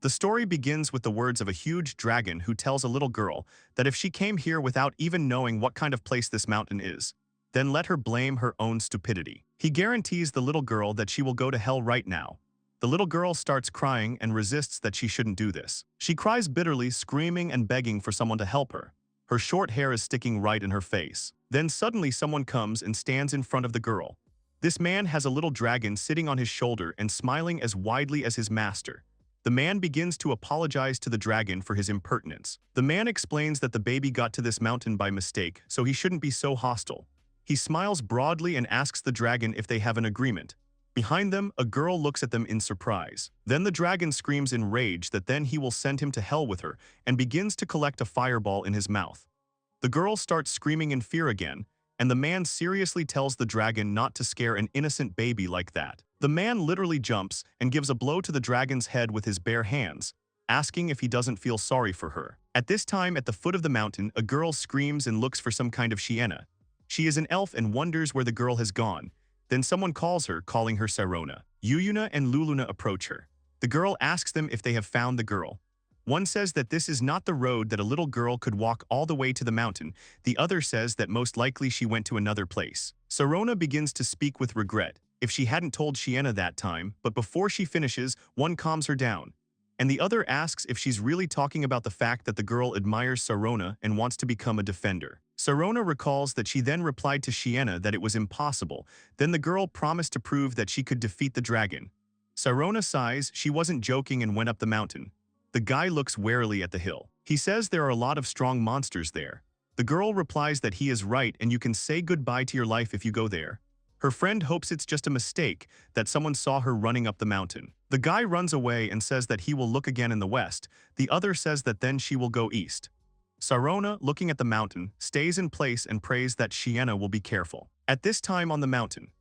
The story begins with the words of a huge dragon who tells a little girl that if she came here without even knowing what kind of place this mountain is, then let her blame her own stupidity. He guarantees the little girl that she will go to hell right now. The little girl starts crying and resists that she shouldn't do this. She cries bitterly, screaming and begging for someone to help her. Her short hair is sticking right in her face. Then suddenly someone comes and stands in front of the girl. This man has a little dragon sitting on his shoulder and smiling as widely as his master. The man begins to apologize to the dragon for his impertinence. The man explains that the baby got to this mountain by mistake, so he shouldn't be so hostile. He smiles broadly and asks the dragon if they have an agreement. Behind them, a girl looks at them in surprise. Then the dragon screams in rage that then he will send him to hell with her and begins to collect a fireball in his mouth. The girl starts screaming in fear again, and the man seriously tells the dragon not to scare an innocent baby like that. The man literally jumps and gives a blow to the dragon's head with his bare hands, asking if he doesn't feel sorry for her. At this time, at the foot of the mountain, a girl screams and looks for some kind of Shiena. She is an elf and wonders where the girl has gone. Then someone calls her, calling her Sarona. Yuyuna and Luluna approach her. The girl asks them if they have found the girl. One says that this is not the road that a little girl could walk all the way to the mountain. The other says that most likely she went to another place. Sarona begins to speak with regret, if she hadn't told Shiena that time, but before she finishes, one calms her down. And the other asks if she's really talking about the fact that the girl admires Sarona and wants to become a defender. Sarona recalls that she then replied to Shiena that it was impossible. Then the girl promised to prove that she could defeat the dragon. Sarona sighs, she wasn't joking and went up the mountain. The guy looks warily at the hill. He says there are a lot of strong monsters there. The girl replies that he is right and you can say goodbye to your life if you go there. Her friend hopes it's just a mistake, that someone saw her running up the mountain. The guy runs away and says that he will look again in the west. The other says that then she will go east. Sarona, looking at the mountain, stays in place and prays that Shiena will be careful. At this time on the mountain,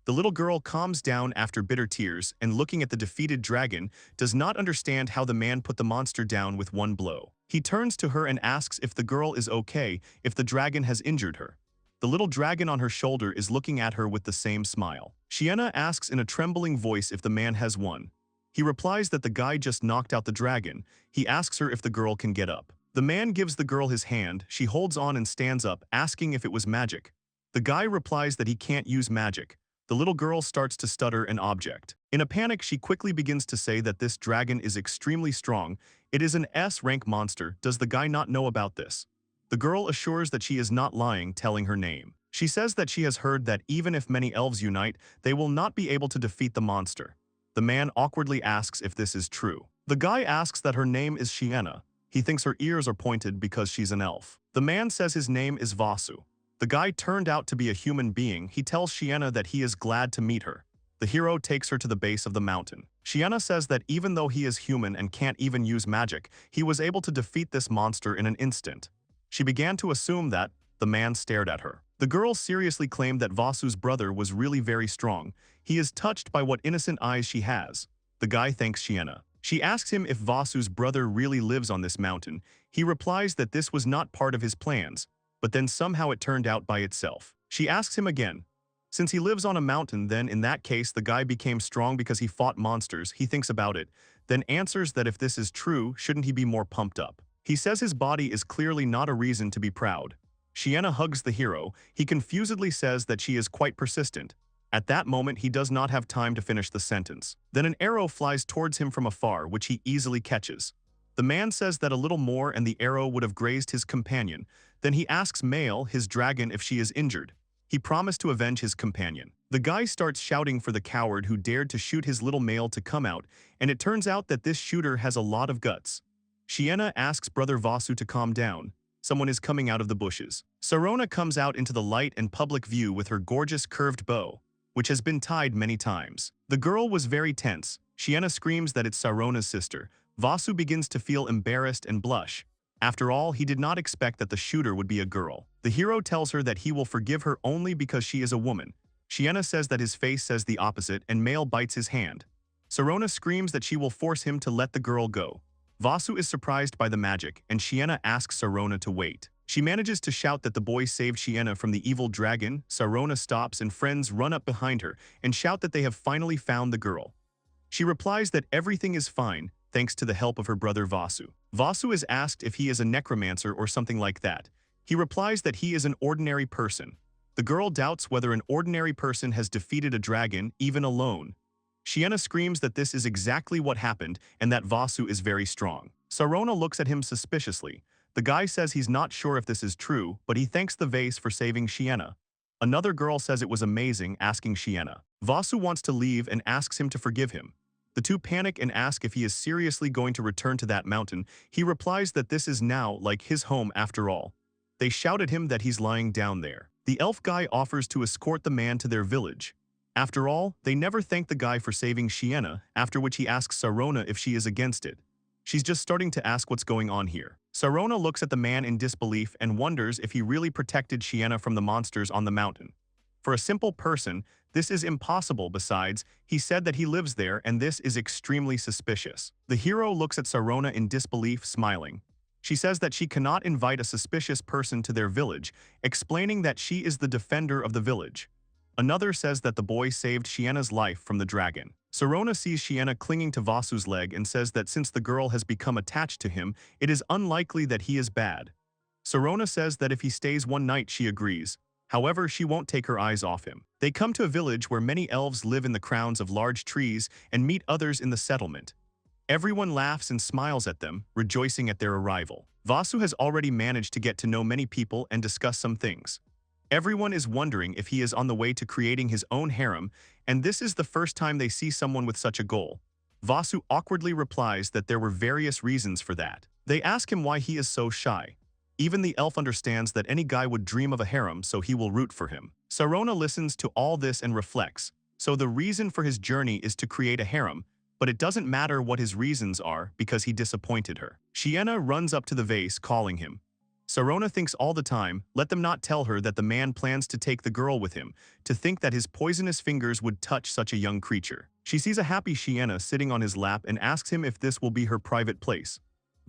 the little girl calms down after bitter tears and looking at the defeated dragon, does not understand how the man put the monster down with one blow. He turns to her and asks if the girl is okay, if the dragon has injured her. The little dragon on her shoulder is looking at her with the same smile. Shiena asks in a trembling voice if the man has won. He replies that the guy just knocked out the dragon. He asks her if the girl can get up. The man gives the girl his hand. She holds on and stands up, asking if it was magic. The guy replies that he can't use magic. The little girl starts to stutter and object. In a panic, she quickly begins to say that this dragon is extremely strong. It is an S-rank monster. Does the guy not know about this? The girl assures that she is not lying, telling her name. She says that she has heard that even if many elves unite, they will not be able to defeat the monster. The man awkwardly asks if this is true. The guy asks that her name is Shiena. He thinks her ears are pointed because she's an elf. The man says his name is Vazu. The guy turned out to be a human being. He tells Shiena that he is glad to meet her. The hero takes her to the base of the mountain. Shiena says that even though he is human and can't even use magic, he was able to defeat this monster in an instant. She began to assume that. The man stared at her. The girl seriously claimed that Vasu's brother was really very strong. He is touched by what innocent eyes she has. The guy thanks Shiena. She asks him if Vasu's brother really lives on this mountain. He replies that this was not part of his plans, but then somehow it turned out by itself. She asks him again. Since he lives on a mountain, then in that case the guy became strong because he fought monsters. He thinks about it, then answers that if this is true, shouldn't he be more pumped up? He says his body is clearly not a reason to be proud. Shiena hugs the hero. He confusedly says that she is quite persistent. At that moment, he does not have time to finish the sentence. Then an arrow flies towards him from afar, which he easily catches. The man says that a little more and the arrow would have grazed his companion. Then he asks Male, his dragon, if she is injured. He promised to avenge his companion. The guy starts shouting for the coward who dared to shoot his little male to come out, and it turns out that this shooter has a lot of guts. Shiena asks Brother Vasu to calm down. Someone is coming out of the bushes. Sarona comes out into the light and public view with her gorgeous curved bow, which has been tied many times. The girl was very tense. Shiena screams that it's Sarona's sister. Vasu begins to feel embarrassed and blush. After all, he did not expect that the shooter would be a girl. The hero tells her that he will forgive her only because she is a woman. Shiena says that his face says the opposite and Male bites his hand. Sarona screams that she will force him to let the girl go. Vasu is surprised by the magic, and Shiena asks Sarona to wait. She manages to shout that the boy saved Shiena from the evil dragon. Sarona stops and friends run up behind her and shout that they have finally found the girl. She replies that everything is fine. thanks to the help of her brother Vasu. Vasu is asked if he is a necromancer or something like that. He replies that he is an ordinary person. The girl doubts whether an ordinary person has defeated a dragon, even alone. Shiena screams that this is exactly what happened and that Vasu is very strong. Sarona looks at him suspiciously. The guy says he's not sure if this is true, but he thanks the vase for saving Shiena. Another girl says it was amazing, asking Shiena. Vasu wants to leave and asks him to forgive him. The two panic and ask if he is seriously going to return to that mountain. He replies that this is now like his home after all. They shout at him that he's lying down there. The elf guy offers to escort the man to their village. After all, they never thank the guy for saving Shiena, after which he asks Sarona if she is against it. She's just starting to ask what's going on here. Sarona looks at the man in disbelief and wonders if he really protected Shiena from the monsters on the mountain. For a simple person, this is impossible. Besides, he said that he lives there and this is extremely suspicious. The hero looks at Sarona in disbelief, smiling. She says that she cannot invite a suspicious person to their village, explaining that she is the defender of the village. Another says that the boy saved Shiena's life from the dragon. Sarona sees Shiena clinging to Vasu's leg and says that since the girl has become attached to him, it is unlikely that he is bad. Sarona says that if he stays one night, she agrees. However, she won't take her eyes off him. They come to a village where many elves live in the crowns of large trees and meet others in the settlement. Everyone laughs and smiles at them, rejoicing at their arrival. Vasu has already managed to get to know many people and discuss some things. Everyone is wondering if he is on the way to creating his own harem, and this is the first time they see someone with such a goal. Vasu awkwardly replies that there were various reasons for that. They ask him why he is so shy. Even the elf understands that any guy would dream of a harem, so he will root for him. Sarona listens to all this and reflects. So the reason for his journey is to create a harem, but it doesn't matter what his reasons are because he disappointed her. Shiena runs up to the vase, calling him. Sarona thinks all the time, let them not tell her that the man plans to take the girl with him, to think that his poisonous fingers would touch such a young creature. She sees a happy Shiena sitting on his lap and asks him if this will be her private place.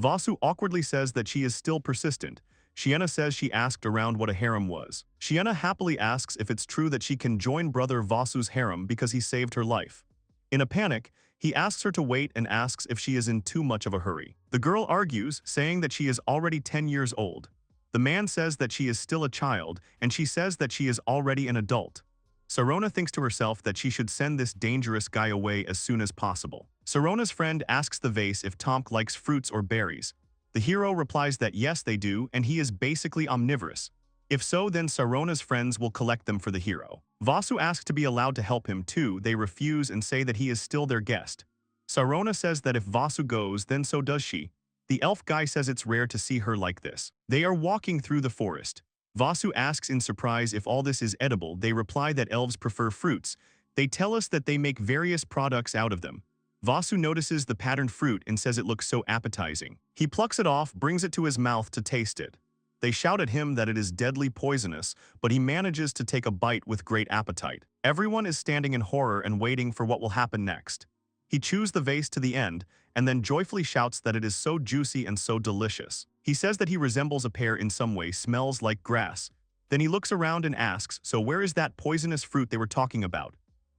Vasu awkwardly says that she is still persistent. Shiena says she asked around what a harem was. Shiena happily asks if it's true that she can join brother Vasu's harem because he saved her life. In a panic, he asks her to wait and asks if she is in too much of a hurry. The girl argues, saying that she is already 10 years old. The man says that she is still a child, and she says that she is already an adult. Sarona thinks to herself that she should send this dangerous guy away as soon as possible. Sarona's friend asks the vase if Tomk likes fruits or berries. The hero replies that yes, they do, and he is basically omnivorous. If so, then Sarona's friends will collect them for the hero. Vasu asks to be allowed to help him too. They refuse and say that he is still their guest. Sarona says that if Vasu goes, then so does she. The elf guy says it's rare to see her like this. They are walking through the forest. Vasu asks in surprise if all this is edible. They reply that elves prefer fruits. They tell us that they make various products out of them. Vasu notices the patterned fruit and says it looks so appetizing. He plucks it off, brings it to his mouth to taste it. They shout at him that it is deadly poisonous, but he manages to take a bite with great appetite. Everyone is standing in horror and waiting for what will happen next. He chews the vase to the end, and then joyfully shouts that it is so juicy and so delicious. He says that he resembles a pear in some way, smells like grass. Then he looks around and asks, so where is that poisonous fruit they were talking about?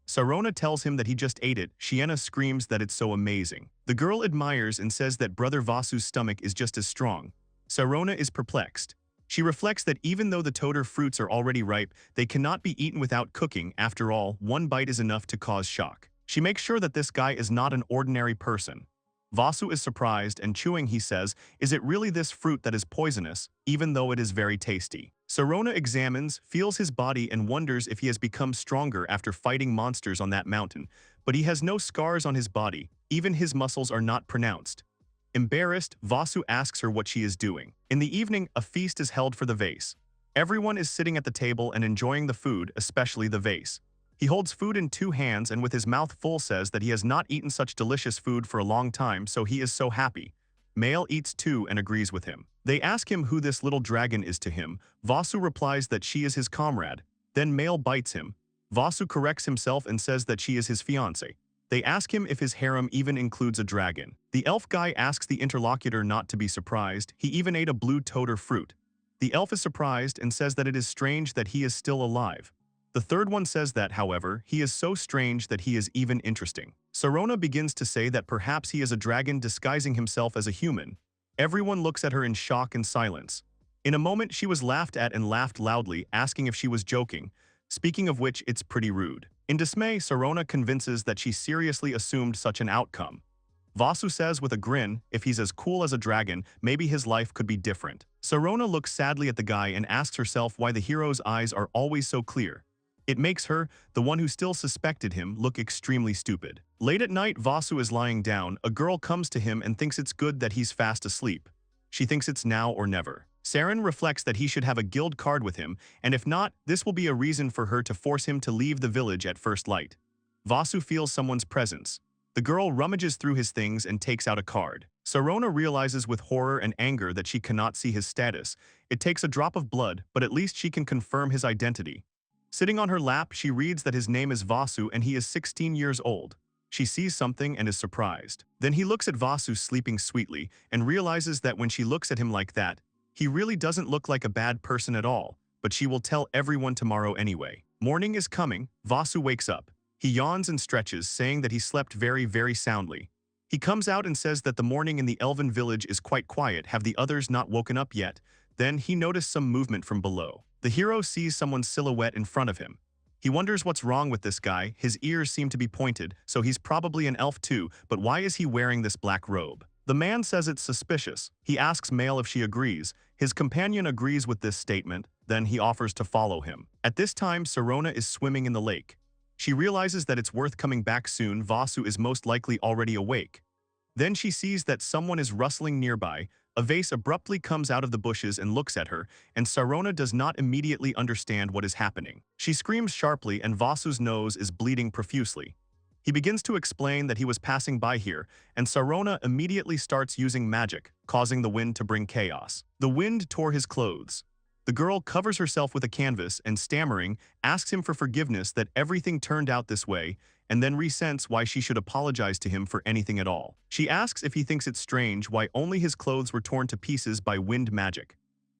Sarona tells him that he just ate it. Shiena screams that it's so amazing. The girl admires and says that brother Vasu's stomach is just as strong. Sarona is perplexed. She reflects that even though the toter fruits are already ripe, they cannot be eaten without cooking. After all, one bite is enough to cause shock. She makes sure that this guy is not an ordinary person. Vasu is surprised and chewing, he says, is it really this fruit that is poisonous, even though it is very tasty? Sarona examines, feels his body and wonders if he has become stronger after fighting monsters on that mountain, but he has no scars on his body, even his muscles are not pronounced. Embarrassed, Vasu asks her what she is doing. In the evening, a feast is held for the vase. Everyone is sitting at the table and enjoying the food, especially the vase. He holds food in two hands and with his mouth full says that he has not eaten such delicious food for a long time, so he is so happy. Male eats too and agrees with him. They ask him who this little dragon is to him. Vasu replies that she is his comrade. Then Male bites him. Vasu corrects himself and says that she is his fiancé. They ask him if his harem even includes a dragon. The elf guy asks the interlocutor not to be surprised. He even ate a blue toter fruit. The elf is surprised and says that it is strange that he is still alive. The third one says that, however, he is so strange that he is even interesting. Sarona begins to say that perhaps he is a dragon disguising himself as a human. Everyone looks at her in shock and silence. In a moment, she was laughed at and laughed loudly, asking if she was joking, speaking of which it's pretty rude. In dismay, Sarona convinces that she seriously assumed such an outcome. Vasu says with a grin, if he's as cool as a dragon, maybe his life could be different. Sarona looks sadly at the guy and asks herself why the hero's eyes are always so clear. It makes her, the one who still suspected him, look extremely stupid. Late at night, Vasu is lying down. A girl comes to him and thinks it's good that he's fast asleep. She thinks it's now or never. Saren reflects that he should have a guild card with him, and if not, this will be a reason for her to force him to leave the village at first light. Vasu feels someone's presence. The girl rummages through his things and takes out a card. Sarona realizes with horror and anger that she cannot see his status. It takes a drop of blood, but at least she can confirm his identity. Sitting on her lap, she reads that his name is Vasu and he is 16 years old. She sees something and is surprised. Then he looks at Vasu sleeping sweetly and realizes that when she looks at him like that, he really doesn't look like a bad person at all, but she will tell everyone tomorrow anyway. Morning is coming. Vasu wakes up. He yawns and stretches, saying that he slept very, very soundly. He comes out and says that the morning in the elven village is quite quiet. Have the others not woken up yet? Then he noticed some movement from below. The hero sees someone's silhouette in front of him. He wonders what's wrong with this guy. His ears seem to be pointed, so he's probably an elf too, but why is he wearing this black robe? The man says it's suspicious. He asks Male if she agrees. His companion agrees with this statement, then he offers to follow him. At this time, Sarona is swimming in the lake. She realizes that it's worth coming back soon. Vasu is most likely already awake. Then she sees that someone is rustling nearby. A vase abruptly comes out of the bushes and looks at her, and Sarona does not immediately understand what is happening. She screams sharply and Vasu's nose is bleeding profusely. He begins to explain that he was passing by here, and Sarona immediately starts using magic, causing the wind to bring chaos. The wind tore his clothes. The girl covers herself with a canvas and, stammering, asks him for forgiveness that everything turned out this way, and then resents why she should apologize to him for anything at all. She asks if he thinks it strange why only his clothes were torn to pieces by wind magic.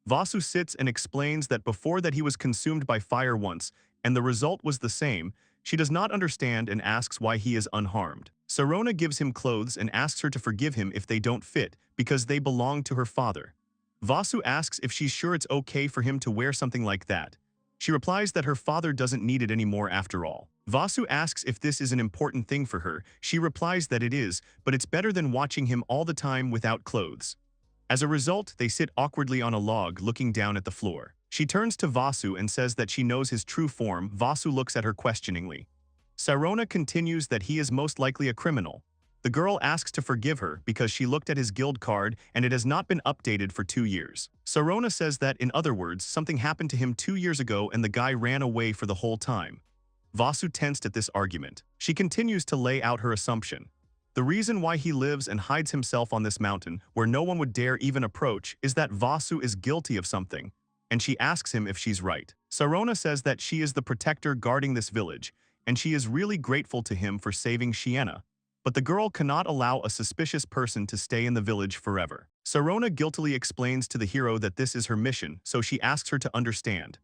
Vasu sits and explains that before that he was consumed by fire once, and the result was the same. She does not understand and asks why he is unharmed. Sarona gives him clothes and asks her to forgive him if they don't fit, because they belong to her father. Vasu asks if she's sure it's okay for him to wear something like that. She replies that her father doesn't need it anymore after all. Vasu asks if this is an important thing for her. She replies that it is, but it's better than watching him all the time without clothes. As a result, they sit awkwardly on a log looking down at the floor. She turns to Vasu and says that she knows his true form. Vasu looks at her questioningly. Sarona continues that he is most likely a criminal. The girl asks to forgive her because she looked at his guild card and it has not been updated for 2 years. Sarona says that, in other words, something happened to him 2 years ago and the guy ran away for the whole time. Vasu tensed at this argument. She continues to lay out her assumption. The reason why he lives and hides himself on this mountain, where no one would dare even approach, is that Vasu is guilty of something, and she asks him if she's right. Sarona says that she is the protector guarding this village, and she is really grateful to him for saving Shienna. But the girl cannot allow a suspicious person to stay in the village forever. Sarona guiltily explains to the hero that this is her mission, so she asks her to understand.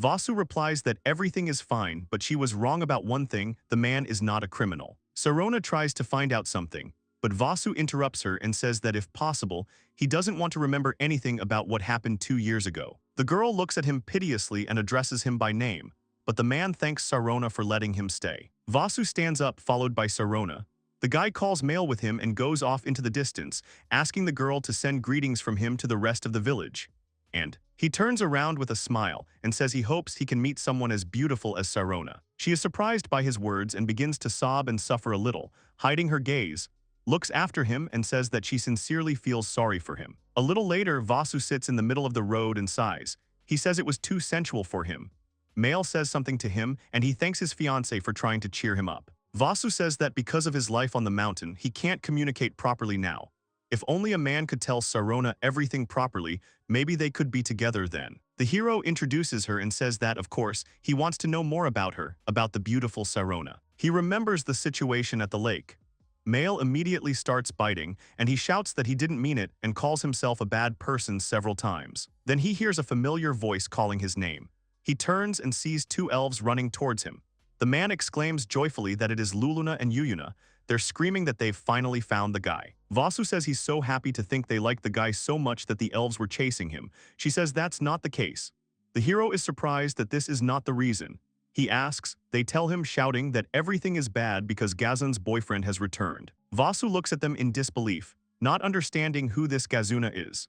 Vasu replies that everything is fine, but she was wrong about one thing: the man is not a criminal. Sarona tries to find out something, but Vasu interrupts her and says that if possible, he doesn't want to remember anything about what happened 2 years ago. The girl looks at him piteously and addresses him by name, but the man thanks Sarona for letting him stay. Vasu stands up, followed by Sarona. The guy calls Male with him and goes off into the distance, asking the girl to send greetings from him to the rest of the village. And he turns around with a smile and says he hopes he can meet someone as beautiful as Sarona. She is surprised by his words and begins to sob and suffer a little, hiding her gaze, looks after him and says that she sincerely feels sorry for him. A little later, Vasu sits in the middle of the road and sighs. He says it was too sensual for him. Male says something to him and he thanks his fiancée for trying to cheer him up. Vasu says that because of his life on the mountain, he can't communicate properly now. If only a man could tell Sarona everything properly, maybe they could be together then. The hero introduces her and says that, of course, he wants to know more about her, about the beautiful Sarona. He remembers the situation at the lake. Male immediately starts biting, and he shouts that he didn't mean it and calls himself a bad person several times. Then he hears a familiar voice calling his name. He turns and sees two elves running towards him. The man exclaims joyfully that it is Luluna and Yuyuna. They're screaming that they've finally found the guy. Vasu says he's so happy to think they liked the guy so much that the elves were chasing him. She says that's not the case. The hero is surprised that this is not the reason. He asks, they tell him shouting that everything is bad because Gazun's boyfriend has returned. Vasu looks at them in disbelief, not understanding who this Gazuna is.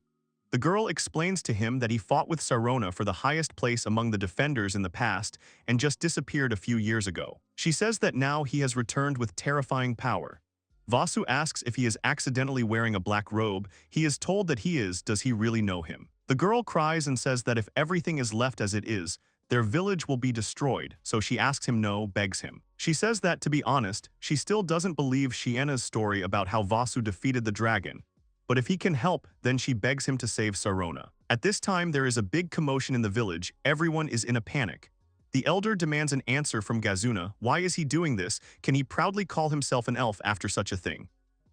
The girl explains to him that he fought with Sarona for the highest place among the defenders in the past and just disappeared a few years ago. She says that now he has returned with terrifying power. Vasu asks if he is accidentally wearing a black robe. He is told that he is. Does he really know him? The girl cries and says that if everything is left as it is, their village will be destroyed, so she asks him no, begs him. She says that, to be honest, she still doesn't believe Shiena's story about how Vasu defeated the dragon. But if he can help, then she begs him to save Sarona. At this time, there is a big commotion in the village. Everyone is in a panic. The elder demands an answer from Gazuna. Why is he doing this? Can he proudly call himself an elf after such a thing?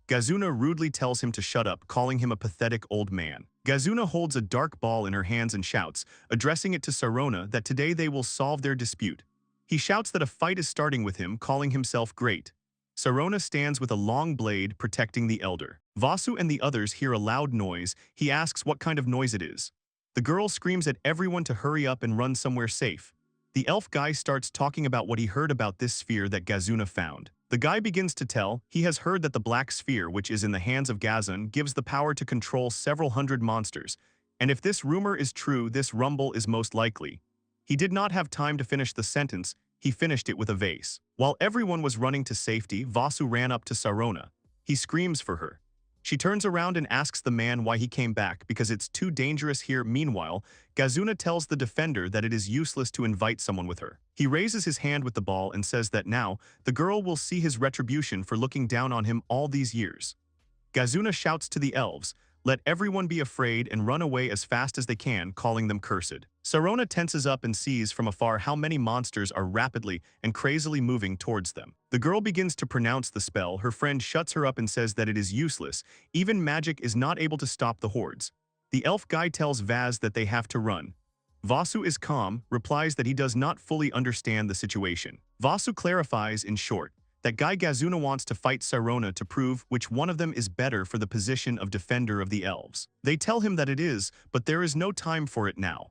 Gazuna rudely tells him to shut up, calling him a pathetic old man. Gazuna holds a dark ball in her hands and shouts, addressing it to Sarona, that today they will solve their dispute. He shouts that a fight is starting with him, calling himself great. Sarona stands with a long blade protecting the elder. Vasu and the others hear a loud noise. He asks what kind of noise it is. The girl screams at everyone to hurry up and run somewhere safe. The elf guy starts talking about what he heard about this sphere that Gazuna found. The guy begins to tell he has heard that the black sphere, which is in the hands of Gazun, gives the power to control several hundred monsters. And if this rumor is true, this rumble is most likely. He did not have time to finish the sentence. He finished it with a vase. While everyone was running to safety, Vasu ran up to Sarona. He screams for her. She turns around and asks the man why he came back, because it's too dangerous here. Meanwhile, Gazuna tells the defender that it is useless to invite someone with her. He raises his hand with the ball and says that now, the girl will see his retribution for looking down on him all these years. Gazuna shouts to the elves, let everyone be afraid and run away as fast as they can, calling them cursed. Sarona tenses up and sees from afar how many monsters are rapidly and crazily moving towards them. The girl begins to pronounce the spell. Her friend shuts her up and says that it is useless. Even magic is not able to stop the hordes. The elf guy tells Vaz that they have to run. Vasu is calm, replies that he does not fully understand the situation. Vasu clarifies in short that Guy Gazuna wants to fight Sarona to prove which one of them is better for the position of defender of the elves. They tell him that it is, but there is no time for it now.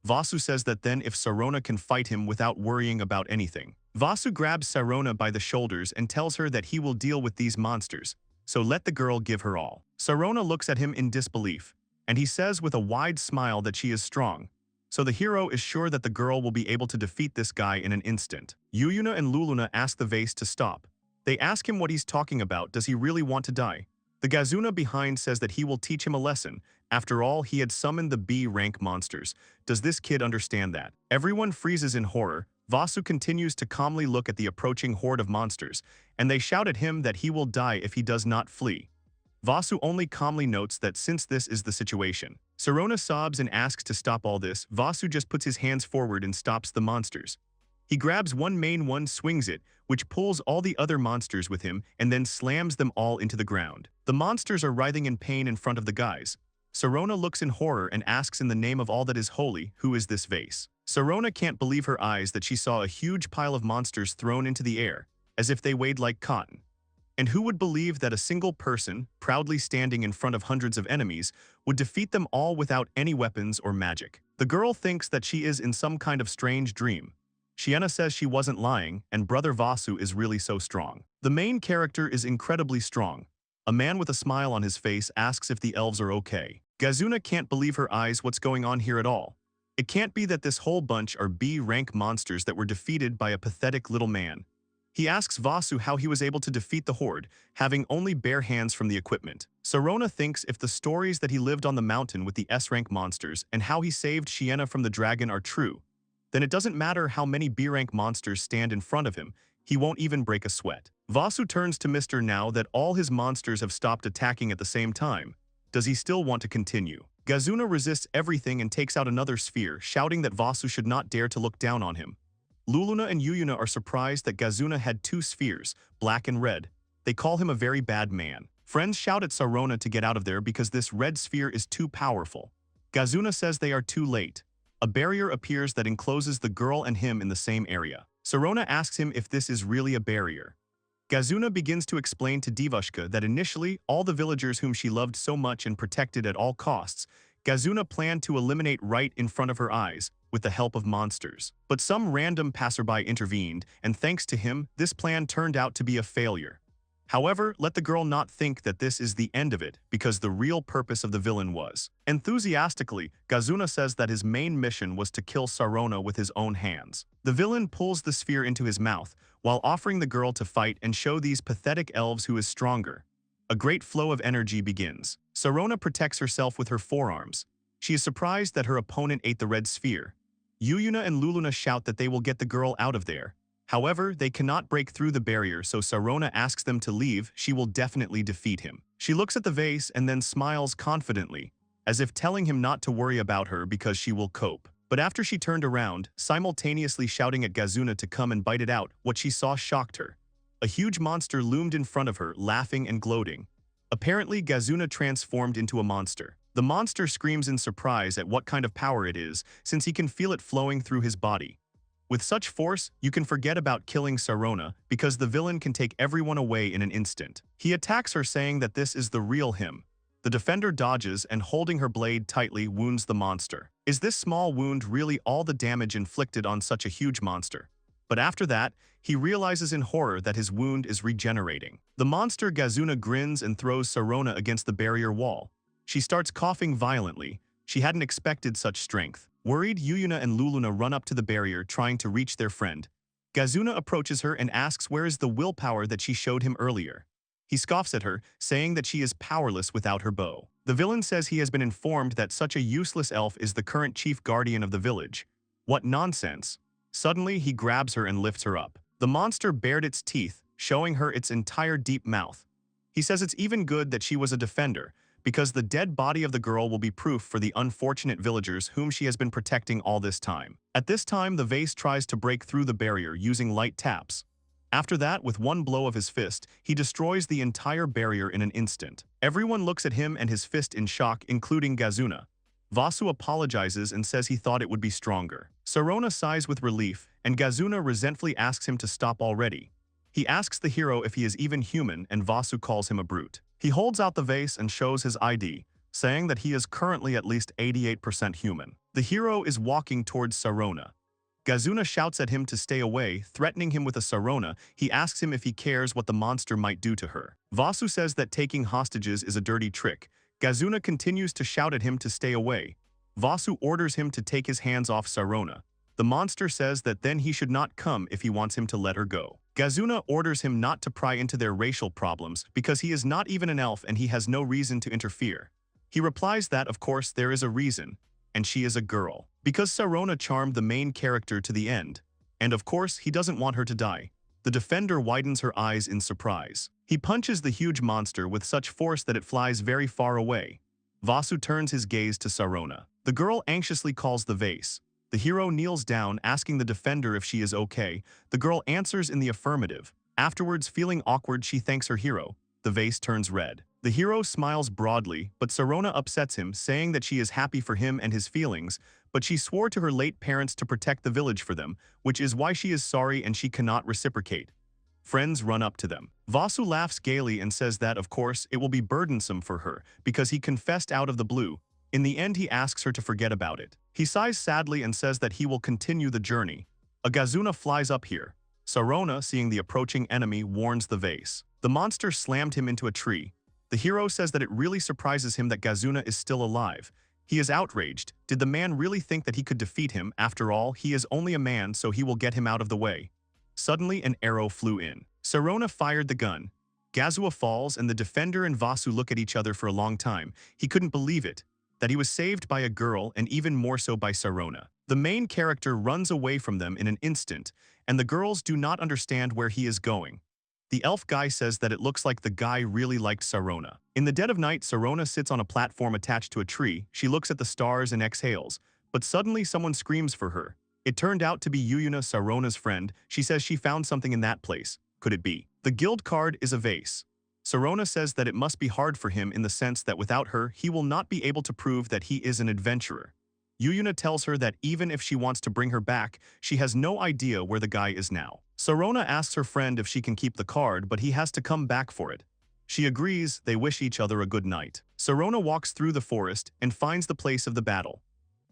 Vasu says that then if Sarona can fight him without worrying about anything. Vasu grabs Sarona by the shoulders and tells her that he will deal with these monsters, so let the girl give her all. Sarona looks at him in disbelief, and he says with a wide smile that she is strong. So the hero is sure that the girl will be able to defeat this guy in an instant. Yuyuna and Luluna ask the vase to stop. They ask him what he's talking about. Does he really want to die? The Gazuna behind says that he will teach him a lesson. After all, he had summoned the B-rank monsters. Does this kid understand that? Everyone freezes in horror. Vasu continues to calmly look at the approaching horde of monsters, and they shout at him that he will die if he does not flee. Vasu only calmly notes that since this is the situation. Sarona sobs and asks to stop all this. Vasu just puts his hands forward and stops the monsters. He grabs one main one, swings it, which pulls all the other monsters with him, and then slams them all into the ground. The monsters are writhing in pain in front of the guys. Sarona looks in horror and asks in the name of all that is holy, who is this vase? Sarona can't believe her eyes that she saw a huge pile of monsters thrown into the air, as if they weighed like cotton. And who would believe that a single person, proudly standing in front of hundreds of enemies, would defeat them all without any weapons or magic? The girl thinks that she is in some kind of strange dream. Shiena says she wasn't lying, and Brother Vasu is really so strong. The main character is incredibly strong. A man with a smile on his face asks if the elves are okay. Gazuna can't believe her eyes. What's going on here at all? It can't be that this whole bunch are B-rank monsters that were defeated by a pathetic little man. He asks Vasu how he was able to defeat the horde, having only bare hands from the equipment. Sarona thinks if the stories that he lived on the mountain with the S-rank monsters and how he saved Shiena from the dragon are true, then it doesn't matter how many B-rank monsters stand in front of him, he won't even break a sweat. Vasu turns to Mr. now that all his monsters have stopped attacking at the same time. Does he still want to continue? Gazuna resists everything and takes out another sphere, shouting that Vasu should not dare to look down on him. Luluna and Yuyuna are surprised that Gazuna had two spheres, black and red. They call him a very bad man. Friends shout at Sarona to get out of there because this red sphere is too powerful. Gazuna says they are too late. A barrier appears that encloses the girl and him in the same area. Sarona asks him if this is really a barrier. Gazuna begins to explain to Divushka that initially, all the villagers whom she loved so much and protected at all costs, Gazuna planned to eliminate right in front of her eyes, with the help of monsters. But some random passerby intervened, and thanks to him, this plan turned out to be a failure. However, let the girl not think that this is the end of it, because the real purpose of the villain was. Enthusiastically, Gazuna says that his main mission was to kill Sarona with his own hands. The villain pulls the sphere into his mouth, while offering the girl to fight and show these pathetic elves who is stronger. A great flow of energy begins. Sarona protects herself with her forearms. She is surprised that her opponent ate the red sphere. Yuyuna and Luluna shout that they will get the girl out of there. However, they cannot break through the barrier, so Sarona asks them to leave. She will definitely defeat him. She looks at the vase and then smiles confidently, as if telling him not to worry about her because she will cope. But after she turned around, simultaneously shouting at Gazuna to come and bite it out, what she saw shocked her. A huge monster loomed in front of her, laughing and gloating. Apparently, Gazuna transformed into a monster. The monster screams in surprise at what kind of power it is, since he can feel it flowing through his body. With such force, you can forget about killing Sarona, because the villain can take everyone away in an instant. He attacks her saying that this is the real him. The defender dodges and holding her blade tightly wounds the monster. Is this small wound really all the damage inflicted on such a huge monster? But after that, he realizes in horror that his wound is regenerating. The monster Gazuna grins and throws Sarona against the barrier wall. She starts coughing violently. She hadn't expected such strength. Worried, Yuyuna and Luluna run up to the barrier trying to reach their friend. Gazuna approaches her and asks where is the willpower that she showed him earlier. He scoffs at her, saying that she is powerless without her bow. The villain says he has been informed that such a useless elf is the current chief guardian of the village. What nonsense! Suddenly, he grabs her and lifts her up. The monster bared its teeth, showing her its entire deep mouth. He says it's even good that she was a defender, because the dead body of the girl will be proof for the unfortunate villagers whom she has been protecting all this time. At this time, the vase tries to break through the barrier using light taps. After that, with one blow of his fist, he destroys the entire barrier in an instant. Everyone looks at him and his fist in shock, including Gazuna. Vazu apologizes and says he thought it would be stronger. Sarona sighs with relief, and Gazuna resentfully asks him to stop already. He asks the hero if he is even human, and Vazu calls him a brute. He holds out the vase and shows his ID, saying that he is currently at least 88% human. The hero is walking towards Sarona. Gazuna shouts at him to stay away, threatening him with a Sarona. He asks him if he cares what the monster might do to her. Vazu says that taking hostages is a dirty trick. Gazuna continues to shout at him to stay away. Vazu orders him to take his hands off Sarona. The monster says that then he should not come if he wants him to let her go. Gazuna orders him not to pry into their racial problems because he is not even an elf and he has no reason to interfere. He replies that, of course, there is a reason, and she is a girl. Because Sarona charmed the main character to the end, and of course, he doesn't want her to die. The defender widens her eyes in surprise. He punches the huge monster with such force that it flies very far away. Vazu turns his gaze to Sarona. The girl anxiously calls the vase. The hero kneels down, asking the defender if she is okay. The girl answers in the affirmative. Afterwards, feeling awkward, she thanks her hero. The vase turns red. The hero smiles broadly, but Sarona upsets him, saying that she is happy for him and his feelings, but she swore to her late parents to protect the village for them, which is why she is sorry and she cannot reciprocate. Friends run up to them. Vazu laughs gaily and says that, of course, it will be burdensome for her, because he confessed out of the blue. In the end, he asks her to forget about it. He sighs sadly and says that he will continue the journey. A Gazuna flies up here. Sarona, seeing the approaching enemy, warns the vase. The monster slammed him into a tree. The hero says that it really surprises him that Gazuna is still alive. He is outraged. Did the man really think that he could defeat him? After all, he is only a man, so he will get him out of the way. Suddenly, an arrow flew in. Sarona fired the gun. Gazua falls, and the defender and Vazu look at each other for a long time. He couldn't believe it, that he was saved by a girl and even more so by Sarona. The main character runs away from them in an instant, and the girls do not understand where he is going. The elf guy says that it looks like the guy really liked Sarona. In the dead of night, Sarona sits on a platform attached to a tree. She looks at the stars and exhales, but suddenly someone screams for her. It turned out to be Yuyuna, Sarona's friend. She says she found something in that place. Could it be? The guild card is a vase. Sarona says that it must be hard for him in the sense that without her, he will not be able to prove that he is an adventurer. Yuyuna tells her that even if she wants to bring her back, she has no idea where the guy is now. Sarona asks her friend if she can keep the card, but he has to come back for it. She agrees, they wish each other a good night. Sarona walks through the forest and finds the place of the battle.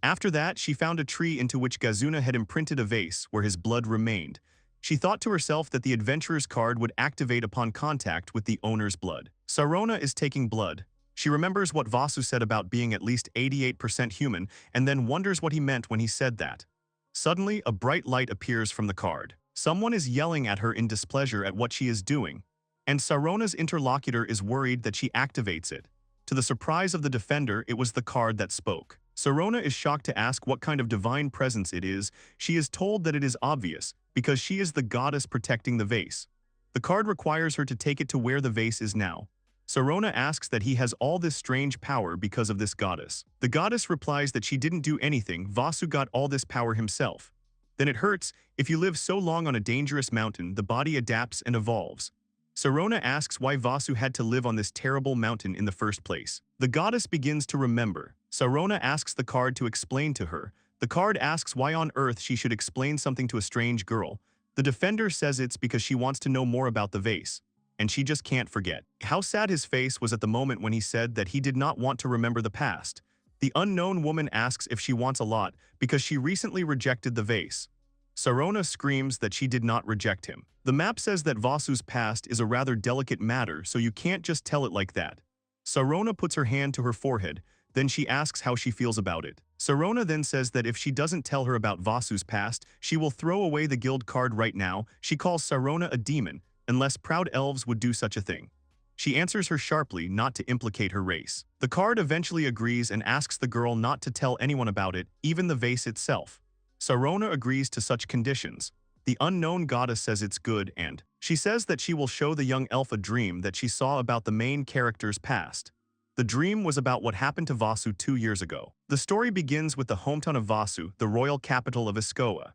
After that, she found a tree into which Gazuna had imprinted a vase where his blood remained. She thought to herself that the adventurer's card would activate upon contact with the owner's blood. Sarona is taking blood. She remembers what Vasu said about being at least 88% human and then wonders what he meant when he said that. Suddenly, a bright light appears from the card. Someone is yelling at her in displeasure at what she is doing, and Sarona's interlocutor is worried that she activates it. To the surprise of the defender, it was the card that spoke. Sarona is shocked to ask what kind of divine presence it is. She is told that it is obvious, because she is the goddess protecting the vase. The card requires her to take it to where the vase is now. Sarona asks that he has all this strange power because of this goddess. The goddess replies that she didn't do anything, Vasu got all this power himself. Then it hurts, if you live so long on a dangerous mountain, the body adapts and evolves. Sarona asks why Vasu had to live on this terrible mountain in the first place. The goddess begins to remember. Sarona asks the card to explain to her. The card asks why on earth she should explain something to a strange girl. The defender says it's because she wants to know more about the vase, and she just can't forget. How sad his face was at the moment when he said that he did not want to remember the past. The unknown woman asks if she wants a lot because she recently rejected the vase. Sarona screams that she did not reject him. The map says that Vasu's past is a rather delicate matter, so you can't just tell it like that. Sarona puts her hand to her forehead, then she asks how she feels about it. Sarona then says that if she doesn't tell her about Vasu's past, she will throw away the guild card right now. She calls Sarona a demon, unless proud elves would do such a thing. She answers her sharply not to implicate her race. The card eventually agrees and asks the girl not to tell anyone about it, even the vase itself. Sarona agrees to such conditions. The unknown goddess says it's good and she says that she will show the young elf a dream that she saw about the main character's past. The dream was about what happened to Vasu 2 years ago. The story begins with the hometown of Vasu, the royal capital of Iskoa.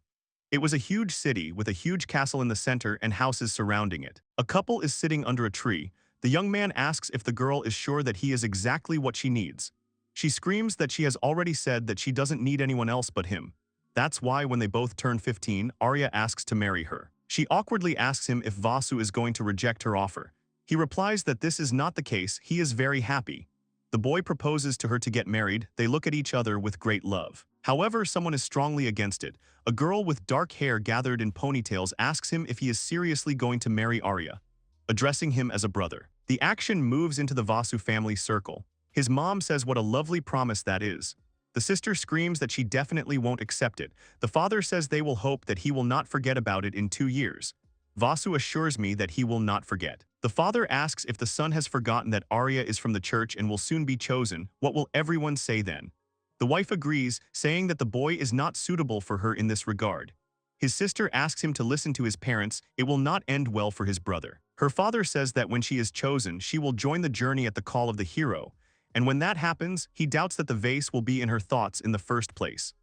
It was a huge city with a huge castle in the center and houses surrounding it. A couple is sitting under a tree. The young man asks if the girl is sure that he is exactly what she needs. She screams that she has already said that she doesn't need anyone else but him. That's why when they both turn 15, Arya asks to marry her. She awkwardly asks him if Vasu is going to reject her offer. He replies that this is not the case, he is very happy. The boy proposes to her to get married, they look at each other with great love. However, someone is strongly against it. A girl with dark hair gathered in ponytails asks him if he is seriously going to marry Arya, addressing him as a brother. The action moves into the Vasu family circle. His mom says what a lovely promise that is. The sister screams that she definitely won't accept it. The father says they will hope that he will not forget about it in 2 years. Vasu assures me that he will not forget. The father asks if the son has forgotten that Arya is from the church and will soon be chosen. What will everyone say then? The wife agrees, saying that the boy is not suitable for her in this regard. His sister asks him to listen to his parents. It will not end well for his brother. Her father says that when she is chosen, she will join the journey at the call of the hero. And when that happens, he doubts that the vase will be in her thoughts in the first place.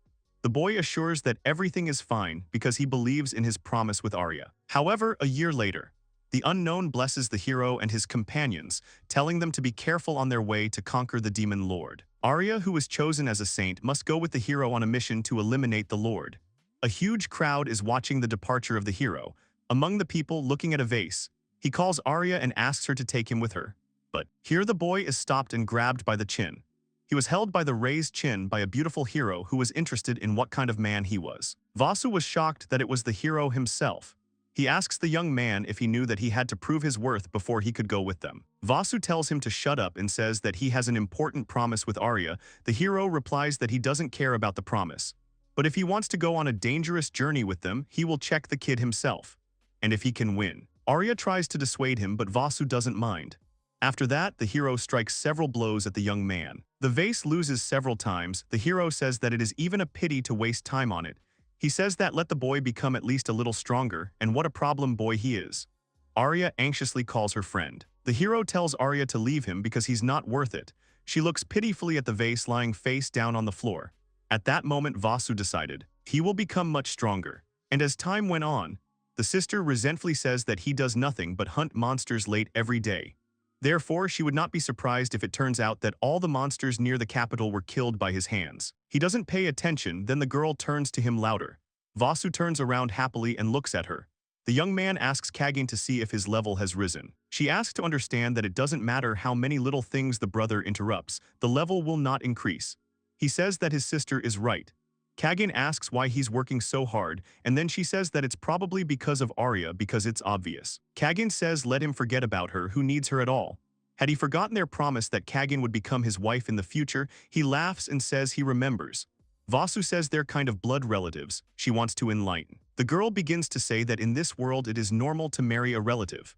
The boy assures that everything is fine because he believes in his promise with Arya. However, a year later, the unknown blesses the hero and his companions, telling them to be careful on their way to conquer the demon lord. Arya, who was chosen as a saint, must go with the hero on a mission to eliminate the lord. A huge crowd is watching the departure of the hero. Among the people looking at a vase, he calls Arya and asks her to take him with her. But here the boy is stopped and grabbed by the chin. He was held by the raised chin by a beautiful hero who was interested in what kind of man he was. Vasu was shocked that it was the hero himself. He asks the young man if he knew that he had to prove his worth before he could go with them. Vasu tells him to shut up and says that he has an important promise with Arya. The hero replies that he doesn't care about the promise. But if he wants to go on a dangerous journey with them, he will check the kid himself. And if he can win. Arya tries to dissuade him, but Vasu doesn't mind. After that, the hero strikes several blows at the young man. The vase loses several times. The hero says that it is even a pity to waste time on it. He says that let the boy become at least a little stronger, and what a problem boy he is. Arya anxiously calls her friend. The hero tells Arya to leave him because he's not worth it. She looks pitifully at the vase lying face down on the floor. At that moment, Vasu decided he will become much stronger. And as time went on, the sister resentfully says that he does nothing but hunt monsters late every day. Therefore, she would not be surprised if it turns out that all the monsters near the capital were killed by his hands. He doesn't pay attention, then the girl turns to him louder. Vasu turns around happily and looks at her. The young man asks Kagin to see if his level has risen. She asks to understand that it doesn't matter how many little things the brother interrupts, the level will not increase. He says that his sister is right. Kagin asks why he's working so hard, and then she says that it's probably because of Arya because it's obvious. Kagin says let him forget about her, who needs her at all. Had he forgotten their promise that Kagin would become his wife in the future, he laughs and says he remembers. Vasu says they're kind of blood relatives, she wants to enlighten. The girl begins to say that in this world it is normal to marry a relative.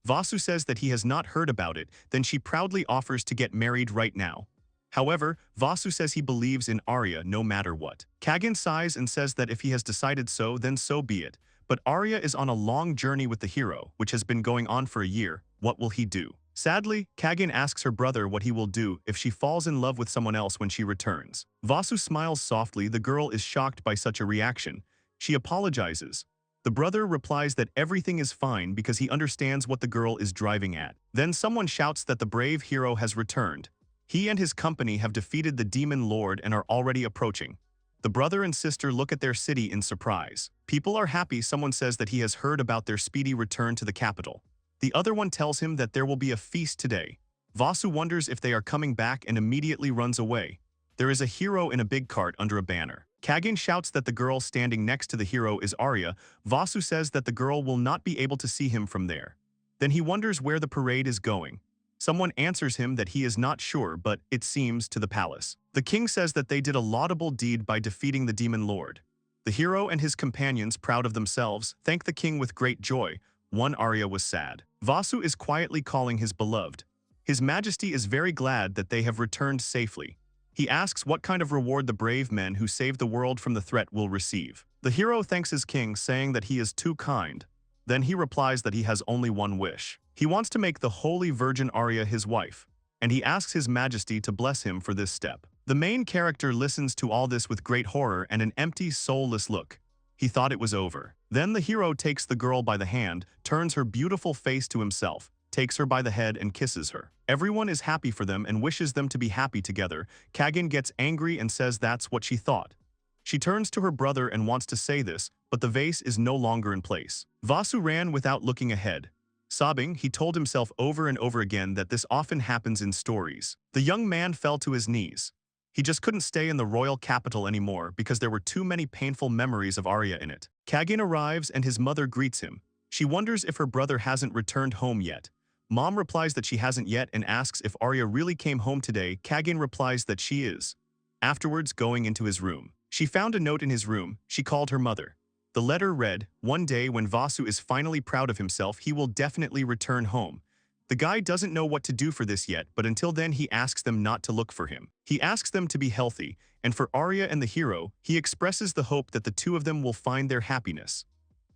Vasu says that he has not heard about it, then she proudly offers to get married right now. However, Vasu says he believes in Arya no matter what. Kagin sighs and says that if he has decided so, then so be it. But Arya is on a long journey with the hero, which has been going on for a year. What will he do? Sadly, Kagin asks her brother what he will do if she falls in love with someone else when she returns. Vasu smiles softly. The girl is shocked by such a reaction. She apologizes. The brother replies that everything is fine because he understands what the girl is driving at. Then someone shouts that the brave hero has returned. He and his company have defeated the demon lord and are already approaching. The brother and sister look at their city in surprise. People are happy. Someone says that he has heard about their speedy return to the capital. The other one tells him that there will be a feast today. Vasu wonders if they are coming back and immediately runs away. There is a hero in a big cart under a banner. Kagin shouts that the girl standing next to the hero is Arya. Vasu says that the girl will not be able to see him from there. Then he wonders where the parade is going. Someone answers him that he is not sure, but it seems to the palace. The king says that they did a laudable deed by defeating the demon lord. The hero and his companions, proud of themselves, thank the king with great joy. One Arya was sad. Vasu is quietly calling his beloved. His Majesty is very glad that they have returned safely. He asks what kind of reward the brave men who saved the world from the threat will receive. The hero thanks his king, saying that he is too kind. Then he replies that he has only one wish. He wants to make the Holy Virgin Arya his wife, and he asks his Majesty to bless him for this step. The main character listens to all this with great horror and an empty, soulless look. He thought it was over. Then the hero takes the girl by the hand, turns her beautiful face to himself, takes her by the head and kisses her. Everyone is happy for them and wishes them to be happy together. Kagin gets angry and says that's what she thought. She turns to her brother and wants to say this, but the vase is no longer in place. Vasu ran without looking ahead. Sobbing, he told himself over and over again that this often happens in stories. The young man fell to his knees. He just couldn't stay in the royal capital anymore because there were too many painful memories of Arya in it. Kagin arrives and his mother greets him. She wonders if her brother hasn't returned home yet. Mom replies that she hasn't yet and asks if Arya really came home today. Kagin replies that she is. Afterwards, going into his room. She found a note in his room. She called her mother. The letter read, "One day when Vasu is finally proud of himself, he will definitely return home." The guy doesn't know what to do for this yet, but until then he asks them not to look for him. He asks them to be healthy, and for Arya and the hero, he expresses the hope that the two of them will find their happiness.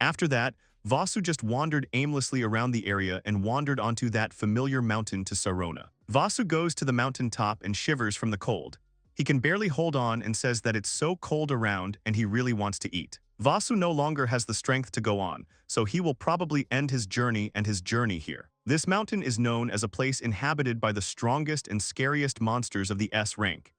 After that, Vasu just wandered aimlessly around the area and wandered onto that familiar mountain to Sarona. Vasu goes to the mountain top and shivers from the cold. He can barely hold on and says that it's so cold around and he really wants to eat. Vasu no longer has the strength to go on, so he will probably end his journey here. This mountain is known as a place inhabited by the strongest and scariest monsters of the S rank.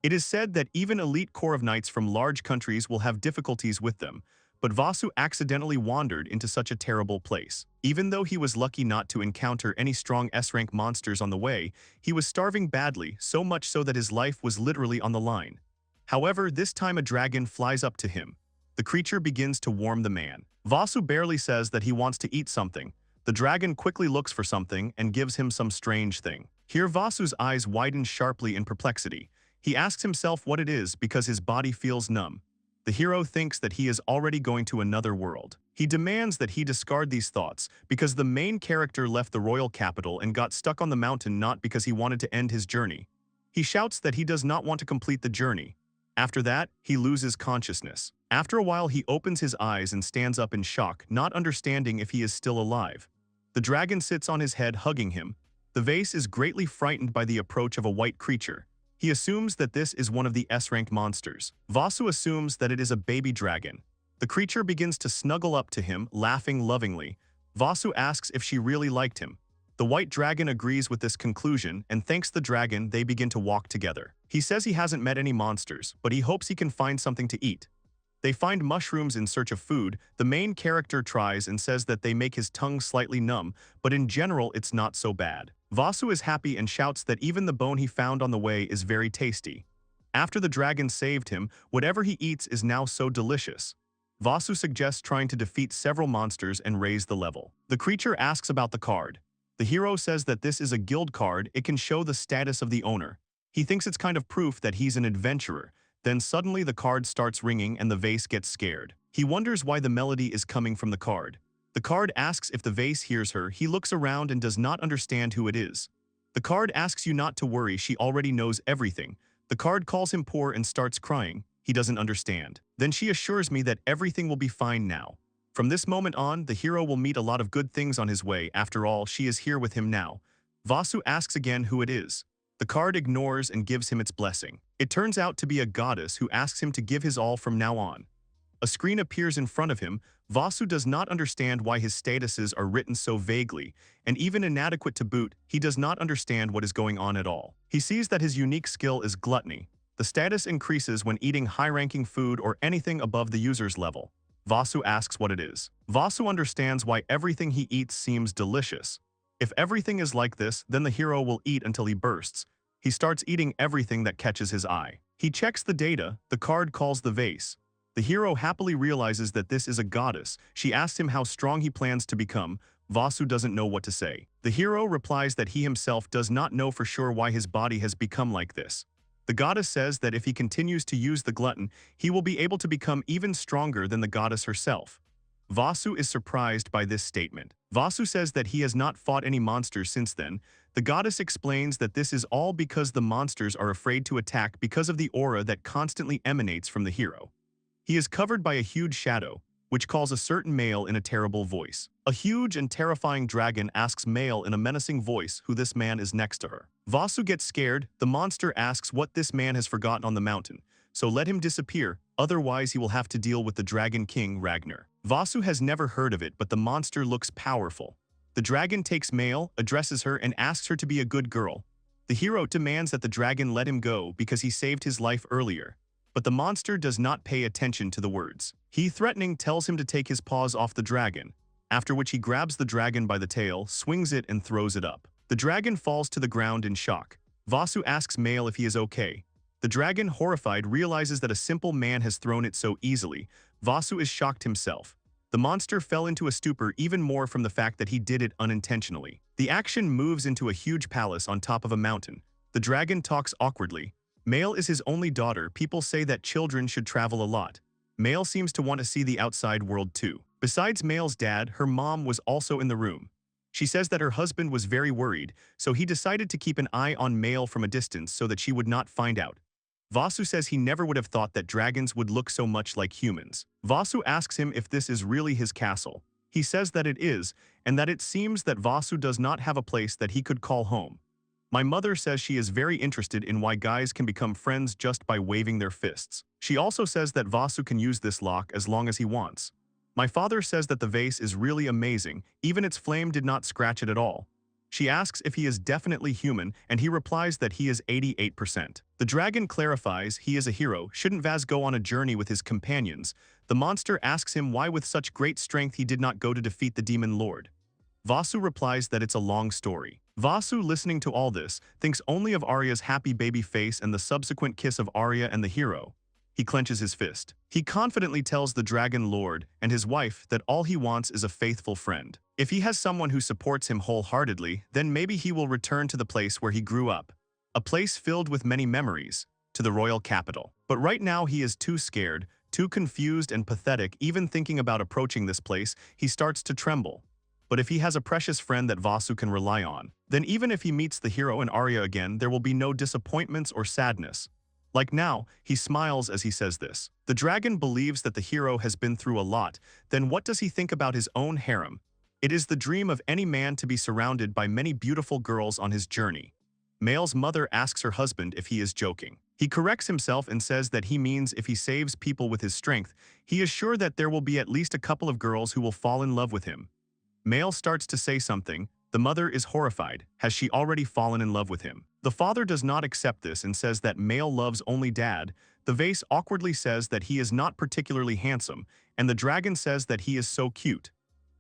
It is said that even elite corps of knights from large countries will have difficulties with them, but Vasu accidentally wandered into such a terrible place. Even though he was lucky not to encounter any strong S-rank monsters on the way, he was starving badly, so much so that his life was literally on the line. However, this time a dragon flies up to him. The creature begins to warm the man. Vasu barely says that he wants to eat something. The dragon quickly looks for something and gives him some strange thing. Here Vasu's eyes widen sharply in perplexity. He asks himself what it is because his body feels numb. The hero thinks that he is already going to another world. He demands that he discard these thoughts because the main character left the royal capital and got stuck on the mountain not because he wanted to end his journey. He shouts that he does not want to complete the journey. After that, he loses consciousness. After a while, he opens his eyes and stands up in shock, not understanding if he is still alive. The dragon sits on his head, hugging him. The vase is greatly frightened by the approach of a white creature. He assumes that this is one of the S-rank monsters. Vasu assumes that it is a baby dragon. The creature begins to snuggle up to him, laughing lovingly. Vasu asks if she really liked him. The white dragon agrees with this conclusion, and thanks the dragon, they begin to walk together. He says he hasn't met any monsters, but he hopes he can find something to eat. They find mushrooms in search of food. The main character tries and says that they make his tongue slightly numb, but in general it's not so bad. Vasu is happy and shouts that even the bone he found on the way is very tasty. After the dragon saved him, whatever he eats is now so delicious. Vasu suggests trying to defeat several monsters and raise the level. The creature asks about the card. The hero says that this is a guild card. It can show the status of the owner. He thinks it's kind of proof that he's an adventurer. Then suddenly the card starts ringing and the vase gets scared. He wonders why the melody is coming from the card. The card asks if the vase hears her. He looks around and does not understand who it is. The card asks you not to worry, she already knows everything. The card calls him poor and starts crying. He doesn't understand. Then she assures me that everything will be fine now. From this moment on, the hero will meet a lot of good things on his way. After all, she is here with him now. Vasu asks again who it is. The card ignores and gives him its blessing. It turns out to be a goddess who asks him to give his all from now on. A screen appears in front of him. Vasu does not understand why his statuses are written so vaguely, and even inadequate to boot, he does not understand what is going on at all. He sees that his unique skill is gluttony. The status increases when eating high-ranking food or anything above the user's level. Vasu asks what it is. Vasu understands why everything he eats seems delicious. If everything is like this, then the hero will eat until he bursts. He starts eating everything that catches his eye. He checks the data. The card calls the vase. The hero happily realizes that this is a goddess. She asks him how strong he plans to become. Vasu doesn't know what to say. The hero replies that he himself does not know for sure why his body has become like this. The goddess says that if he continues to use the glutton, he will be able to become even stronger than the goddess herself. Vasu is surprised by this statement. Vasu says that he has not fought any monsters since then. The goddess explains that this is all because the monsters are afraid to attack because of the aura that constantly emanates from the hero. He is covered by a huge shadow, which calls a certain male in a terrible voice. A huge and terrifying dragon asks male in a menacing voice who this man is next to her. Vasu gets scared. The monster asks what this man has forgotten on the mountain, so let him disappear, otherwise he will have to deal with the Dragon King Ragnar. Vasu has never heard of it, but the monster looks powerful. The dragon takes male, addresses her, and asks her to be a good girl. The hero demands that the dragon let him go because he saved his life earlier. But the monster does not pay attention to the words. He threatening tells him to take his paws off the dragon, after which he grabs the dragon by the tail, swings it, and throws it up. The dragon falls to the ground in shock. Vasu asks male if he is okay. The dragon, horrified, realizes that a simple man has thrown it so easily. Vasu is shocked himself. The monster fell into a stupor even more from the fact that he did it unintentionally. The action moves into a huge palace on top of a mountain. The dragon talks awkwardly. Male is his only daughter. People say that children should travel a lot. Male seems to want to see the outside world too. Besides Male's dad, her mom was also in the room. She says that her husband was very worried, so he decided to keep an eye on Male from a distance so that she would not find out. Vasu says he never would have thought that dragons would look so much like humans. Vasu asks him if this is really his castle. He says that it is, and that it seems that Vasu does not have a place that he could call home. My mother says she is very interested in why guys can become friends just by waving their fists. She also says that Vasu can use this lock as long as he wants. My father says that the vase is really amazing, even its flame did not scratch it at all. She asks if he is definitely human, and he replies that he is 88%. The dragon clarifies he is a hero. Shouldn't Vaz go on a journey with his companions? The monster asks him why with such great strength he did not go to defeat the demon lord. Vasu replies that it's a long story. Vasu, listening to all this, thinks only of Arya's happy baby face and the subsequent kiss of Arya and the hero. He clenches his fist. He confidently tells the Dragon Lord and his wife that all he wants is a faithful friend. If he has someone who supports him wholeheartedly, then maybe he will return to the place where he grew up. A place filled with many memories, to the royal capital. But right now he is too scared, too confused and pathetic. Even thinking about approaching this place, he starts to tremble. But if he has a precious friend that Vasu can rely on, then even if he meets the hero and Arya again, there will be no disappointments or sadness. Like now, he smiles as he says this. The dragon believes that the hero has been through a lot. Then what does he think about his own harem? It is the dream of any man to be surrounded by many beautiful girls on his journey. Male's mother asks her husband if he is joking. He corrects himself and says that he means if he saves people with his strength, he is sure that there will be at least a couple of girls who will fall in love with him. Male starts to say something. The mother is horrified. Has she already fallen in love with him? The father does not accept this and says that male loves only dad. The vase awkwardly says that he is not particularly handsome, and the dragon says that he is so cute.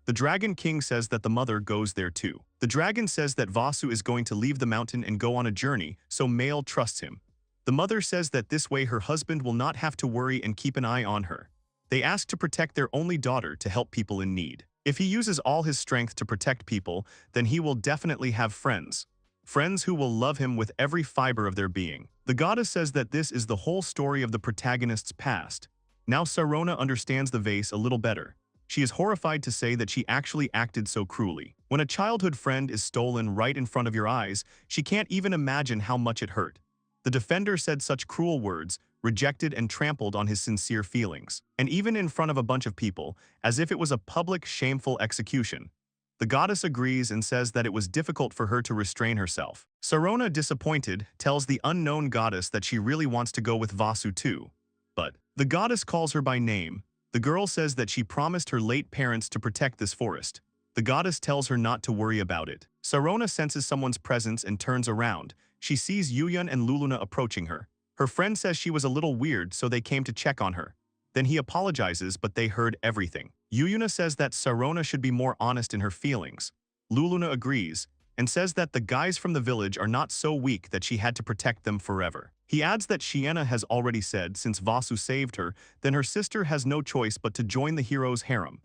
The Dragon King says that the mother goes there too. The dragon says that Vasu is going to leave the mountain and go on a journey, so Male trusts him. The mother says that this way her husband will not have to worry and keep an eye on her. They ask to protect their only daughter to help people in need. If he uses all his strength to protect people, then he will definitely have friends. Friends who will love him with every fiber of their being. The goddess says that this is the whole story of the protagonist's past. Now Sarona understands the vase a little better. She is horrified to say that she actually acted so cruelly. When a childhood friend is stolen right in front of your eyes, she can't even imagine how much it hurt. The defender said such cruel words, rejected and trampled on his sincere feelings, and even in front of a bunch of people, as if it was a public, shameful execution. The goddess agrees and says that it was difficult for her to restrain herself. Sarona, disappointed, tells the unknown goddess that she really wants to go with Vasu too. But the goddess calls her by name. The girl says that she promised her late parents to protect this forest. The goddess tells her not to worry about it. Sarona senses someone's presence and turns around. She sees Yuyun and Luluna approaching her. Her friend says she was a little weird, so they came to check on her. Then he apologizes, but they heard everything. Yuyuna says that Sarona should be more honest in her feelings. Luluna agrees and says that the guys from the village are not so weak that she had to protect them forever. He adds that Shiena has already said since Vasu saved her, then her sister has no choice but to join the hero's harem.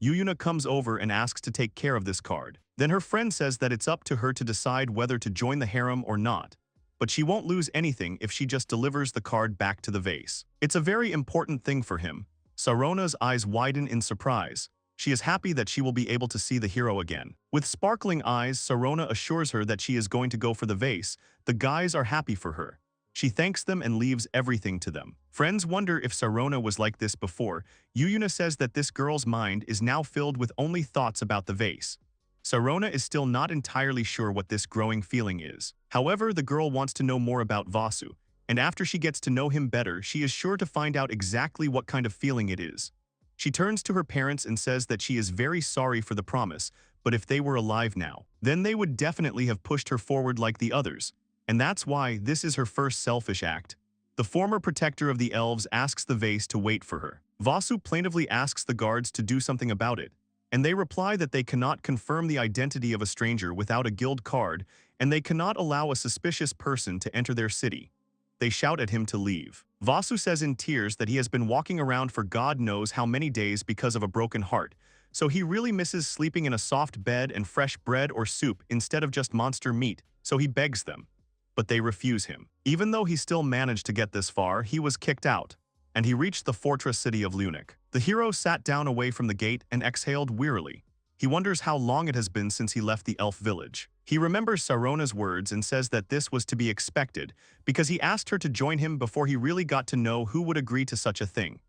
Yuyuna comes over and asks to take care of this card. Then her friend says that it's up to her to decide whether to join the harem or not. But she won't lose anything if she just delivers the card back to the vase. It's a very important thing for him. Sarona's eyes widen in surprise. She is happy that she will be able to see the hero again. With sparkling eyes, Sarona assures her that she is going to go for the vase. The guys are happy for her. She thanks them and leaves everything to them. Friends wonder if Sarona was like this before. Yuyuna says that this girl's mind is now filled with only thoughts about the vase. Sarona is still not entirely sure what this growing feeling is. However, the girl wants to know more about Vasu, and after she gets to know him better, she is sure to find out exactly what kind of feeling it is. She turns to her parents and says that she is very sorry for the promise, but if they were alive now, then they would definitely have pushed her forward like the others. And that's why this is her first selfish act. The former protector of the elves asks the vase to wait for her. Vasu plaintively asks the guards to do something about it, and they reply that they cannot confirm the identity of a stranger without a guild card, and they cannot allow a suspicious person to enter their city. They shout at him to leave. Vasu says in tears that he has been walking around for God knows how many days because of a broken heart, so he really misses sleeping in a soft bed and fresh bread or soup instead of just monster meat, so he begs them. But they refuse him. Even though he still managed to get this far, he was kicked out, and he reached the fortress city of Lunik. The hero sat down away from the gate and exhaled wearily. He wonders how long it has been since he left the elf village. He remembers Sarona's words and says that this was to be expected because he asked her to join him before he really got to know who would agree to such a thing.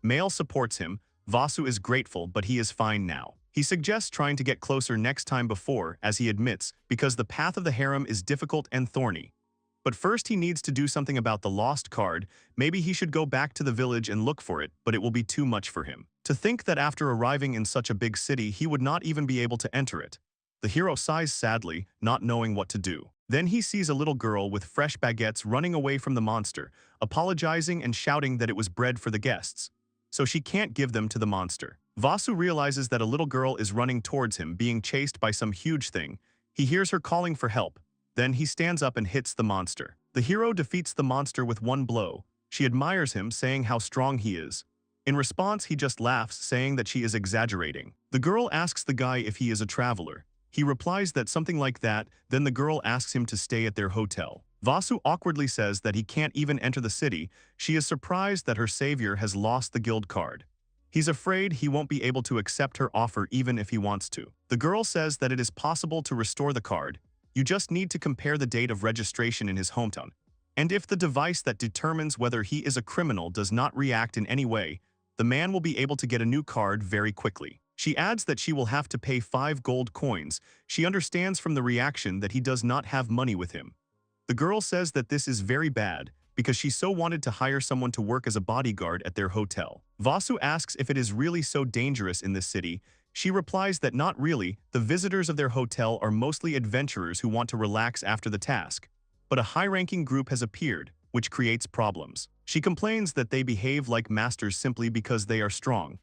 Male supports him. Vasu is grateful, but he is fine now. He suggests trying to get closer next time before, as he admits, because the path of the harem is difficult and thorny. But first he needs to do something about the lost card. Maybe he should go back to the village and look for it, but it will be too much for him. To think that after arriving in such a big city he would not even be able to enter it. The hero sighs sadly, not knowing what to do. Then he sees a little girl with fresh baguettes running away from the monster, apologizing and shouting that it was bread for the guests. So she can't give them to the monster. Vasu realizes that a little girl is running towards him, being chased by some huge thing. He hears her calling for help. Then he stands up and hits the monster. The hero defeats the monster with one blow. She admires him, saying how strong he is. In response, he just laughs, saying that she is exaggerating. The girl asks the guy if he is a traveler. He replies that something like that, then the girl asks him to stay at their hotel. Vasu awkwardly says that he can't even enter the city. She is surprised that her savior has lost the guild card. He's afraid he won't be able to accept her offer even if he wants to. The girl says that it is possible to restore the card. You just need to compare the date of registration in his hometown. And if the device that determines whether he is a criminal does not react in any way, the man will be able to get a new card very quickly. She adds that she will have to pay 5 gold coins. She understands from the reaction that he does not have money with him. The girl says that this is very bad because she so wanted to hire someone to work as a bodyguard at their hotel. Vasu asks if it is really so dangerous in this city. She replies that not really, the visitors of their hotel are mostly adventurers who want to relax after the task. But a high-ranking group has appeared, which creates problems. She complains that they behave like masters simply because they are strong.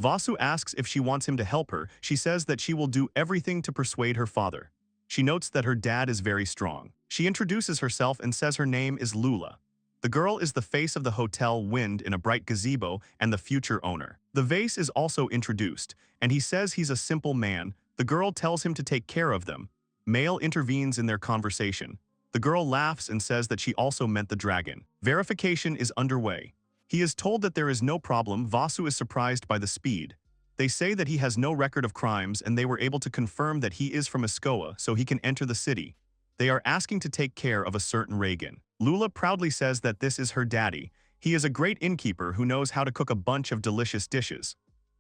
Vasu asks if she wants him to help her. She says that she will do everything to persuade her father. She notes that her dad is very strong. She introduces herself and says her name is Lula. The girl is the face of the hotel Wind in a bright gazebo and the future owner. The vase is also introduced, and he says he's a simple man. The girl tells him to take care of them. Male intervenes in their conversation. The girl laughs and says that she also meant the dragon. Verification is underway. He is told that there is no problem. Vasu is surprised by the speed. They say that he has no record of crimes and they were able to confirm that he is from Iskoa so he can enter the city. They are asking to take care of a certain Reagan. Lula proudly says that this is her daddy. He is a great innkeeper who knows how to cook a bunch of delicious dishes.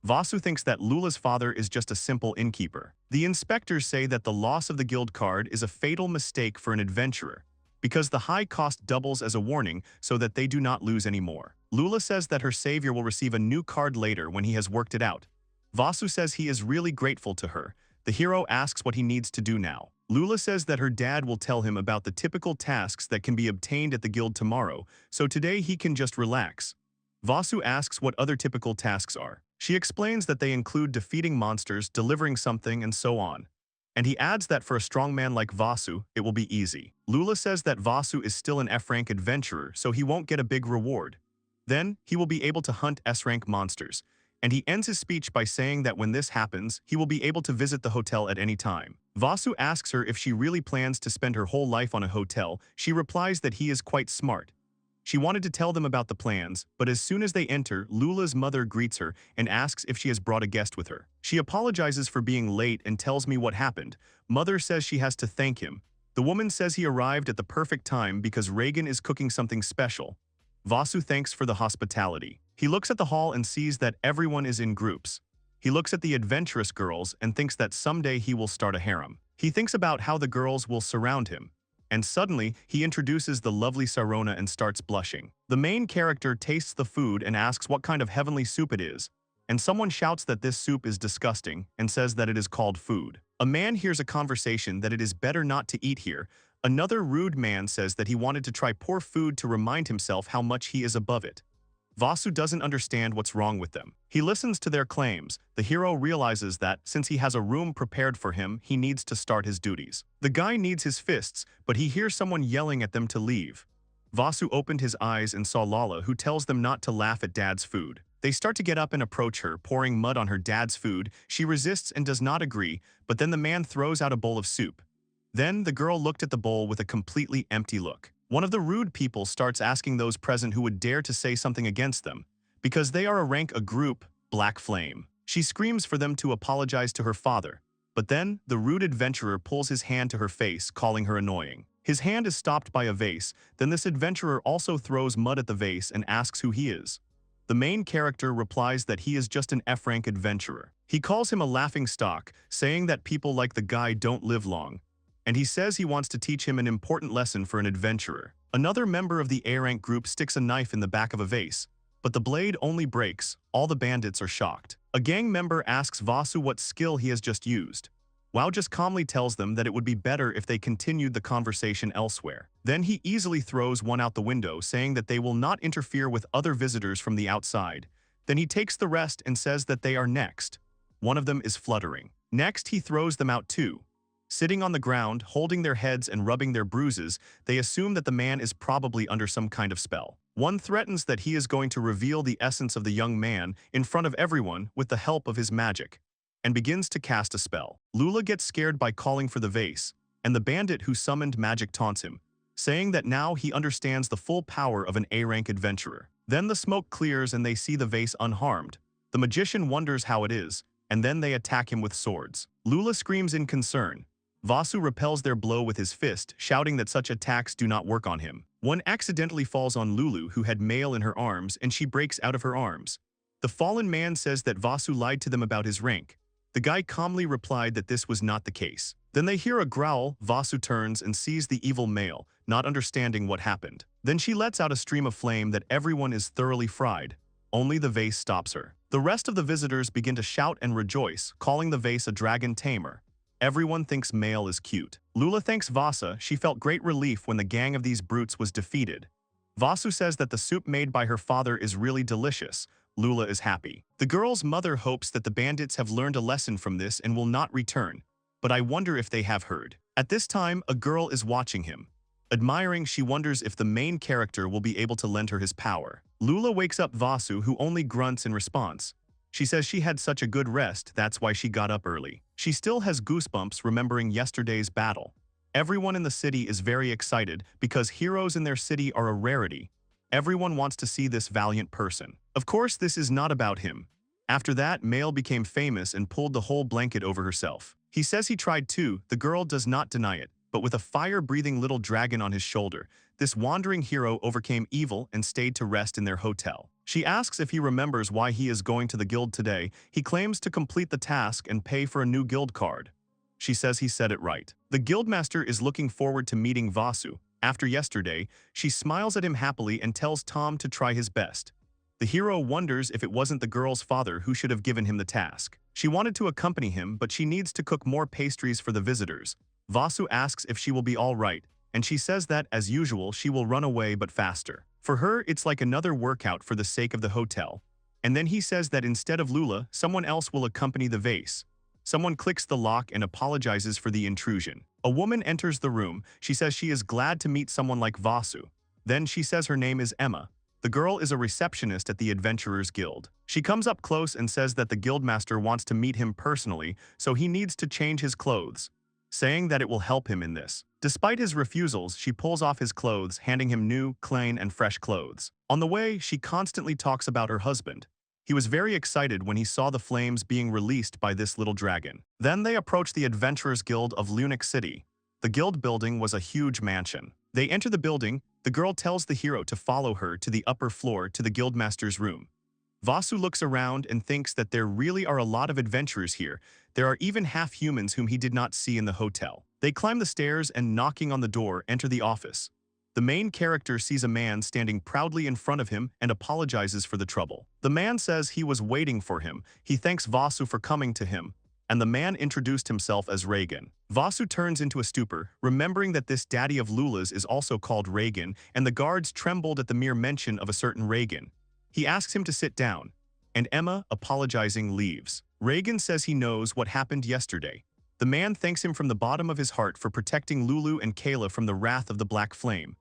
Vasu thinks that Lula's father is just a simple innkeeper. The inspectors say that the loss of the guild card is a fatal mistake for an adventurer, because the high cost doubles as a warning so that they do not lose any more. Lula says that her savior will receive a new card later when he has worked it out. Vasu says he is really grateful to her. The hero asks what he needs to do now. Lula says that her dad will tell him about the typical tasks that can be obtained at the guild tomorrow, so today he can just relax. Vasu asks what other typical tasks are. She explains that they include defeating monsters, delivering something, and so on. And he adds that for a strong man like Vasu, it will be easy. Lula says that Vasu is still an F-rank adventurer, so he won't get a big reward. Then, he will be able to hunt S-rank monsters. And he ends his speech by saying that when this happens, he will be able to visit the hotel at any time. Vasu asks her if she really plans to spend her whole life on a hotel. She replies that he is quite smart. She wanted to tell them about the plans, but as soon as they enter, Lula's mother greets her and asks if she has brought a guest with her. She apologizes for being late and tells me what happened. Mother says she has to thank him. The woman says he arrived at the perfect time because Reagan is cooking something special. Vasu thanks for the hospitality. He looks at the hall and sees that everyone is in groups. He looks at the adventurous girls and thinks that someday he will start a harem. He thinks about how the girls will surround him. And suddenly, he introduces the lovely Sarona and starts blushing. The main character tastes the food and asks what kind of heavenly soup it is. And someone shouts that this soup is disgusting and says that it is called food. A man hears a conversation that it is better not to eat here. Another rude man says that he wanted to try poor food to remind himself how much he is above it. Vasu doesn't understand what's wrong with them. He listens to their claims. The hero realizes that, since he has a room prepared for him, he needs to start his duties. The guy needs his fists, but he hears someone yelling at them to leave. Vasu opened his eyes and saw Lala, who tells them not to laugh at Dad's food. They start to get up and approach her, pouring mud on her dad's food. She resists and does not agree, but then the man throws out a bowl of soup. Then the girl looked at the bowl with a completely empty look. One of the rude people starts asking those present who would dare to say something against them, because they are a group, Black Flame. She screams for them to apologize to her father, but then the rude adventurer pulls his hand to her face, calling her annoying. His hand is stopped by a vase. Then this adventurer also throws mud at the vase and asks who he is. The main character replies that he is just an F-rank adventurer. He calls him a laughing stock, saying that people like the guy don't live long. And he says he wants to teach him an important lesson for an adventurer. Another member of the A-rank group sticks a knife in the back of a vase, but the blade only breaks. All the bandits are shocked. A gang member asks Vasu what skill he has just used. Wao just calmly tells them that it would be better if they continued the conversation elsewhere. Then he easily throws one out the window, saying that they will not interfere with other visitors from the outside. Then he takes the rest and says that they are next. One of them is fluttering. Next, he throws them out too. Sitting on the ground, holding their heads and rubbing their bruises, they assume that the man is probably under some kind of spell. One threatens that he is going to reveal the essence of the young man in front of everyone with the help of his magic, and begins to cast a spell. Lula gets scared by calling for the vase, and the bandit who summoned magic taunts him, saying that now he understands the full power of an A-rank adventurer. Then the smoke clears and they see the vase unharmed. The magician wonders how it is, and then they attack him with swords. Lula screams in concern. Vasu repels their blow with his fist, shouting that such attacks do not work on him. One accidentally falls on Lulu, who had mail in her arms, and she breaks out of her arms. The fallen man says that Vasu lied to them about his rank. The guy calmly replied that this was not the case. Then they hear a growl. Vasu turns and sees the evil male, not understanding what happened. Then she lets out a stream of flame that everyone is thoroughly fried. Only the vase stops her. The rest of the visitors begin to shout and rejoice, calling the vase a dragon tamer. Everyone thinks Male is cute. Lula thanks Vasa. She felt great relief when the gang of these brutes was defeated. Vasu says that the soup made by her father is really delicious. Lula is happy. The girl's mother hopes that the bandits have learned a lesson from this and will not return, but I wonder if they have heard. At this time, a girl is watching him. Admiring, she wonders if the main character will be able to lend her his power. Lula wakes up Vasu, who only grunts in response. She says she had such a good rest, that's why she got up early. She still has goosebumps remembering yesterday's battle. Everyone in the city is very excited because heroes in their city are a rarity. Everyone wants to see this valiant person. Of course, this is not about him. After that, Male became famous and pulled the whole blanket over herself. He says he tried too. The girl does not deny it, but with a fire-breathing little dragon on his shoulder, this wandering hero overcame evil and stayed to rest in their hotel. She asks if he remembers why he is going to the guild today. He claims to complete the task and pay for a new guild card. She says he said it right. The guildmaster is looking forward to meeting Vasu. After yesterday, she smiles at him happily and tells Tom to try his best. The hero wonders if it wasn't the girl's father who should have given him the task. She wanted to accompany him, but she needs to cook more pastries for the visitors. Vasu asks if she will be all right, and she says that, as usual, she will run away but faster. For her, it's like another workout for the sake of the hotel. And then he says that instead of Lula, someone else will accompany the vase. Someone clicks the lock and apologizes for the intrusion. A woman enters the room. She says she is glad to meet someone like Vasu. Then she says her name is Emma. The girl is a receptionist at the Adventurers Guild. She comes up close and says that the guildmaster wants to meet him personally, so he needs to change his clothes, saying that it will help him in this. Despite his refusals, she pulls off his clothes, handing him new, clean, and fresh clothes. On the way, she constantly talks about her husband. He was very excited when he saw the flames being released by this little dragon. Then they approach the Adventurers Guild of Lunic City. The guild building was a huge mansion. They enter the building. The girl tells the hero to follow her to the upper floor to the guildmaster's room. Vasu looks around and thinks that there really are a lot of adventurers here. There are even half-humans whom he did not see in the hotel. They climb the stairs and, knocking on the door, enter the office. The main character sees a man standing proudly in front of him and apologizes for the trouble. The man says he was waiting for him. He thanks Vasu for coming to him, and the man introduced himself as Reagan. Vasu turns into a stupor, remembering that this daddy of Lula's is also called Reagan, and the guards trembled at the mere mention of a certain Reagan. He asks him to sit down, and Emma, apologizing, leaves. Reagan says he knows what happened yesterday. The man thanks him from the bottom of his heart for protecting Lulu and Kayla from the wrath of the Black Flame,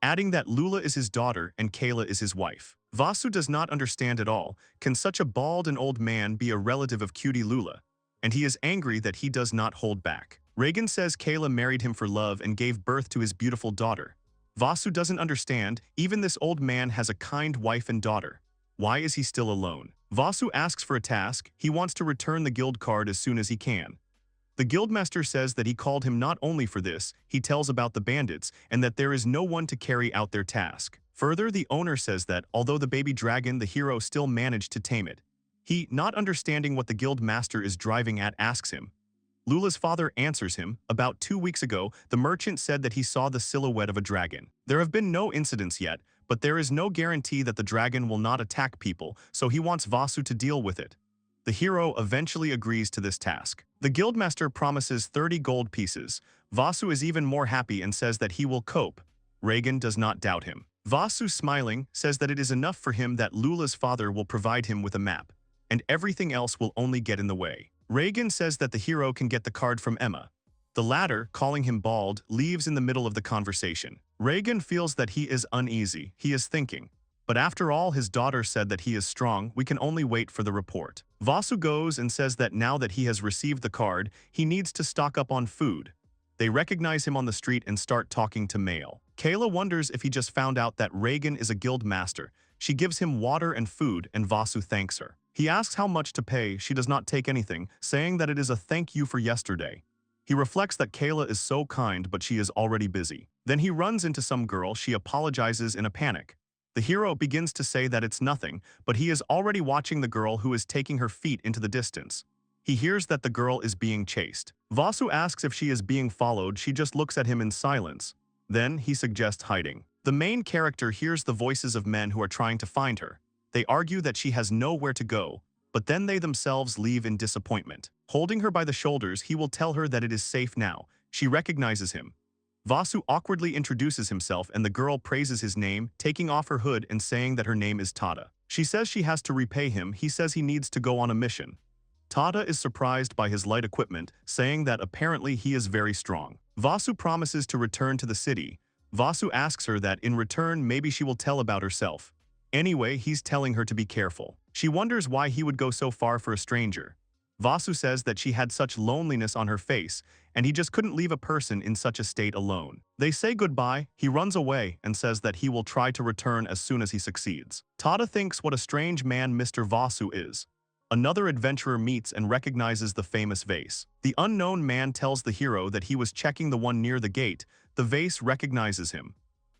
adding that Lula is his daughter and Kayla is his wife. Vasu does not understand at all. Can such a bald and old man be a relative of cutie Lula? And he is angry that he does not hold back. Reagan says Kayla married him for love and gave birth to his beautiful daughter. Vasu doesn't understand. Even this old man has a kind wife and daughter. Why is he still alone? Vasu asks for a task. He wants to return the guild card as soon as he can. The guildmaster says that he called him not only for this. He tells about the bandits and that there is no one to carry out their task. Further, the owner says that, although the baby dragon, the hero still managed to tame it. He, not understanding what the guildmaster is driving at, asks him. Lula's father answers him. About 2 weeks ago, the merchant said that he saw the silhouette of a dragon. There have been no incidents yet, but there is no guarantee that the dragon will not attack people, so he wants Vasu to deal with it. The hero eventually agrees to this task. The guildmaster promises 30 gold pieces. Vasu is even more happy and says that he will cope. Reagan does not doubt him. Vasu, smiling, says that it is enough for him that Lula's father will provide him with a map, and everything else will only get in the way. Reagan says that the hero can get the card from Emma. The latter, calling him bald, leaves in the middle of the conversation. Reagan feels that he is uneasy. He is thinking, but after all, his daughter said that he is strong. We can only wait for the report. Vasu goes and says that now that he has received the card, he needs to stock up on food. They recognize him on the street and start talking to Male. Kayla wonders if he just found out that Reagan is a guild master. She gives him water and food, and Vasu thanks her. He asks how much to pay. She does not take anything, saying that it is a thank you for yesterday. He reflects that Kayla is so kind, but she is already busy. Then he runs into some girl. She apologizes in a panic. The hero begins to say that it's nothing, but he is already watching the girl who is taking her feet into the distance. He hears that the girl is being chased. Vasu asks if she is being followed. She just looks at him in silence. Then he suggests hiding. The main character hears the voices of men who are trying to find her. They argue that she has nowhere to go. but then they themselves leave in disappointment. Holding her by the shoulders, he will tell her that it is safe now. She recognizes him. Vasu awkwardly introduces himself and the girl praises his name, taking off her hood and saying that her name is Tada. She says she has to repay him. He says he needs to go on a mission. Tada is surprised by his light equipment, saying that apparently he is very strong. Vasu promises to return to the city. Vasu asks her that in return maybe she will tell about herself. Anyway, he's telling her to be careful. She wonders why he would go so far for a stranger. Vasu says that she had such loneliness on her face, and he just couldn't leave a person in such a state alone. They say goodbye, he runs away and says that he will try to return as soon as he succeeds. Tada thinks what a strange man Mr. Vasu is. Another adventurer meets and recognizes the famous vase. The unknown man tells the hero that he was checking the one near the gate. The vase recognizes him.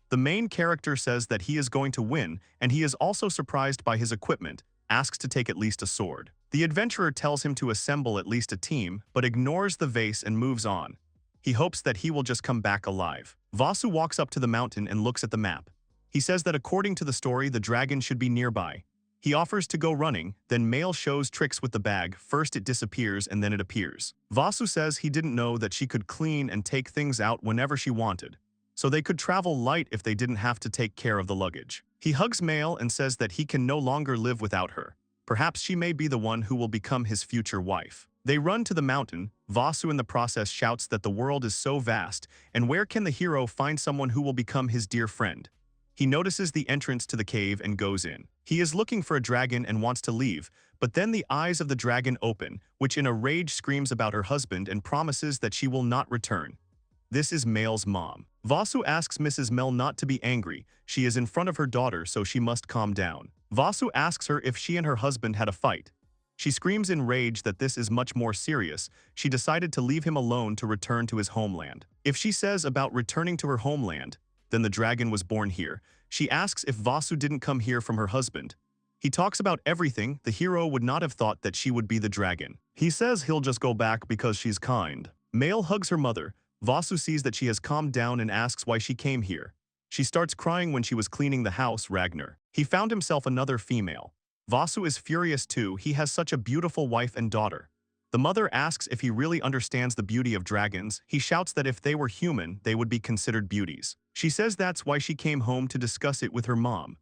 The main character says that he is going to win, and he is also surprised by his equipment, asks to take at least a sword. The adventurer tells him to assemble at least a team, but ignores the vase and moves on. He hopes that he will just come back alive. Vasu walks up to the mountain and looks at the map. He says that according to the story, the dragon should be nearby. He offers to go running, then Male shows tricks with the bag. First it disappears and then it appears. Vasu says he didn't know that she could clean and take things out whenever she wanted, so they could travel light if they didn't have to take care of the luggage. He hugs Male and says that he can no longer live without her. Perhaps she may be the one who will become his future wife. They run to the mountain. Vasu in the process shouts that the world is so vast, and where can the hero find someone who will become his dear friend? He notices the entrance to the cave and goes in. He is looking for a dragon and wants to leave, but then the eyes of the dragon open, which in a rage screams about her husband and promises that she will not return. This is Male's mom. Vasu asks Mrs. Mel not to be angry. She is in front of her daughter, so she must calm down. Vasu asks her if she and her husband had a fight. She screams in rage that this is much more serious. She decided to leave him alone to return to his homeland. If she says about returning to her homeland, then the dragon was born here. She asks if Vasu didn't come here from her husband. He talks about everything. The hero would not have thought that she would be the dragon. He says he'll just go back because she's kind. Male hugs her mother. Vasu sees that she has calmed down and asks why she came here. She starts crying when she was cleaning the house. Ragnar. He found himself another female. Vasu is furious too. He has such a beautiful wife and daughter. The mother asks if he really understands the beauty of dragons. He shouts that if they were human, they would be considered beauties. She says that's why she came home to discuss it with her mom.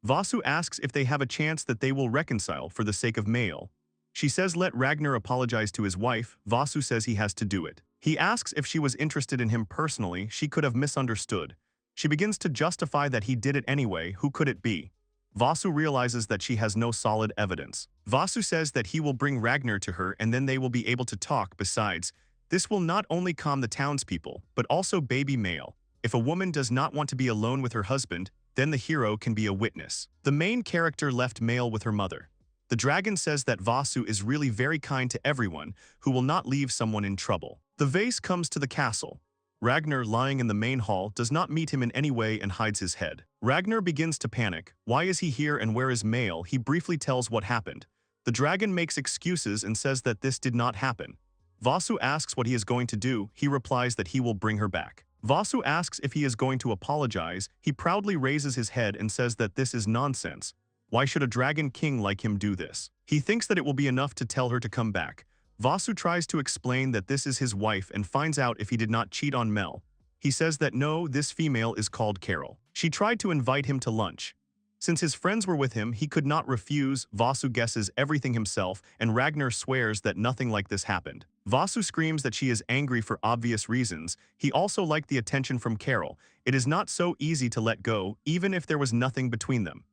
Vasu asks if they have a chance that they will reconcile for the sake of Male. She says let Ragnar apologize to his wife. Vasu says he has to do it. He asks if she was interested in him personally. She could have misunderstood. She begins to justify that he did it anyway. Who could it be? Vasu realizes that she has no solid evidence. Vasu says that he will bring Ragnar to her and then they will be able to talk. Besides, this will not only calm the townspeople, but also baby Male. If a woman does not want to be alone with her husband, then the hero can be a witness. The main character left Male with her mother. The dragon says that Vasu is really very kind to everyone who will not leave someone in trouble. The vase comes to the castle. Ragnar, lying in the main hall, does not meet him in any way and hides his head. Ragnar begins to panic. Why is he here and where is Male? He briefly tells what happened. The dragon makes excuses and says that this did not happen. Vasu asks what he is going to do. He replies that he will bring her back. Vasu asks if he is going to apologize. He proudly raises his head and says that this is nonsense. Why should a dragon king like him do this? He thinks that it will be enough to tell her to come back. Vasu tries to explain that this is his wife and finds out if he did not cheat on Mel. He says that no, this female is called Carol. She tried to invite him to lunch. Since his friends were with him, he could not refuse. Vasu guesses everything himself, and Ragnar swears that nothing like this happened. Vasu screams that she is angry for obvious reasons. He also liked the attention from Carol. It is not so easy to let go, even if there was nothing between them.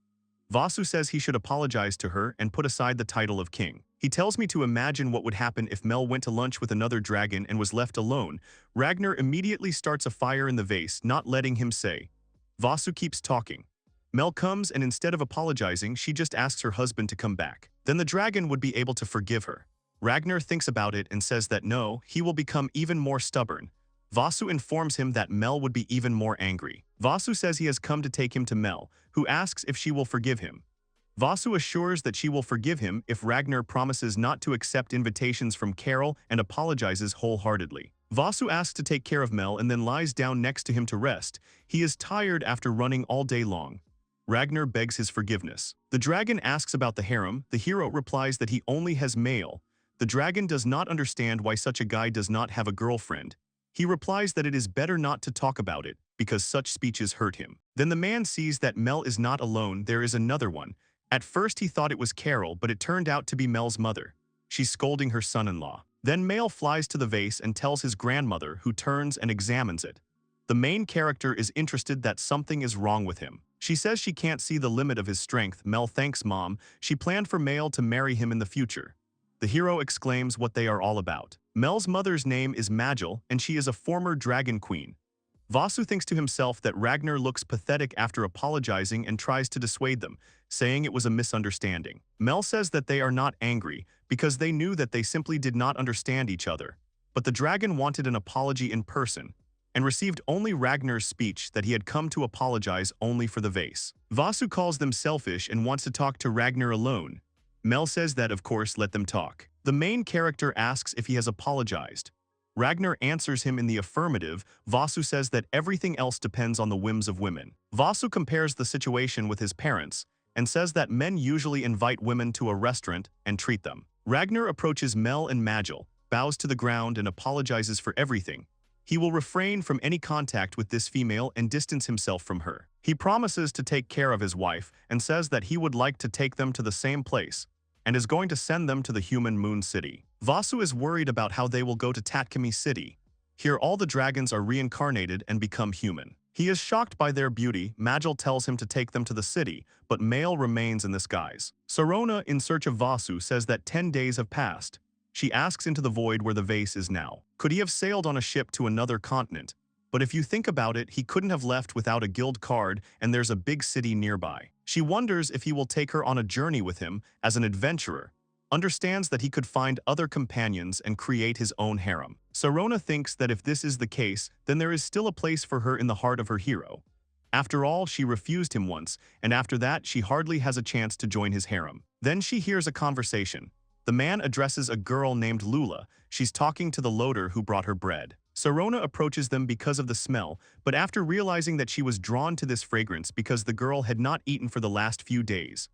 Vasu says he should apologize to her and put aside the title of king. He tells me to imagine what would happen if Mel went to lunch with another dragon and was left alone. Ragnar immediately starts a fire in the vase, not letting him say. Vasu keeps talking. Mel comes and instead of apologizing, she just asks her husband to come back. Then the dragon would be able to forgive her. Ragnar thinks about it and says that no, he will become even more stubborn. Vasu informs him that Mel would be even more angry. Vasu says he has come to take him to Mel, who asks if she will forgive him. Vasu assures that she will forgive him if Ragnar promises not to accept invitations from Carol and apologizes wholeheartedly. Vasu asks to take care of Mel and then lies down next to him to rest. He is tired after running all day long. Ragnar begs his forgiveness. The dragon asks about the harem. The hero replies that he only has male. The dragon does not understand why such a guy does not have a girlfriend. He replies that it is better not to talk about it, because such speeches hurt him. Then the man sees that Mel is not alone, there is another one. At first he thought it was Carol, but it turned out to be Mel's mother. She's scolding her son-in-law. Then Mel flies to the vase and tells his grandmother, who turns and examines it. The main character is interested that something is wrong with him. She says she can't see the limit of his strength. Mel thanks Mom. She planned for Mel to marry him in the future. The hero exclaims what they are all about. Mel's mother's name is Magil, and she is a former dragon queen. Vasu thinks to himself that Ragnar looks pathetic after apologizing and tries to dissuade them, saying it was a misunderstanding. Mel says that they are not angry, because they knew that they simply did not understand each other. But the dragon wanted an apology in person, and received only Ragnar's speech that he had come to apologize only for the vase. Vasu calls them selfish and wants to talk to Ragnar alone. Mel says that, of course, let them talk. The main character asks if he has apologized. Ragnar answers him in the affirmative. Vasu says that everything else depends on the whims of women. Vasu compares the situation with his parents and says that men usually invite women to a restaurant and treat them. Ragnar approaches Mel and Magil, bows to the ground and apologizes for everything. He will refrain from any contact with this female and distance himself from her. He promises to take care of his wife and says that he would like to take them to the same place and is going to send them to the human moon city. Vasu is worried about how they will go to Tatkami City. Here all the dragons are reincarnated and become human. He is shocked by their beauty. Magil tells him to take them to the city, but Male remains in the skies. Sarona, in search of Vasu, says that 10 days have passed. She asks into the void where the vase is now. Could he have sailed on a ship to another continent? But if you think about it, he couldn't have left without a guild card, and there's a big city nearby. She wonders if he will take her on a journey with him as an adventurer, understands that he could find other companions and create his own harem. Sarona thinks that if this is the case, then there is still a place for her in the heart of her hero. After all, she refused him once, and after that she hardly has a chance to join his harem. Then she hears a conversation. The man addresses a girl named Lula. She's talking to the loader who brought her bread. Sarona approaches them because of the smell, but after realizing that she was drawn to this fragrance because the girl had not eaten for the last few days.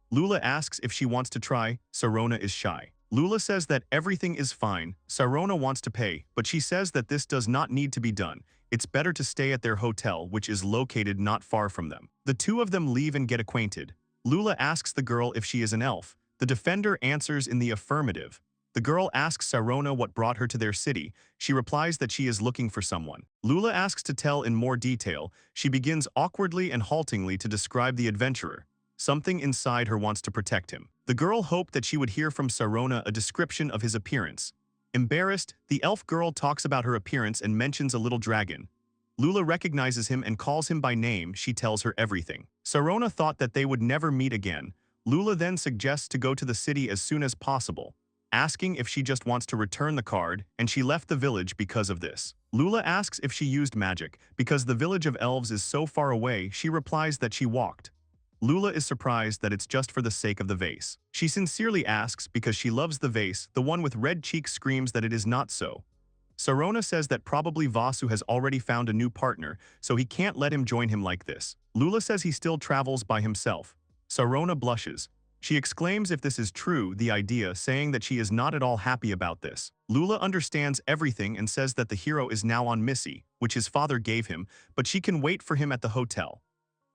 Lula asks if she wants to try. Sarona is shy. Lula says that everything is fine. Sarona wants to pay, but she says that this does not need to be done. It's better to stay at their hotel, which is located not far from them. The two of them leave and get acquainted. Lula asks the girl if she is an elf. The defender answers in the affirmative. The girl asks Sarona what brought her to their city. She replies that she is looking for someone. Lula asks to tell in more detail. She begins awkwardly and haltingly to describe the adventurer. Something inside her wants to protect him. The girl hoped that she would hear from Sarona a description of his appearance. Embarrassed, the elf girl talks about her appearance and mentions a little dragon. Lula recognizes him and calls him by name. She tells her everything. Sarona thought that they would never meet again. Lula then suggests to go to the city as soon as possible, asking if she just wants to return the card, and she left the village because of this. Lula asks if she used magic. Because the village of elves is so far away, she replies that she walked. Lula is surprised that it's just for the sake of the vase. She sincerely asks because she loves the vase. The one with red cheeks screams that it is not so. Sarona says that probably Vasu has already found a new partner, so he can't let him join him like this. Lula says he still travels by himself. Sarona blushes. She exclaims if this is true, the idea, saying that she is not at all happy about this. Lula understands everything and says that the hero is now on Missy, which his father gave him, but she can wait for him at the hotel.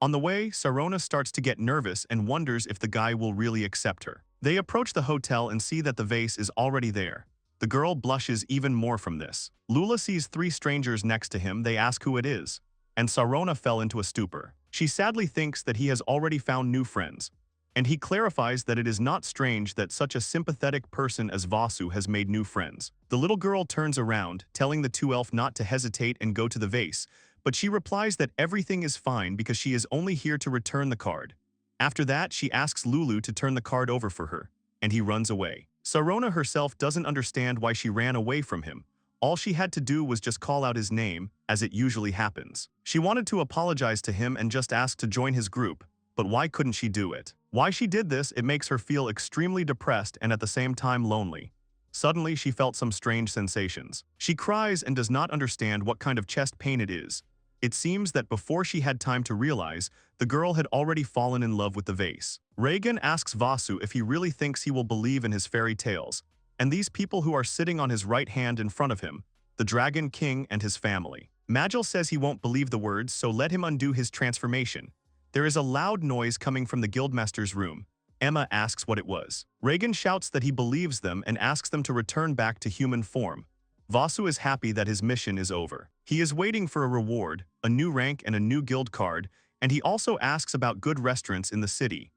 On the way, Sarona starts to get nervous and wonders if the guy will really accept her. They approach the hotel and see that the vase is already there. The girl blushes even more from this. Lula sees 3 strangers next to him. They ask who it is, and Sarona fell into a stupor. She sadly thinks that he has already found new friends, and he clarifies that it is not strange that such a sympathetic person as Vasu has made new friends. The little girl turns around, telling the 2 elf not to hesitate and go to the vase, but she replies that everything is fine because she is only here to return the card. After that, she asks Lulu to turn the card over for her, and he runs away. Sarona herself doesn't understand why she ran away from him. All she had to do was just call out his name, as it usually happens. She wanted to apologize to him and just ask to join his group, but why couldn't she do it? Why she did this, it makes her feel extremely depressed and at the same time lonely. Suddenly, she felt some strange sensations. She cries and does not understand what kind of chest pain it is. It seems that before she had time to realize, the girl had already fallen in love with the vase. Reagan asks Vasu if he really thinks he will believe in his fairy tales, and these people who are sitting on his right hand in front of him, the Dragon King and his family. Magil says he won't believe the words, so let him undo his transformation. There is a loud noise coming from the guildmaster's room. Emma asks what it was. Reagan shouts that he believes them and asks them to return back to human form. Vasu is happy that his mission is over. He is waiting for a reward, a new rank and a new guild card, and he also asks about good restaurants in the city.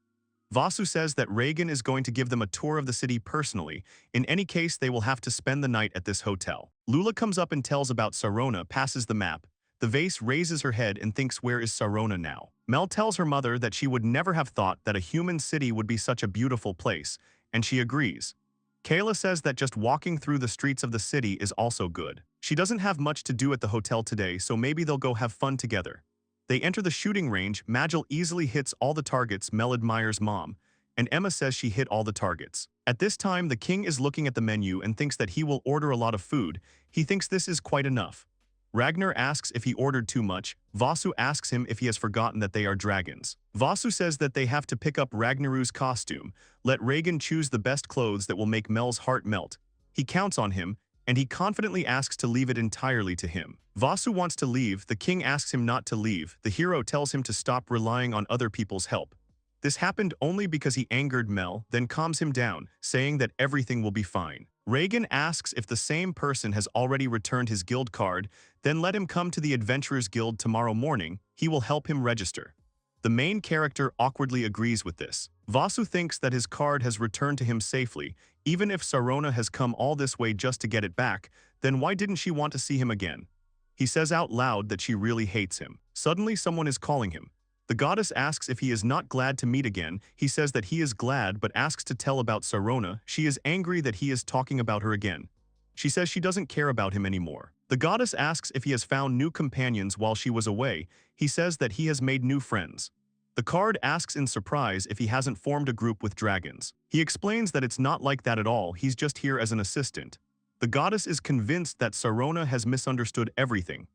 Vasu says that Reagan is going to give them a tour of the city personally. In any case, they will have to spend the night at this hotel. Lula comes up and tells about Sarona, passes the map. The vase raises her head and thinks, where is Sarona now? Mel tells her mother that she would never have thought that a human city would be such a beautiful place, and she agrees. Kayla says that just walking through the streets of the city is also good. She doesn't have much to do at the hotel today, so maybe they'll go have fun together. They enter the shooting range. Magil easily hits all the targets. Mel admires Mom, and Emma says she hit all the targets. At this time, the king is looking at the menu and thinks that he will order a lot of food. He thinks this is quite enough. Ragnar asks if he ordered too much. Vasu asks him if he has forgotten that they are dragons. Vasu says that they have to pick up Ragnaru's costume. Let Reagan choose the best clothes that will make Mel's heart melt. He counts on him, and he confidently asks to leave it entirely to him. Vasu wants to leave. The king asks him not to leave. The hero tells him to stop relying on other people's help. This happened only because he angered Mel, then calms him down, saying that everything will be fine. Reagan asks if the same person has already returned his guild card, then let him come to the Adventurers Guild tomorrow morning. He will help him register. The main character awkwardly agrees with this. Vasu thinks that his card has returned to him safely. Even if Sarona has come all this way just to get it back, then why didn't she want to see him again? He says out loud that she really hates him. Suddenly someone is calling him. The goddess asks if he is not glad to meet again. He says that he is glad but asks to tell about Sarona. She is angry that he is talking about her again. She says she doesn't care about him anymore. The goddess asks if he has found new companions while she was away. He says that he has made new friends. The card asks in surprise if he hasn't formed a group with dragons. He explains that it's not like that at all, he's just here as an assistant. The goddess is convinced that Sarona has misunderstood everything.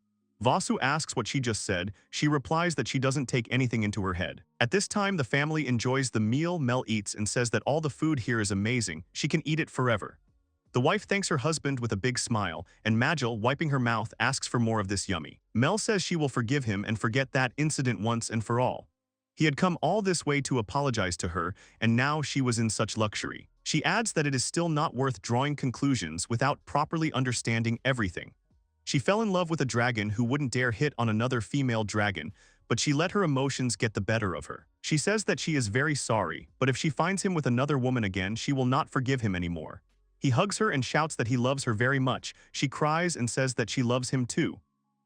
Vasu asks what she just said. She replies that she doesn't take anything into her head. At this time, the family enjoys the meal. Mel eats and says that all the food here is amazing. She can eat it forever. The wife thanks her husband with a big smile, and Magil, wiping her mouth, asks for more of this yummy. Mel says she will forgive him and forget that incident once and for all. He had come all this way to apologize to her, and now she was in such luxury. She adds that it is still not worth drawing conclusions without properly understanding everything. She fell in love with a dragon who wouldn't dare hit on another female dragon, but she let her emotions get the better of her. She says that she is very sorry, but if she finds him with another woman again, she will not forgive him anymore. He hugs her and shouts that he loves her very much. She cries and says that she loves him too.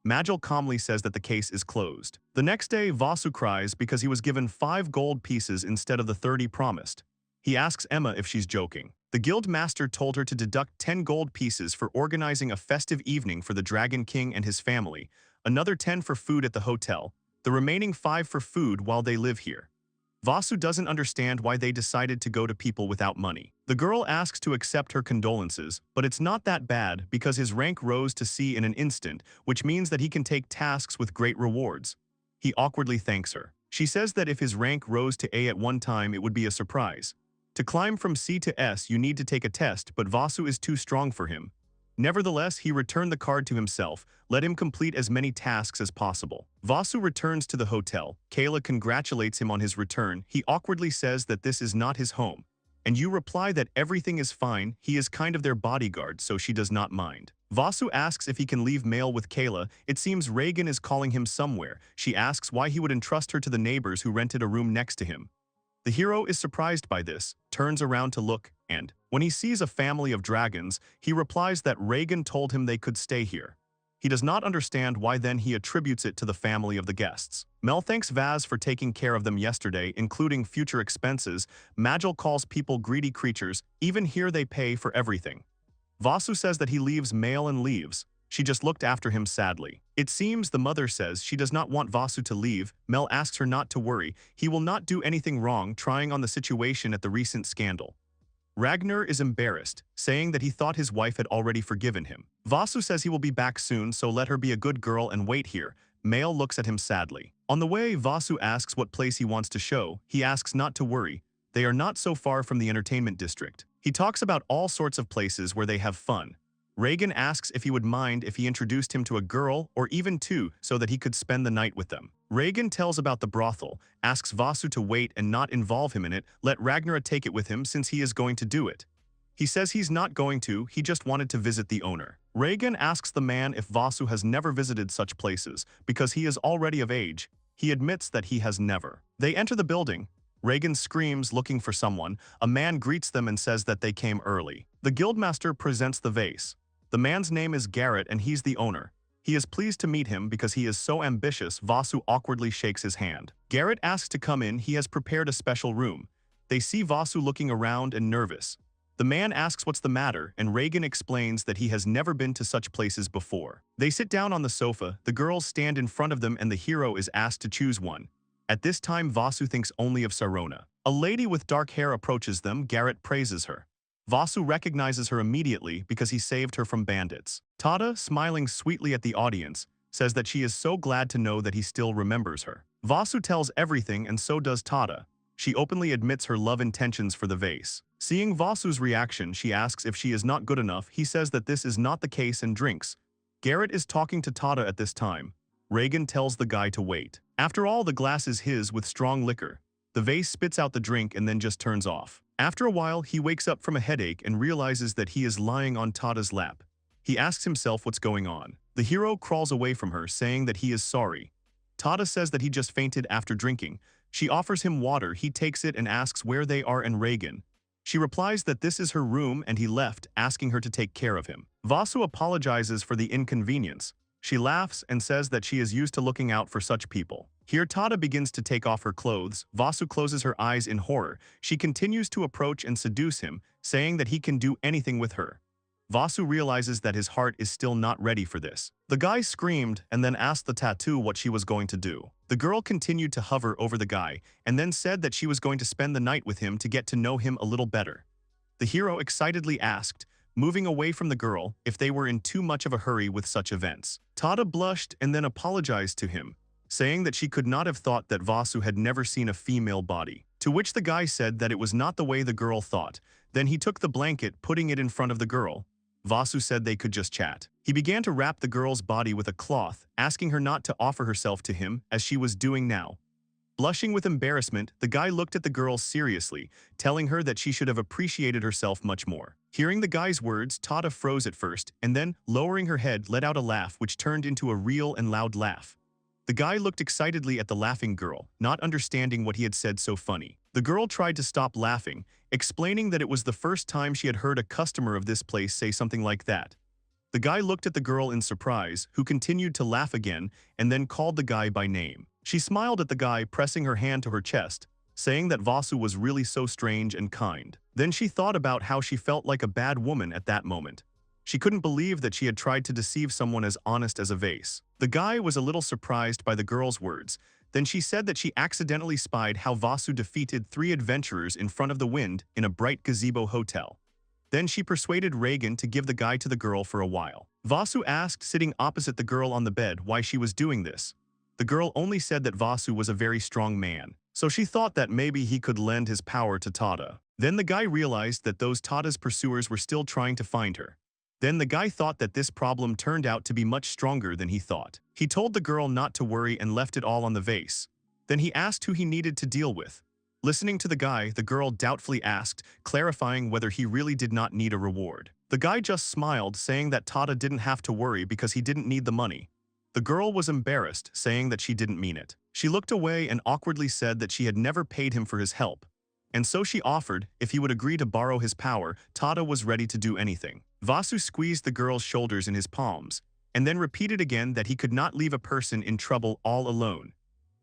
Magil calmly says that the case is closed. The next day, Vasu cries because he was given 5 gold pieces instead of the 30 promised. He asks Emma if she's joking. The guild master told her to deduct 10 gold pieces for organizing a festive evening for the Dragon King and his family, another 10 for food at the hotel, the remaining 5 for food while they live here. Vasu doesn't understand why they decided to go to people without money. The girl asks to accept her condolences, but it's not that bad because his rank rose to C in an instant, which means that he can take tasks with great rewards. He awkwardly thanks her. She says that if his rank rose to A at one time, it would be a surprise. To climb from C to S, you need to take a test, but Vasu is too strong for him. Nevertheless, he returned the card to himself. Let him complete as many tasks as possible. Vasu returns to the hotel. Kayla congratulates him on his return. He awkwardly says that this is not his home. And you reply that everything is fine. He is kind of their bodyguard, so she does not mind. Vasu asks if he can leave mail with Kayla. It seems Reagan is calling him somewhere. She asks why he would entrust her to the neighbors who rented a room next to him. The hero is surprised by this, turns around to look, and when he sees a family of dragons, he replies that Reagan told him they could stay here. He does not understand why then he attributes it to the family of the guests. Mel thanks Vaz for taking care of them yesterday, including future expenses. Magil calls people greedy creatures. Even here they pay for everything. Vasu says that he leaves mail and leaves. She just looked after him sadly. It seems the mother says she does not want Vasu to leave. Mel asks her not to worry. He will not do anything wrong, trying on the situation at the recent scandal. Ragnar is embarrassed, saying that he thought his wife had already forgiven him. Vasu says he will be back soon, so let her be a good girl and wait here. Male looks at him sadly. On the way, Vasu asks what place he wants to show. He asks not to worry. They are not so far from the entertainment district. He talks about all sorts of places where they have fun. Reagan asks if he would mind if he introduced him to a girl or even two so that he could spend the night with them. Reagan tells about the brothel, asks Vasu to wait and not involve him in it, let Ragnar take it with him since he is going to do it. He says he's not going to, he just wanted to visit the owner. Reagan asks the man if Vasu has never visited such places, because he is already of age. He admits that he has never. They enter the building. Reagan screams looking for someone. A man greets them and says that they came early. The guildmaster presents the vase. The man's name is Garrett and he's the owner. He is pleased to meet him because he is so ambitious. Vasu awkwardly shakes his hand. Garrett asks to come in. He has prepared a special room. They see Vasu looking around and nervous. The man asks what's the matter, and Reagan explains that he has never been to such places before. They sit down on the sofa, the girls stand in front of them and the hero is asked to choose one. At this time Vasu thinks only of Sarona. A lady with dark hair approaches them. Garrett praises her. Vasu recognizes her immediately because he saved her from bandits. Tada, smiling sweetly at the audience, says that she is so glad to know that he still remembers her. Vasu tells everything and so does Tada. She openly admits her love intentions for the vase. Seeing Vasu's reaction, she asks if she is not good enough. He says that this is not the case and drinks. Garrett is talking to Tada at this time. Reagan tells the guy to wait. After all, the glass is his with strong liquor. The vase spits out the drink and then just turns off. After a while, he wakes up from a headache and realizes that he is lying on Tada's lap. He asks himself what's going on. The hero crawls away from her, saying that he is sorry. Tada says that he just fainted after drinking. She offers him water. He takes it and asks where they are and Reagan. She replies that this is her room and he left, asking her to take care of him. Vasu apologizes for the inconvenience. She laughs and says that she is used to looking out for such people. Here Tada begins to take off her clothes. Vasu closes her eyes in horror. She continues to approach and seduce him, saying that he can do anything with her. Vasu realizes that his heart is still not ready for this. The guy screamed and then asked the tattoo what she was going to do. The girl continued to hover over the guy and then said that she was going to spend the night with him to get to know him a little better. The hero excitedly asked, moving away from the girl, if they were in too much of a hurry with such events. Tada blushed and then apologized to him, saying that she could not have thought that Vasu had never seen a female body. To which the guy said that it was not the way the girl thought. Then he took the blanket, putting it in front of the girl. Vasu said they could just chat. He began to wrap the girl's body with a cloth, asking her not to offer herself to him, as she was doing now. Blushing with embarrassment, the guy looked at the girl seriously, telling her that she should have appreciated herself much more. Hearing the guy's words, Tada froze at first, and then, lowering her head, let out a laugh which turned into a real and loud laugh. The guy looked excitedly at the laughing girl, not understanding what he had said so funny. The girl tried to stop laughing, explaining that it was the first time she had heard a customer of this place say something like that. The guy looked at the girl in surprise, who continued to laugh again, and then called the guy by name. She smiled at the guy, pressing her hand to her chest, saying that Vasu was really so strange and kind. Then she thought about how she felt like a bad woman at that moment. She couldn't believe that she had tried to deceive someone as honest as a vase. The guy was a little surprised by the girl's words. Then she said that she accidentally spied how Vasu defeated 3 adventurers in front of the wind in a bright gazebo hotel. Then she persuaded Reagan to give the guy to the girl for a while. Vasu asked, sitting opposite the girl on the bed, why she was doing this. The girl only said that Vasu was a very strong man, so she thought that maybe he could lend his power to Tada. Then the guy realized that those Tada's pursuers were still trying to find her. Then the guy thought that this problem turned out to be much stronger than he thought. He told the girl not to worry and left it all on the vase. Then he asked who he needed to deal with. Listening to the guy, the girl doubtfully asked, clarifying whether he really did not need a reward. The guy just smiled, saying that Tada didn't have to worry because he didn't need the money. The girl was embarrassed, saying that she didn't mean it. She looked away and awkwardly said that she had never paid him for his help. And so she offered, if he would agree to borrow his power, Tada was ready to do anything. Vasu squeezed the girl's shoulders in his palms, and then repeated again that he could not leave a person in trouble all alone.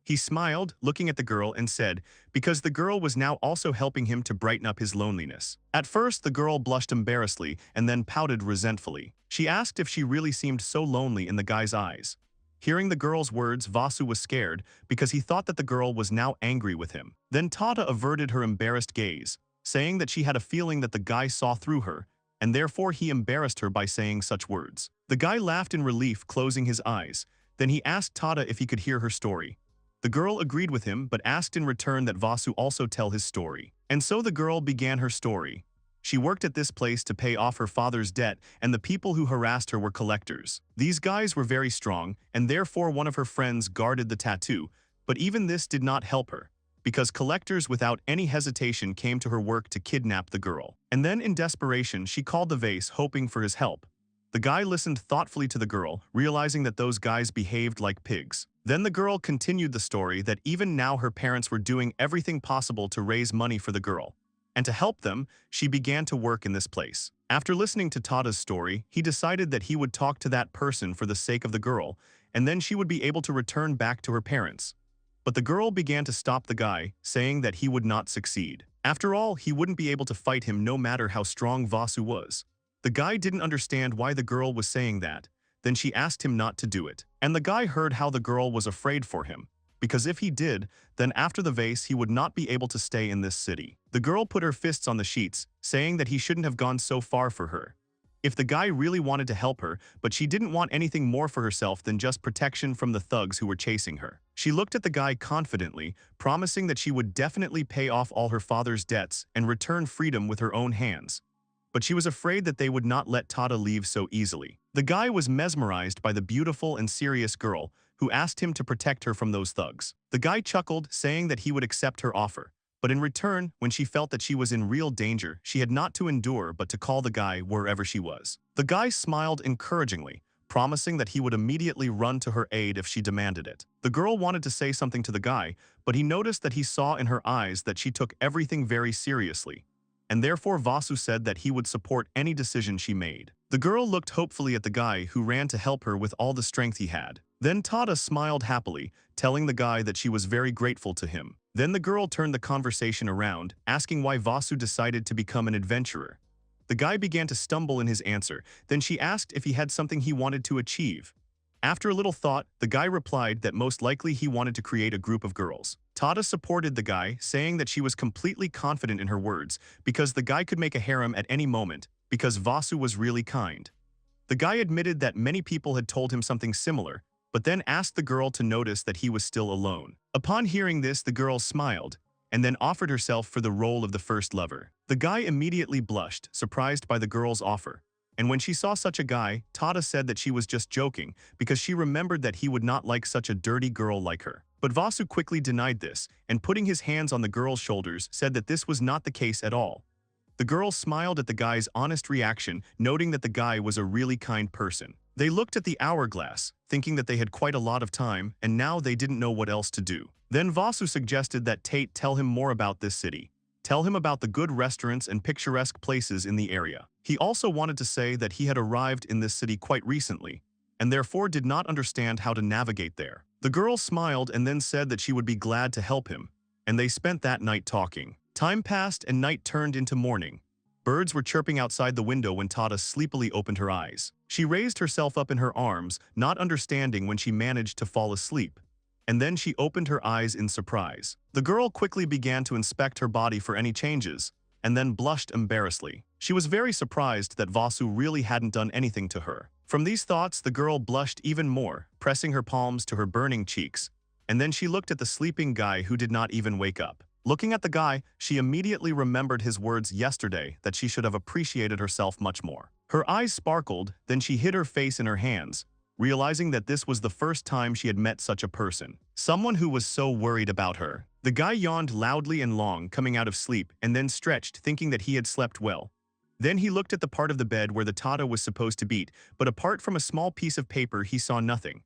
He smiled, looking at the girl, and said, because the girl was now also helping him to brighten up his loneliness. At first, the girl blushed embarrassedly and then pouted resentfully. She asked if she really seemed so lonely in the guy's eyes. Hearing the girl's words, Vasu was scared because he thought that the girl was now angry with him. Then Tada averted her embarrassed gaze, saying that she had a feeling that the guy saw through her, and therefore he embarrassed her by saying such words. The guy laughed in relief, closing his eyes. Then he asked Tada if he could hear her story. The girl agreed with him but asked in return that Vasu also tell his story. And so the girl began her story. She worked at this place to pay off her father's debt, and the people who harassed her were collectors. These guys were very strong, and therefore one of her friends guarded the tattoo, but even this did not help her, because collectors without any hesitation came to her work to kidnap the girl. And then in desperation she called the vase hoping for his help. The guy listened thoughtfully to the girl, realizing that those guys behaved like pigs. Then the girl continued the story that even now her parents were doing everything possible to raise money for the girl. And to help them, she began to work in this place. After listening to Tada's story, he decided that he would talk to that person for the sake of the girl, and then she would be able to return back to her parents. But the girl began to stop the guy, saying that he would not succeed. After all, he wouldn't be able to fight him no matter how strong Vasu was. The guy didn't understand why the girl was saying that. Then she asked him not to do it. And the guy heard how the girl was afraid for him, because if he did, then after the vase he would not be able to stay in this city. The girl put her fists on the sheets, saying that he shouldn't have gone so far for her. If the guy really wanted to help her, but she didn't want anything more for herself than just protection from the thugs who were chasing her. She looked at the guy confidently, promising that she would definitely pay off all her father's debts and return freedom with her own hands. But she was afraid that they would not let Tada leave so easily. The guy was mesmerized by the beautiful and serious girl, who asked him to protect her from those thugs. The guy chuckled, saying that he would accept her offer. But in return, when she felt that she was in real danger, she had not to endure but to call the guy wherever she was. The guy smiled encouragingly, promising that he would immediately run to her aid if she demanded it. The girl wanted to say something to the guy, but he noticed that he saw in her eyes that she took everything very seriously. And therefore Vasu said that he would support any decision she made. The girl looked hopefully at the guy who ran to help her with all the strength he had. Then Tada smiled happily, telling the guy that she was very grateful to him. Then the girl turned the conversation around, asking why Vasu decided to become an adventurer. The guy began to stumble in his answer, then she asked if he had something he wanted to achieve. After a little thought, the guy replied that most likely he wanted to create a group of girls. Tada supported the guy, saying that she was completely confident in her words, because the guy could make a harem at any moment, because Vasu was really kind. The guy admitted that many people had told him something similar, but then asked the girl to notice that he was still alone. Upon hearing this, the girl smiled, and then offered herself for the role of the first lover. The guy immediately blushed, surprised by the girl's offer. And when she saw such a guy, Tada said that she was just joking, because she remembered that he would not like such a dirty girl like her. But Vasu quickly denied this, and putting his hands on the girl's shoulders, said that this was not the case at all. The girl smiled at the guy's honest reaction, noting that the guy was a really kind person. They looked at the hourglass, thinking that they had quite a lot of time, and now they didn't know what else to do. Then Vasu suggested that Tate tell him more about this city. Tell him about the good restaurants and picturesque places in the area. He also wanted to say that he had arrived in this city quite recently, and therefore did not understand how to navigate there. The girl smiled and then said that she would be glad to help him, and they spent that night talking. Time passed and night turned into morning. Birds were chirping outside the window when Tada sleepily opened her eyes. She raised herself up in her arms, not understanding when she managed to fall asleep. And then she opened her eyes in surprise. The girl quickly began to inspect her body for any changes, and then blushed embarrassedly. She was very surprised that Vasu really hadn't done anything to her. From these thoughts, the girl blushed even more, pressing her palms to her burning cheeks, and then she looked at the sleeping guy who did not even wake up. Looking at the guy, she immediately remembered his words yesterday that she should have appreciated herself much more. Her eyes sparkled, then she hid her face in her hands, realizing that this was the first time she had met such a person. Someone who was so worried about her. The guy yawned loudly and long, coming out of sleep, and then stretched, thinking that he had slept well. Then he looked at the part of the bed where the Tada was supposed to beat, but apart from a small piece of paper, he saw nothing.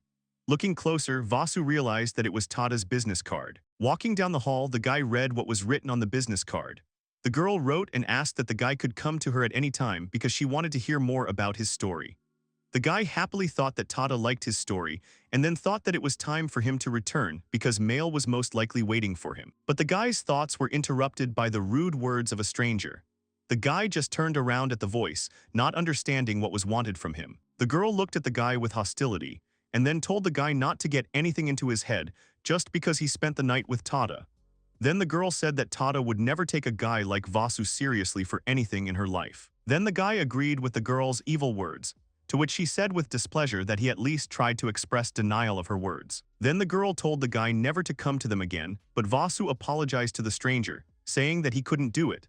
Looking closer, Vasu realized that it was Tada's business card. Walking down the hall, the guy read what was written on the business card. The girl wrote and asked that the guy could come to her at any time because she wanted to hear more about his story. The guy happily thought that Tada liked his story, and then thought that it was time for him to return because mail was most likely waiting for him. But the guy's thoughts were interrupted by the rude words of a stranger. The guy just turned around at the voice, not understanding what was wanted from him. The girl looked at the guy with hostility, and then told the guy not to get anything into his head just because he spent the night with Tada. Then the girl said that Tada would never take a guy like Vasu seriously for anything in her life. Then the guy agreed with the girl's evil words, to which she said with displeasure that he at least tried to express denial of her words. Then the girl told the guy never to come to them again, but Vasu apologized to the stranger, saying that he couldn't do it.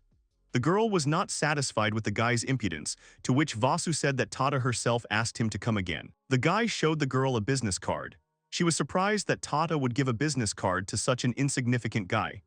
The girl was not satisfied with the guy's impudence, to which Vasu said that Tada herself asked him to come again. The guy showed the girl a business card. She was surprised that Tada would give a business card to such an insignificant guy.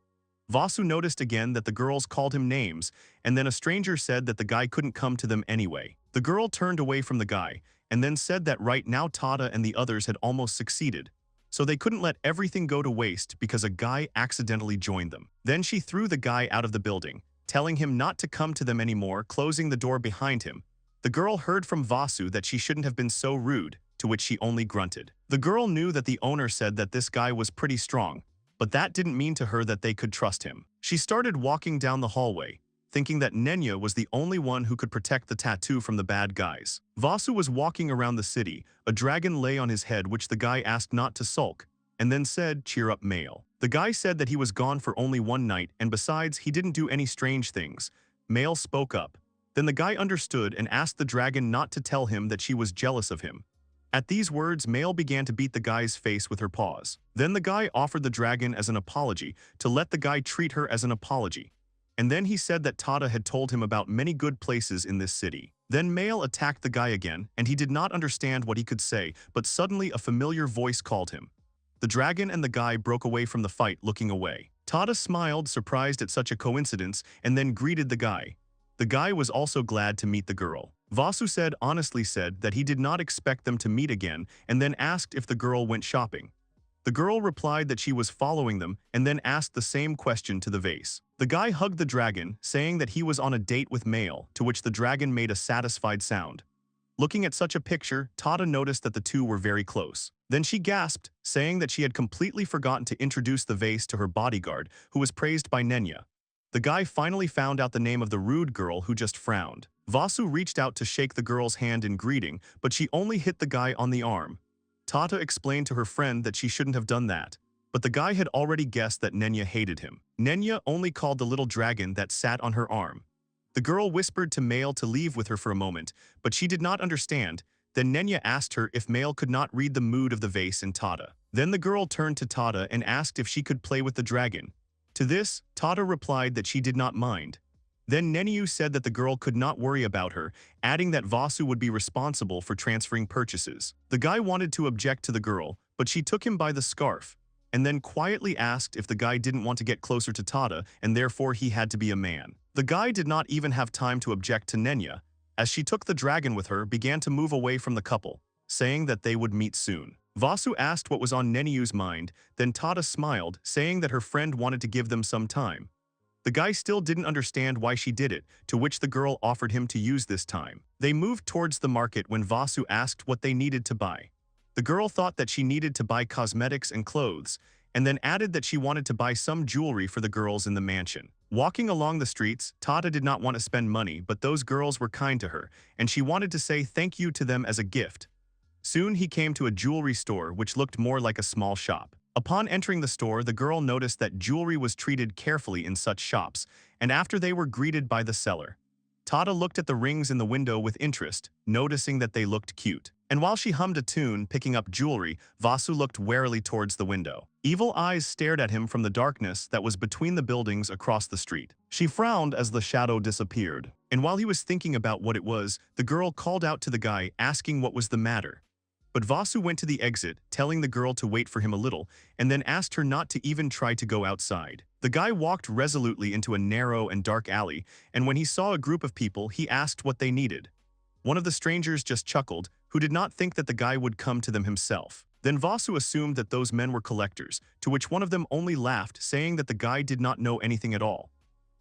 Vasu noticed again that the girls called him names, and then a stranger said that the guy couldn't come to them anyway. The girl turned away from the guy, and then said that right now Tada and the others had almost succeeded, so they couldn't let everything go to waste because a guy accidentally joined them. Then she threw the guy out of the building, telling him not to come to them anymore, closing the door behind him. The girl heard from Vasu that she shouldn't have been so rude, to which she only grunted. The girl knew that the owner said that this guy was pretty strong, but that didn't mean to her that they could trust him. She started walking down the hallway, thinking that Nenya was the only one who could protect the tattoo from the bad guys. Vasu was walking around the city. A dragon lay on his head, which the guy asked not to sulk, and then said, "Cheer up, male." The guy said that he was gone for only one night, and besides, he didn't do any strange things. Male spoke up. Then the guy understood and asked the dragon not to tell him that she was jealous of him. At these words, Male began to beat the guy's face with her paws. Then the guy offered the dragon as an apology to let the guy treat her as an apology. And then he said that Tada had told him about many good places in this city. Then Male attacked the guy again, and he did not understand what he could say, but suddenly a familiar voice called him. The dragon and the guy broke away from the fight, looking away. Tada smiled, surprised at such a coincidence, and then greeted the guy. The guy was also glad to meet the girl. Vasu honestly said that he did not expect them to meet again, and then asked if the girl went shopping. The girl replied that she was following them, and then asked the same question to the vase. The guy hugged the dragon, saying that he was on a date with Male, to which the dragon made a satisfied sound. Looking at such a picture, Tada noticed that the two were very close. Then she gasped, saying that she had completely forgotten to introduce the vase to her bodyguard, who was praised by Nenya. The guy finally found out the name of the rude girl who just frowned. Vasu reached out to shake the girl's hand in greeting, but she only hit the guy on the arm. Tata explained to her friend that she shouldn't have done that, but the guy had already guessed that Nenya hated him. Nenya only called the little dragon that sat on her arm. The girl whispered to Male to leave with her for a moment, but she did not understand. Then Nenya asked her if Male could not read the mood of the vase in Tada. Then the girl turned to Tada and asked if she could play with the dragon. To this, Tada replied that she did not mind. Then Nenyu said that the girl could not worry about her, adding that Vasu would be responsible for transferring purchases. The guy wanted to object to the girl, but she took him by the scarf, and then quietly asked if the guy didn't want to get closer to Tada, and therefore he had to be a man. The guy did not even have time to object to Nenya, as she took the dragon with her, began to move away from the couple, saying that they would meet soon. Vasu asked what was on Nenyu's mind, then Tada smiled, saying that her friend wanted to give them some time. The guy still didn't understand why she did it, to which the girl offered him to use this time. They moved towards the market when Vasu asked what they needed to buy. The girl thought that she needed to buy cosmetics and clothes, and then added that she wanted to buy some jewelry for the girls in the mansion. Walking along the streets, Tada did not want to spend money, but those girls were kind to her, and she wanted to say thank you to them as a gift. Soon he came to a jewelry store which looked more like a small shop. Upon entering the store, the girl noticed that jewelry was treated carefully in such shops, and after they were greeted by the seller. Tada looked at the rings in the window with interest, noticing that they looked cute. And while she hummed a tune, picking up jewelry, Vasu looked warily towards the window. Evil eyes stared at him from the darkness that was between the buildings across the street. She frowned as the shadow disappeared. And while he was thinking about what it was, the girl called out to the guy, asking what was the matter. But Vasu went to the exit, telling the girl to wait for him a little, and then asked her not to even try to go outside. The guy walked resolutely into a narrow and dark alley, and when he saw a group of people, he asked what they needed. One of the strangers just chuckled, who did not think that the guy would come to them himself. Then Vasu assumed that those men were collectors, to which one of them only laughed, saying that the guy did not know anything at all.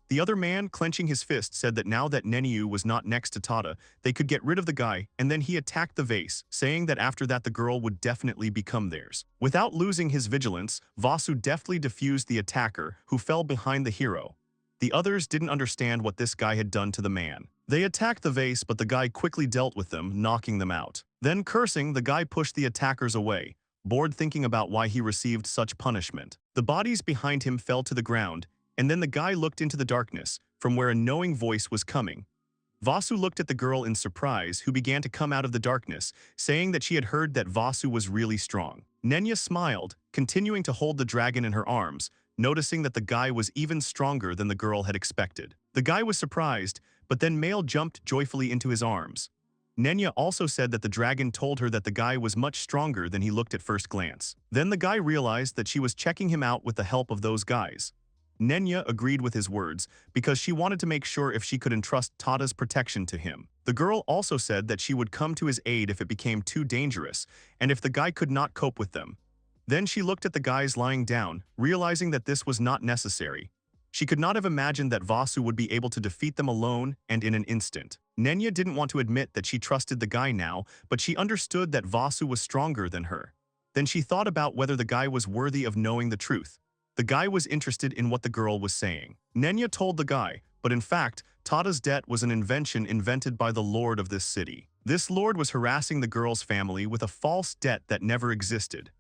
The other man, clenching his fist, said that now that Nenyu was not next to Tada, they could get rid of the guy, and then he attacked the vase, saying that after that the girl would definitely become theirs. Without losing his vigilance, Vasu deftly defused the attacker, who fell behind the hero. The others didn't understand what this guy had done to the man. They attacked the vase, but the guy quickly dealt with them, knocking them out. Then cursing, the guy pushed the attackers away, bored thinking about why he received such punishment. The bodies behind him fell to the ground, and then the guy looked into the darkness, from where a knowing voice was coming. Vasu looked at the girl in surprise, who began to come out of the darkness, saying that she had heard that Vasu was really strong. Nenya smiled, continuing to hold the dragon in her arms, noticing that the guy was even stronger than the girl had expected. The guy was surprised, but then Male jumped joyfully into his arms. Nenya also said that the dragon told her that the guy was much stronger than he looked at first glance. Then the guy realized that she was checking him out with the help of those guys. Nenya agreed with his words because she wanted to make sure if she could entrust Tada's protection to him. The girl also said that she would come to his aid if it became too dangerous and if the guy could not cope with them. Then she looked at the guys lying down, realizing that this was not necessary. She could not have imagined that Vasu would be able to defeat them alone and in an instant. Nenya didn't want to admit that she trusted the guy now, but she understood that Vasu was stronger than her. Then she thought about whether the guy was worthy of knowing the truth. The guy was interested in what the girl was saying. Nenya told the guy, but in fact, Tada's debt was an invention invented by the lord of this city. This lord was harassing the girl's family with a false debt that never existed.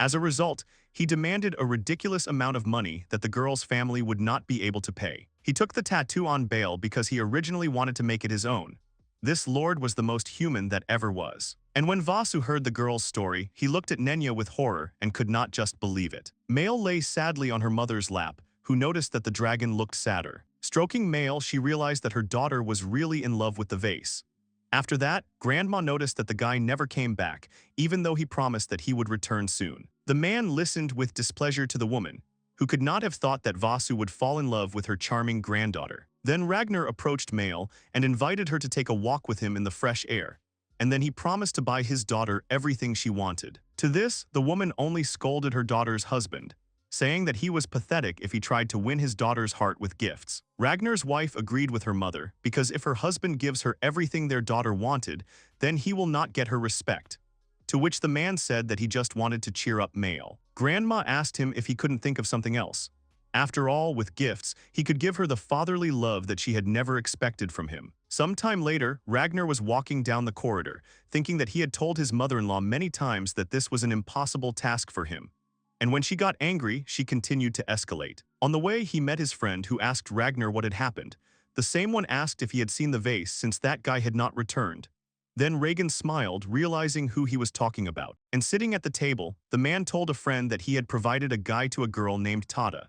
As a result, he demanded a ridiculous amount of money that the girl's family would not be able to pay. He took the tattoo on bail because he originally wanted to make it his own. This lord was the most human that ever was. And when Vasu heard the girl's story, he looked at Nenya with horror and could not just believe it. Male lay sadly on her mother's lap, who noticed that the dragon looked sadder. Stroking Male, she realized that her daughter was really in love with the vase. After that, Grandma noticed that the guy never came back, even though he promised that he would return soon. The man listened with displeasure to the woman, who could not have thought that Vasu would fall in love with her charming granddaughter. Then Ragnar approached Male and invited her to take a walk with him in the fresh air, and then he promised to buy his daughter everything she wanted. To this, the woman only scolded her daughter's husband, saying that he was pathetic if he tried to win his daughter's heart with gifts. Ragnar's wife agreed with her mother, because if her husband gives her everything their daughter wanted, then he will not get her respect. To which the man said that he just wanted to cheer up Male. Grandma asked him if he couldn't think of something else. After all, with gifts, he could give her the fatherly love that she had never expected from him. Sometime later, Ragnar was walking down the corridor, thinking that he had told his mother-in-law many times that this was an impossible task for him. And when she got angry, she continued to escalate. On the way, he met his friend who asked Ragnar what had happened. The same one asked if he had seen the vase since that guy had not returned. Then Reagan smiled, realizing who he was talking about. And sitting at the table, the man told a friend that he had provided a guide to a girl named Tada.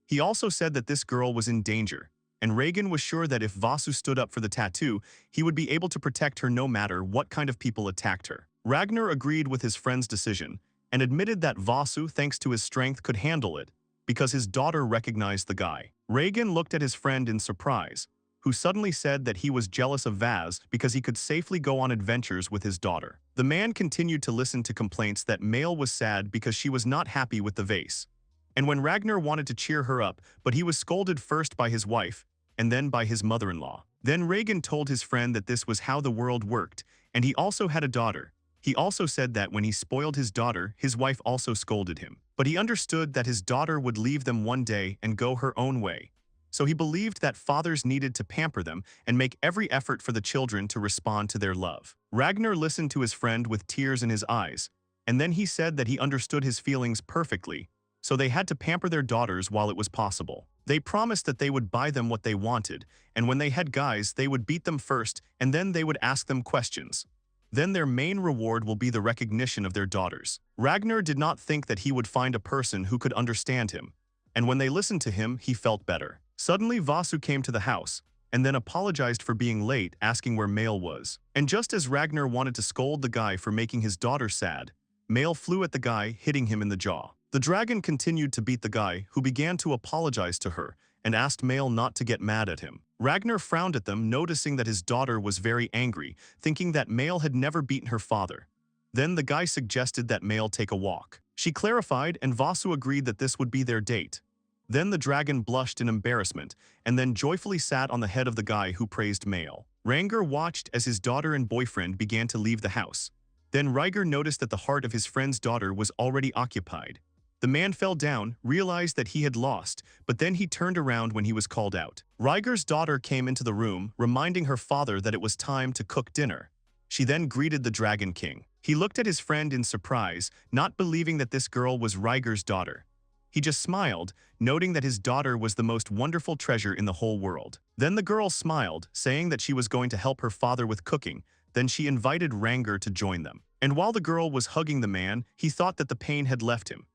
He also said that this girl was in danger, and Reagan was sure that if Vasu stood up for the tattoo, he would be able to protect her no matter what kind of people attacked her. Ragnar agreed with his friend's decision, and admitted that Vasu, thanks to his strength, could handle it, because his daughter recognized the guy. Reagan looked at his friend in surprise, who suddenly said that he was jealous of Vaz because he could safely go on adventures with his daughter. The man continued to listen to complaints that Male was sad because she was not happy with the vase. And when Ragnar wanted to cheer her up, but he was scolded first by his wife, and then by his mother-in-law. Then Reagan told his friend that this was how the world worked, and he also had a daughter. He also said that when he spoiled his daughter, his wife also scolded him. But he understood that his daughter would leave them one day and go her own way. So he believed that fathers needed to pamper them and make every effort for the children to respond to their love. Ragnar listened to his friend with tears in his eyes, and then he said that he understood his feelings perfectly, so they had to pamper their daughters while it was possible. They promised that they would buy them what they wanted, and when they had guys, they would beat them first, and then they would ask them questions. Then their main reward will be the recognition of their daughters. Ragnar did not think that he would find a person who could understand him, and when they listened to him, he felt better. Suddenly, Vasu came to the house, and then apologized for being late, asking where Male was. And just as Ragnar wanted to scold the guy for making his daughter sad, Male flew at the guy, hitting him in the jaw. The dragon continued to beat the guy, who began to apologize to her, and asked Male not to get mad at him. Ragnar frowned at them, noticing that his daughter was very angry, thinking that Male had never beaten her father. Then the guy suggested that Male take a walk. She clarified, and Vasu agreed that this would be their date. Then the dragon blushed in embarrassment, and then joyfully sat on the head of the guy who praised Male. Ragnar watched as his daughter and boyfriend began to leave the house. Then Ragnar noticed that the heart of his friend's daughter was already occupied. The man fell down, realized that he had lost, but then he turned around when he was called out. Ragnar's daughter came into the room, reminding her father that it was time to cook dinner. She then greeted the Dragon King. He looked at his friend in surprise, not believing that this girl was Ragnar's daughter. He just smiled, noting that his daughter was the most wonderful treasure in the whole world. Then the girl smiled, saying that she was going to help her father with cooking. Then she invited Ranger to join them. And while the girl was hugging the man, he thought that the pain had left him.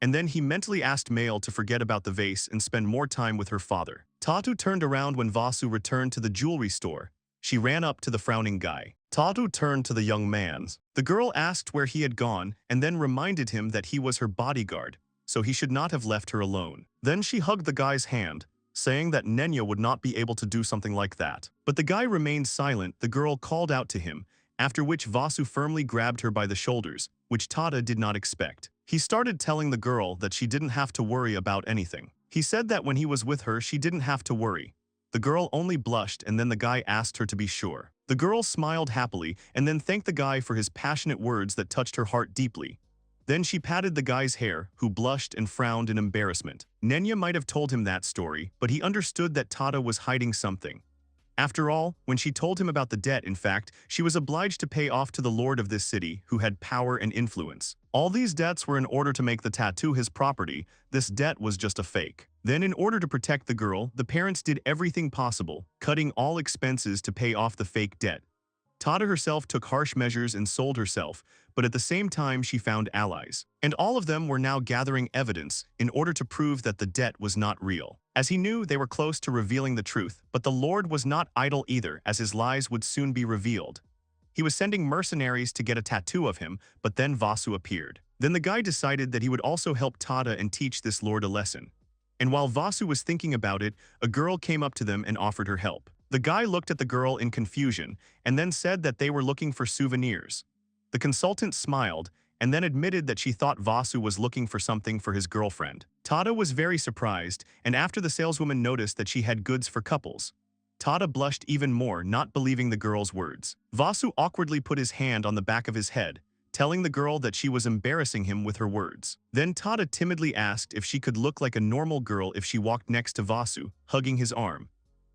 And then he mentally asked Mail to forget about the vase and spend more time with her father. Tatu turned around when Vasu returned to the jewelry store. She ran up to the frowning guy. Tatu turned to the young man. The girl asked where he had gone and then reminded him that he was her bodyguard, so he should not have left her alone. Then she hugged the guy's hand, saying that Nenya would not be able to do something like that. But the guy remained silent. The girl called out to him, after which Vasu firmly grabbed her by the shoulders, which Tada did not expect. He started telling the girl that she didn't have to worry about anything. He said that when he was with her, she didn't have to worry. The girl only blushed, and then the guy asked her to be sure. The girl smiled happily and then thanked the guy for his passionate words that touched her heart deeply. Then she patted the guy's hair, who blushed and frowned in embarrassment. Nenya might have told him that story, but he understood that Tada was hiding something. After all, when she told him about the debt, in fact, she was obliged to pay off to the lord of this city, who had power and influence. All these debts were in order to make the tattoo his property. This debt was just a fake. Then, in order to protect the girl, the parents did everything possible, cutting all expenses to pay off the fake debt. Tada herself took harsh measures and sold herself, but at the same time she found allies. And all of them were now gathering evidence in order to prove that the debt was not real. As he knew, they were close to revealing the truth, but the Lord was not idle either, as his lies would soon be revealed. He was sending mercenaries to get a tattoo of him, but then Vasu appeared. Then the guy decided that he would also help Tada and teach this lord a lesson. And while Vasu was thinking about it, a girl came up to them and offered her help. The guy looked at the girl in confusion and then said that they were looking for souvenirs. The consultant smiled and then admitted that she thought Vasu was looking for something for his girlfriend. Tada was very surprised, and after the saleswoman noticed that she had goods for couples, Tada blushed even more, not believing the girl's words. Vasu awkwardly put his hand on the back of his head, telling the girl that she was embarrassing him with her words. Then Tada timidly asked if she could look like a normal girl if she walked next to Vasu, hugging his arm.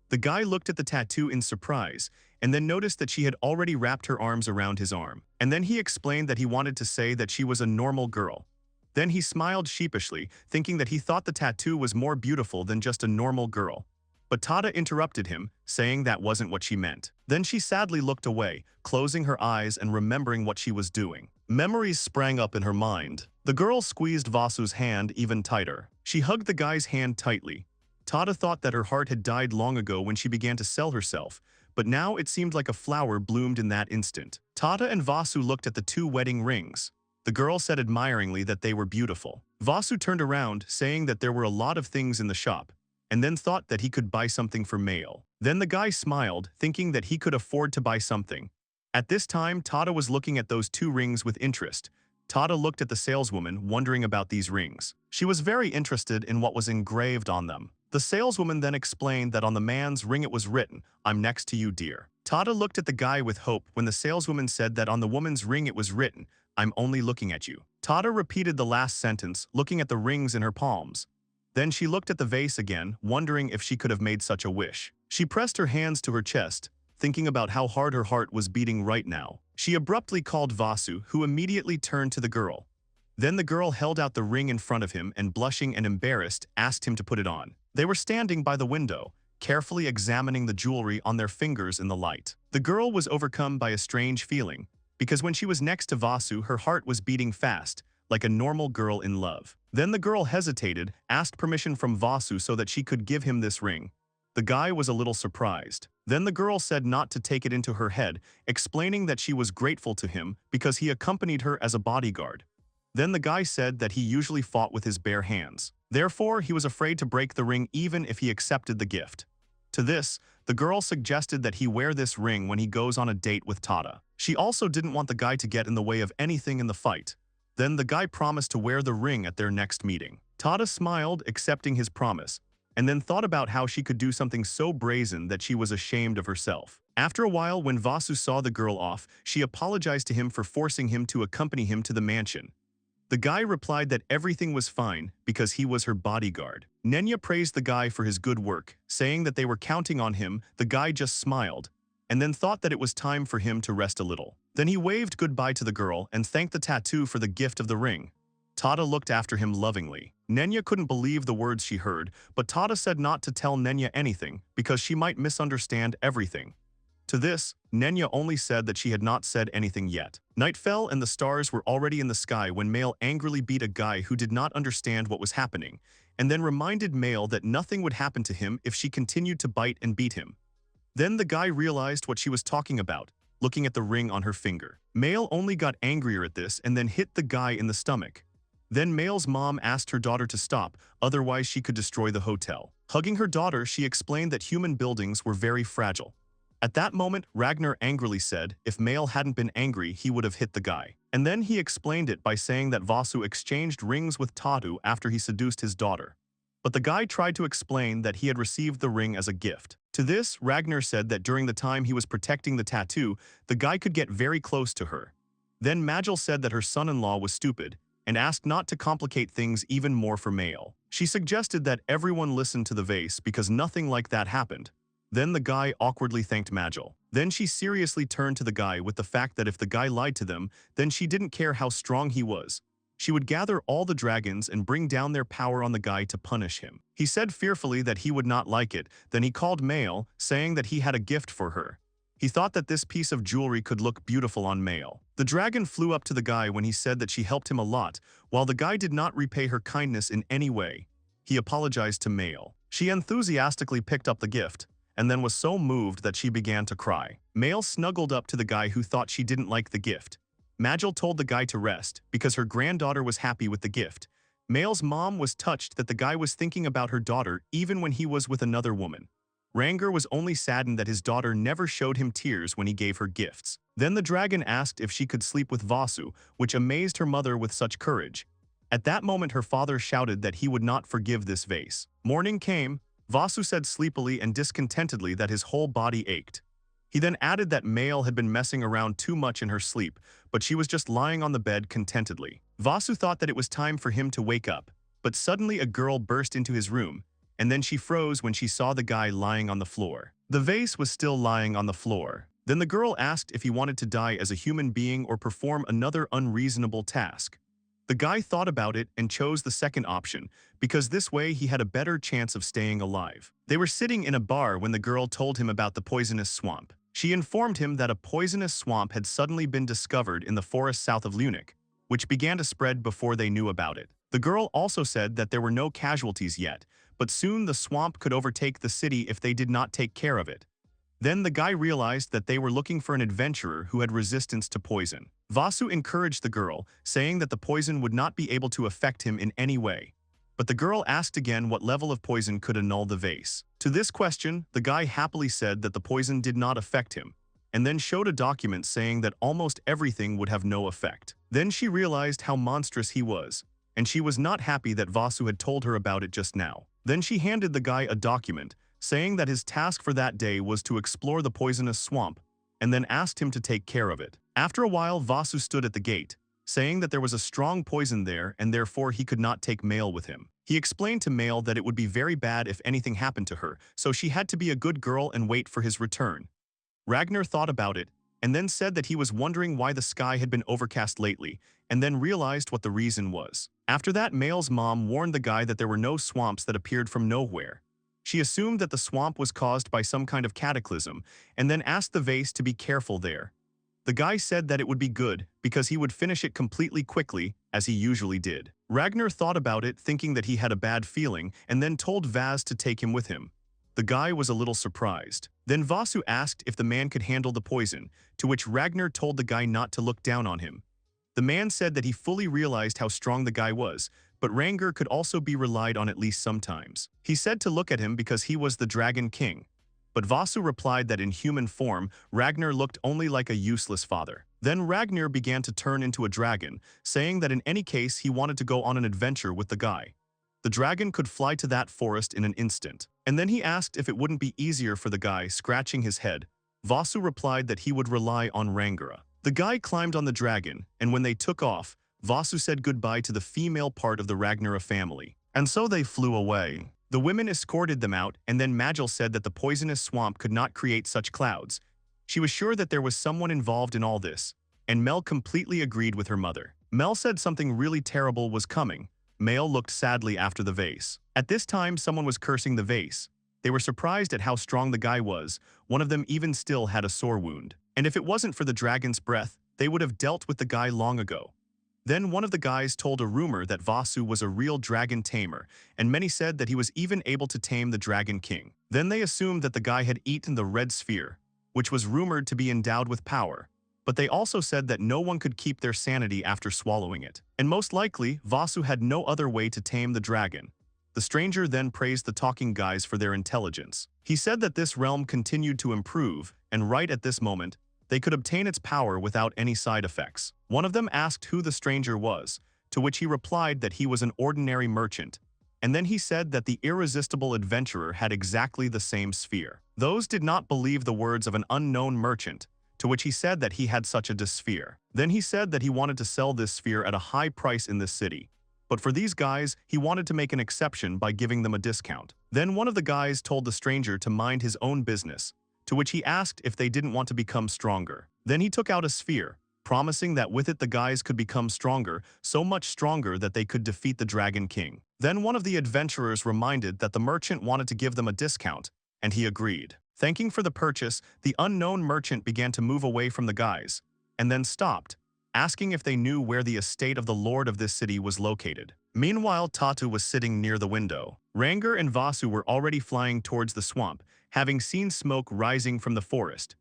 The guy looked at the tattoo in surprise, and then noticed that she had already wrapped her arms around his arm. And then he explained that he wanted to say that she was a normal girl. Then he smiled sheepishly, thinking that he thought the tattoo was more beautiful than just a normal girl. But Tada interrupted him, saying that wasn't what she meant. Then she sadly looked away, closing her eyes and remembering what she was doing. Memories sprang up in her mind. The girl squeezed Vasu's hand even tighter. She hugged the guy's hand tightly. Tada thought that her heart had died long ago when she began to sell herself, but now it seemed like a flower bloomed in that instant. Tada and Vasu looked at the two wedding rings. The girl said admiringly that they were beautiful. Vasu turned around, saying that there were a lot of things in the shop, and then thought that he could buy something for Mail. Then the guy smiled, thinking that he could afford to buy something. At this time, Tada was looking at those two rings with interest. Tada looked at the saleswoman, wondering about these rings. She was very interested in what was engraved on them. The saleswoman then explained that on the man's ring it was written, "I'm next to you, dear." Tada looked at the guy with hope when the saleswoman said that on the woman's ring it was written, "I'm only looking at you." Tada repeated the last sentence, looking at the rings in her palms. Then she looked at the vase again, wondering if she could have made such a wish. She pressed her hands to her chest, thinking about how hard her heart was beating right now. She abruptly called Vasu, who immediately turned to the girl. Then the girl held out the ring in front of him and, blushing and embarrassed, asked him to put it on. They were standing by the window, carefully examining the jewelry on their fingers in the light. The girl was overcome by a strange feeling, because when she was next to Vasu, her heart was beating fast, like a normal girl in love. Then the girl hesitated, asked permission from Vasu so that she could give him this ring. The guy was a little surprised. Then the girl said not to take it into her head, explaining that she was grateful to him because he accompanied her as a bodyguard. Then the guy said that he usually fought with his bare hands. Therefore, he was afraid to break the ring even if he accepted the gift. To this, the girl suggested that he wear this ring when he goes on a date with Tada. She also didn't want the guy to get in the way of anything in the fight. Then the guy promised to wear the ring at their next meeting. Tada smiled, accepting his promise, and then thought about how she could do something so brazen that she was ashamed of herself. After a while, when Vasu saw the girl off, she apologized to him for forcing him to accompany him to the mansion. The guy replied that everything was fine because he was her bodyguard. Nenya praised the guy for his good work, saying that they were counting on him. The guy just smiled, and then thought that it was time for him to rest a little. Then he waved goodbye to the girl and thanked the tattoo for the gift of the ring. Tada looked after him lovingly. Nenya couldn't believe the words she heard, but Tada said not to tell Nenya anything because she might misunderstand everything. To this, Nenya only said that she had not said anything yet. Night fell and the stars were already in the sky when Male angrily beat a guy who did not understand what was happening, and then reminded Male that nothing would happen to him if she continued to bite and beat him. Then the guy realized what she was talking about, looking at the ring on her finger. Male only got angrier at this and then hit the guy in the stomach. Then Male's mom asked her daughter to stop, otherwise she could destroy the hotel. Hugging her daughter, she explained that human buildings were very fragile. At that moment, Ragnar angrily said if Male hadn't been angry, he would have hit the guy. And then he explained it by saying that Vasu exchanged rings with Tadu after he seduced his daughter. But the guy tried to explain that he had received the ring as a gift. To this, Ragnar said that during the time he was protecting the tattoo, the guy could get very close to her. Then Majel said that her son-in-law was stupid, and asked not to complicate things even more for Male. She suggested that everyone listen to the vase because nothing like that happened. Then the guy awkwardly thanked Majel. Then she seriously turned to the guy with the fact that if the guy lied to them, then she didn't care how strong he was. She would gather all the dragons and bring down their power on the guy to punish him. He said fearfully that he would not like it, then he called Male, saying that he had a gift for her. He thought that this piece of jewelry could look beautiful on Male. The dragon flew up to the guy when he said that she helped him a lot, while the guy did not repay her kindness in any way. He apologized to Male. She enthusiastically picked up the gift, and then was so moved that she began to cry. Male snuggled up to the guy who thought she didn't like the gift. Majel told the guy to rest, because her granddaughter was happy with the gift. Male's mom was touched that the guy was thinking about her daughter even when he was with another woman. Rangar was only saddened that his daughter never showed him tears when he gave her gifts. Then the dragon asked if she could sleep with Vasu, which amazed her mother with such courage. At that moment her father shouted that he would not forgive this vase. Morning came. Vasu said sleepily and discontentedly that his whole body ached. He then added that Male had been messing around too much in her sleep, but she was just lying on the bed contentedly. Vasu thought that it was time for him to wake up, but suddenly a girl burst into his room, and then she froze when she saw the guy lying on the floor. The vase was still lying on the floor. Then the girl asked if he wanted to die as a human being or perform another unreasonable task. The guy thought about it and chose the second option, because this way he had a better chance of staying alive. They were sitting in a bar when the girl told him about the poisonous swamp. She informed him that a poisonous swamp had suddenly been discovered in the forest south of Lunik, which began to spread before they knew about it. The girl also said that there were no casualties yet, but soon the swamp could overtake the city if they did not take care of it. Then the guy realized that they were looking for an adventurer who had resistance to poison. Vasu encouraged the girl, saying that the poison would not be able to affect him in any way. But the girl asked again what level of poison could annul the vase. To this question, the guy happily said that the poison did not affect him, and then showed a document saying that almost everything would have no effect. Then she realized how monstrous he was, and she was not happy that Vasu had told her about it just now. Then she handed the guy a document, saying that his task for that day was to explore the poisonous swamp, and then asked him to take care of it. After a while, Vasu stood at the gate, saying that there was a strong poison there and therefore he could not take Male with him. He explained to Male that it would be very bad if anything happened to her, so she had to be a good girl and wait for his return. Ragnar thought about it, and then said that he was wondering why the sky had been overcast lately, and then realized what the reason was. After that, Male's mom warned the guy that there were no swamps that appeared from nowhere. She assumed that the swamp was caused by some kind of cataclysm, and then asked the vase to be careful there. The guy said that it would be good, because he would finish it completely quickly, as he usually did. Ragnar thought about it, thinking that he had a bad feeling, and then told Vaz to take him with him. The guy was a little surprised. Then Vasu asked if the man could handle the poison, to which Ragnar told the guy not to look down on him. The man said that he fully realized how strong the guy was, but Rangr could also be relied on at least sometimes. He said to look at him because he was the Dragon King. But Vasu replied that in human form, Ragnar looked only like a useless father. Then Ragnar began to turn into a dragon, saying that in any case he wanted to go on an adventure with the guy. The dragon could fly to that forest in an instant. And then he asked if it wouldn't be easier for the guy, scratching his head. Vasu replied that he would rely on Rangra. The guy climbed on the dragon, and when they took off, Vasu said goodbye to the female part of the Ragnara family. And so they flew away. The women escorted them out, and then Majel said that the poisonous swamp could not create such clouds. She was sure that there was someone involved in all this, and Mel completely agreed with her mother. Mel said something really terrible was coming. Male looked sadly after the vase. At this time, someone was cursing the vase. They were surprised at how strong the guy was. One of them even still had a sore wound. And if it wasn't for the dragon's breath, they would have dealt with the guy long ago. Then one of the guys told a rumor that Vasu was a real dragon tamer, and many said that he was even able to tame the Dragon King. Then they assumed that the guy had eaten the red sphere, which was rumored to be endowed with power. But they also said that no one could keep their sanity after swallowing it. And most likely, Vasu had no other way to tame the dragon. The stranger then praised the talking guys for their intelligence. He said that this realm continued to improve, and right at this moment, they could obtain its power without any side effects. One of them asked who the stranger was, to which he replied that he was an ordinary merchant. And then he said that the irresistible adventurer had exactly the same sphere. Those did not believe the words of an unknown merchant, to which he said that he had such a sphere. Then he said that he wanted to sell this sphere at a high price in this city. But for these guys, he wanted to make an exception by giving them a discount. Then one of the guys told the stranger to mind his own business, to which he asked if they didn't want to become stronger. Then he took out a sphere, promising that with it the guys could become stronger, so much stronger that they could defeat the Dragon King. Then one of the adventurers reminded that the merchant wanted to give them a discount, and he agreed. Thanking for the purchase, the unknown merchant began to move away from the guys, and then stopped, asking if they knew where the estate of the lord of this city was located. Meanwhile, Tatu was sitting near the window. Ranger and Vasu were already flying towards the swamp, having seen smoke rising from the forest.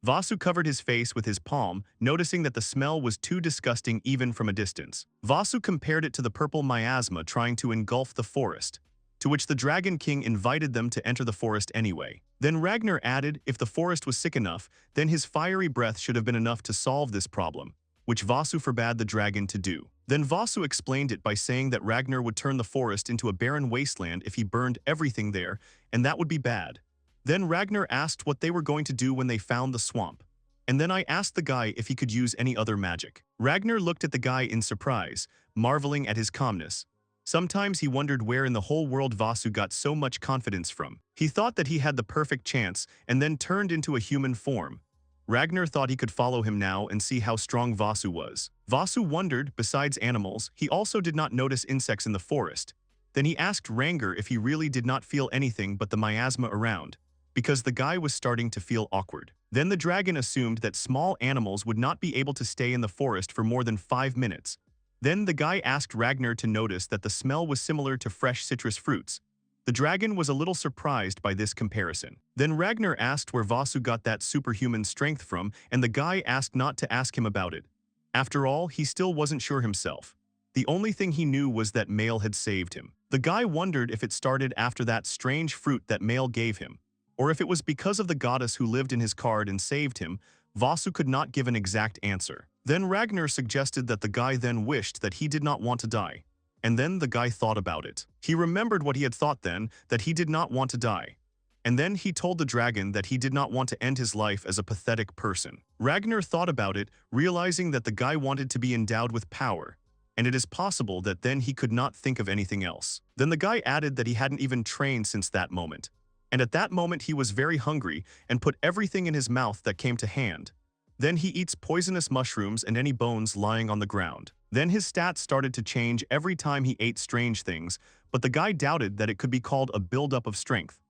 Vasu covered his face with his palm, noticing that the smell was too disgusting even from a distance. Vasu compared it to the purple miasma trying to engulf the forest, to which the Dragon King invited them to enter the forest anyway. Then Ragnar added if the forest was sick enough, then his fiery breath should have been enough to solve this problem, which Vasu forbade the dragon to do. Then Vasu explained it by saying that Ragnar would turn the forest into a barren wasteland if he burned everything there, and that would be bad. Then Ragnar asked what they were going to do when they found the swamp. And then I asked the guy if he could use any other magic. Ragnar looked at the guy in surprise, marveling at his calmness. Sometimes he wondered where in the whole world Vasu got so much confidence from. He thought that he had the perfect chance, and then turned into a human form. Ragnar thought he could follow him now and see how strong Vasu was. Vasu wondered, besides animals, he also did not notice insects in the forest. Then he asked Ragnar if he really did not feel anything but the miasma around, because the guy was starting to feel awkward. Then the dragon assumed that small animals would not be able to stay in the forest for more than 5 minutes. Then the guy asked Ragnar to notice that the smell was similar to fresh citrus fruits. The dragon was a little surprised by this comparison. Then Ragnar asked where Vasu got that superhuman strength from, and the guy asked not to ask him about it. After all, he still wasn't sure himself. The only thing he knew was that Male had saved him. The guy wondered if it started after that strange fruit that Male gave him, or if it was because of the goddess who lived in his card and saved him. Vasu could not give an exact answer. Then Ragnar suggested that the guy then wished that he did not want to die. And then the guy thought about it. He remembered what he had thought then, that he did not want to die. And then he told the dragon that he did not want to end his life as a pathetic person. Ragnar thought about it, realizing that the guy wanted to be endowed with power, and it is possible that then he could not think of anything else. Then the guy added that he hadn't even trained since that moment. And at that moment he was very hungry and put everything in his mouth that came to hand. Then he eats poisonous mushrooms and any bones lying on the ground. Then his stats started to change every time he ate strange things, but the guy doubted that it could be called a buildup of strength.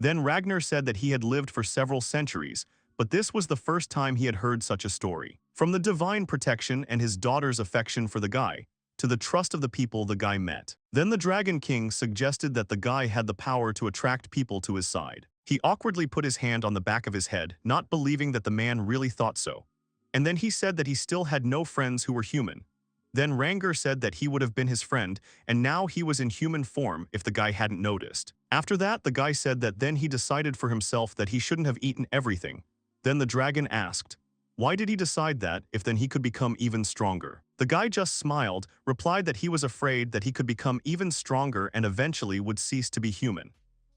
Then Ragnar said that he had lived for several centuries, but this was the first time he had heard such a story. From the divine protection and his daughter's affection for the guy, to the trust of the people the guy met. Then the Dragon King suggested that the guy had the power to attract people to his side. He awkwardly put his hand on the back of his head, not believing that the man really thought so. And then he said that he still had no friends who were human. Then Ragnar said that he would have been his friend, and now he was in human form if the guy hadn't noticed. After that, the guy said that then he decided for himself that he shouldn't have eaten everything. Then the dragon asked, why did he decide that if then he could become even stronger? The guy just smiled, replied that he was afraid that he could become even stronger and eventually would cease to be human.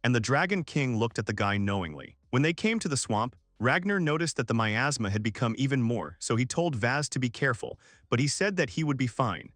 And the Dragon King looked at the guy knowingly. When they came to the swamp, Ragnar noticed that the miasma had become even more, so he told Vaz to be careful, but he said that he would be fine.